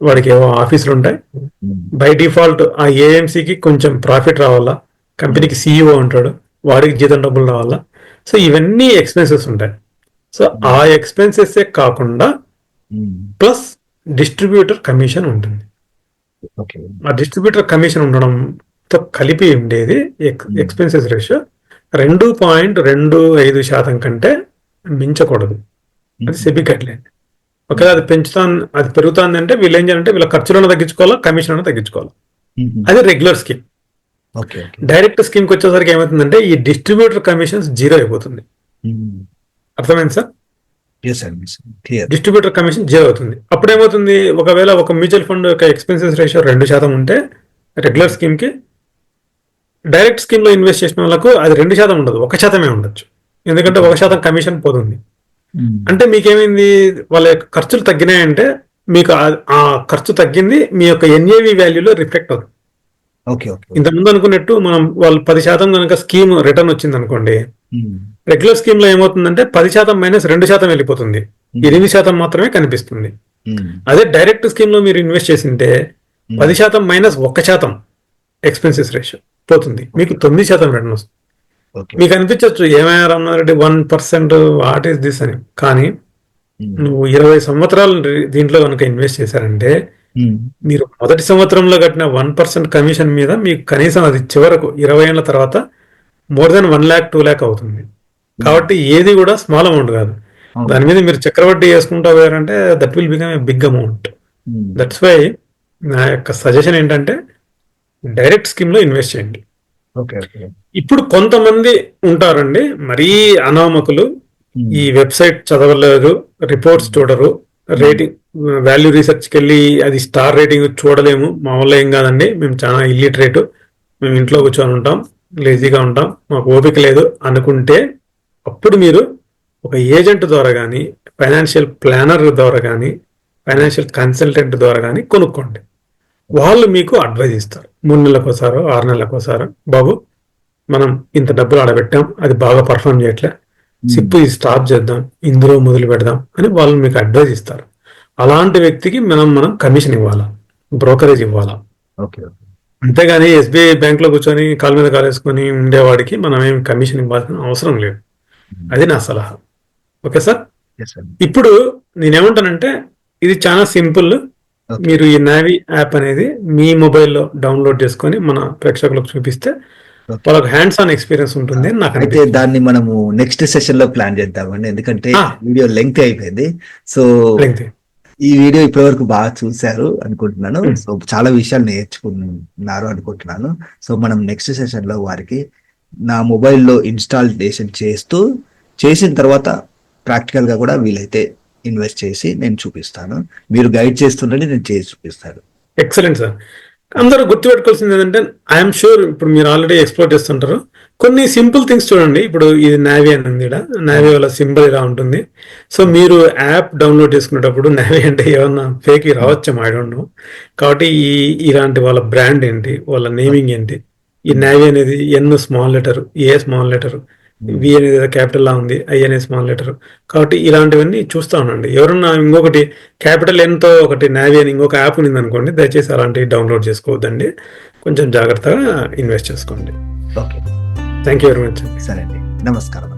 వాడికి ఏవో ఆఫీసులు ఉంటాయి, బై డిఫాల్ట్ ఆ ఏఎంసీకి కొంచెం ప్రాఫిట్ రావాలా, కంపెనీకి సిఇఓ ఉంటాడు, వాడికి జీతం డబ్బులు రావాలా. సో ఇవన్నీ ఎక్స్పెన్సెస్ ఉంటాయి. సో ఆ ఎక్స్పెన్సెస్ కాకుండా ప్లస్ డిస్ట్రిబ్యూటర్ కమిషన్ ఉంటుంది. ఆ డిస్ట్రిబ్యూటర్ కమిషన్ ఉండడంతో కలిపి ఉండేది ఎక్స్పెన్సెస్ రేషియో 2.25% కంటే మించకూడదు. అది సెబీ గైడ్లైన్. ఒకవేళ అది అది పెరుగుతుంది అంటే వీళ్ళు ఏం చేయాలంటే వీళ్ళ ఖర్చులను తగ్గించుకోవాలా, కమిషన్ తగ్గించుకోవాలి. అది రెగ్యులర్ స్కీమ్. డైరెక్ట్ స్కీమ్కి వచ్చేసరికి ఏమవుతుందంటే ఈ డిస్ట్రిబ్యూటర్ కమిషన్స్ 0 అయిపోతుంది. అర్థమైంది సార్? డిస్ట్రిబ్యూటర్ కమిషన్ 0 అవుతుంది. అప్పుడు ఏమవుతుంది, ఒకవేళ ఒక మ్యూచువల్ ఫండ్ యొక్క ఎక్స్పెన్సెస్ రేషియో 2% ఉంటే రెగ్యులర్ స్కీమ్ కి, డైరెక్ట్ స్కీమ్ లో ఇన్వెస్ట్ చేసిన వాళ్ళకు అది 2% ఉండదు, 1% ఉండొచ్చు. ఎందుకంటే 1% కమిషన్ పోతుంది. అంటే మీకేమైంది, వాళ్ళ యొక్క ఖర్చులు తగ్గినాయంటే మీకు ఆ ఖర్చు తగ్గింది మీ యొక్క ఎన్ఏవి వాల్యూలో రిఫ్లెక్ట్ అవుతుంది. Okay okay. ఇంతకుముందు అనుకున్నట్టు మనం వాళ్ళు 10% కనుక స్కీమ్ రిటర్న్ వచ్చింది అనుకోండి, రెగ్యులర్ స్కీమ్ లో ఏమవుతుందంటే 10% మైనస్ 2% వెళ్ళిపోతుంది, 8% మాత్రమే కనిపిస్తుంది. అదే డైరెక్ట్ స్కీమ్ లో మీరు ఇన్వెస్ట్ చేసింటే 10% మైనస్ 1% ఎక్స్పెన్సెస్ రేషియో పోతుంది, మీకు 9% రిటర్న్ వస్తుంది. మీకు అనిపించవచ్చు ఏమైనా రామనాథరెడ్డి 1% వాట్ ఈస్ దిస్ అని, కానీ నువ్వు 20 సంవత్సరాలు దీంట్లో కనుక ఇన్వెస్ట్ చేశారంటే మీరు మొదటి సంవత్సరంలో కట్టిన 1% కమిషన్ మీద మీకు కనీసం అది చివరకు 20 ఏళ్ల తర్వాత మోర్ దెన్ 1 lakh 2 lakh అవుతుంది. కాబట్టి ఏది కూడా స్మాల్ అమౌంట్ కాదు. దాని మీద మీరు చక్రవడ్డీ వేసుకుంటా పోయారంటే that will become a big amount. That's why నా యొక్క సజెషన్ ఏంటంటే డైరెక్ట్ స్కీమ్ లో ఇన్వెస్ట్ చేయండి. ఇప్పుడు కొంతమంది ఉంటారండి మరీ అనామకులు, ఈ వెబ్సైట్ చదవలేరు, రిపోర్ట్స్ చూడరు, రేటింగ్ వాల్యూ రీసెర్చ్కి వెళ్ళి అది స్టార్ రేటింగ్ చూడలేము, మా వల్ల ఏం కాదండి, మేము చాలా ఇల్లిటరేట్, మేము ఇంట్లో కూర్చొని ఉంటాం, లేజీగా ఉంటాం, మాకు ఓపిక లేదు అనుకుంటే అప్పుడు మీరు ఒక ఏజెంట్ ద్వారా కానీ, ఫైనాన్షియల్ ప్లానర్ ద్వారా కానీ, ఫైనాన్షియల్ కన్సల్టెంట్ ద్వారా కానీ కొనుక్కోండి. వాళ్ళు మీకు అడ్వైజ్ ఇస్తారు 3 నెలలకోసారో 6 నెలలకోసారో, బాబు మనం ఇంత డబ్బులు ఆడబెట్టాం, అది బాగా పర్ఫామ్ చేయట్లే, సిప్పు ఇది స్టాప్ చేద్దాం, ఇందులో మొదలు పెడదాం అని వాళ్ళు మీకు అడ్వైజ్ ఇస్తారు. అలాంటి వ్యక్తికి మనం కమిషన్ ఇవ్వాలా, బ్రోకరేజ్ ఇవ్వాలా. అంతేగాని ఎస్బీఐ బ్యాంక్ లో కూర్చొని కాలు మీద కాలేసుకొని ఉండేవాడికి మనం ఏం కమిషన్ ఇవ్వాల్సిన అవసరం లేదు. అది నా సలహా. Okay sir. ఇప్పుడు నేనేమంటానంటే ఇది చాలా సింపుల్. మీరు ఈ నావీ యాప్ అనేది మీ మొబైల్లో డౌన్లోడ్ చేసుకొని మన ప్రేక్షకులకు చూపిస్తే వాళ్ళకి హ్యాండ్స్ ఆన్ ఎక్స్పీరియన్స్ ఉంటుంది. అయితే దాన్ని మనము నెక్స్ట్ సెషన్ లో ప్లాన్ చేద్దామండి, ఎందుకంటే వీడియో లెంగ్త్ అయిపోయింది. సో ఈ వీడియో ఇప్పటి వరకు బాగా చూశారు అనుకుంటున్నాను. సో చాలా విషయాలు నేర్చుకున్నారు అనుకుంటున్నాను. సో మనం నెక్స్ట్ సెషన్ లో వారికి నా మొబైల్లో ఇన్స్టాలేషన్ చేసిన తర్వాత ప్రాక్టికల్ గా కూడా వీలైతే ఇన్వెస్ట్ చేసి నేను చూపిస్తాను. మీరు గైడ్ చేస్తుంటే నేను చేసి చూపిస్తాను. Excellent sir. అందరూ గుర్తుపెట్టుకోవాల్సింది ఏంటంటే ఐఎమ్ షూర్ ఇప్పుడు మీరు ఆల్రెడీ ఎక్స్ప్లోర్ చేస్తుంటారు. కొన్ని సింపుల్ థింగ్స్ చూడండి. ఇప్పుడు ఇది నావీ అని ఉంది, నావీ వల్ల సింబల్ ఇలా ఉంటుంది. సో మీరు యాప్ డౌన్లోడ్ చేసుకునేటప్పుడు నావీ అంటే ఏమన్నా ఫేక్ రావచ్చేమో, ఐ డోంట్ నో. కాబట్టి ఇలాంటి వాళ్ళ బ్రాండ్ ఏంటి, వాళ్ళ నేమింగ్ ఏంటి, ఈ నావీ అనేది N small letter, A small letter, V అనేది క్యాపిటల్ లా ఉంది, ఐ అనే స్మాల్ లెటర్. కాబట్టి ఇలాంటివన్నీ చూస్తూ ఉండండి. ఎవరన్నా ఇంకొకటి క్యాపిటల్ ఎన్తో ఒకటి నావీ అని ఇంకొక యాప్ ఉంది అనుకోండి, దయచేసి అలాంటివి డౌన్లోడ్ చేసుకోవద్దండి. కొంచెం జాగ్రత్తగా ఇన్వెస్ట్ చేసుకోండి. Okay, thank you very much. సరే అండి, నమస్కారం.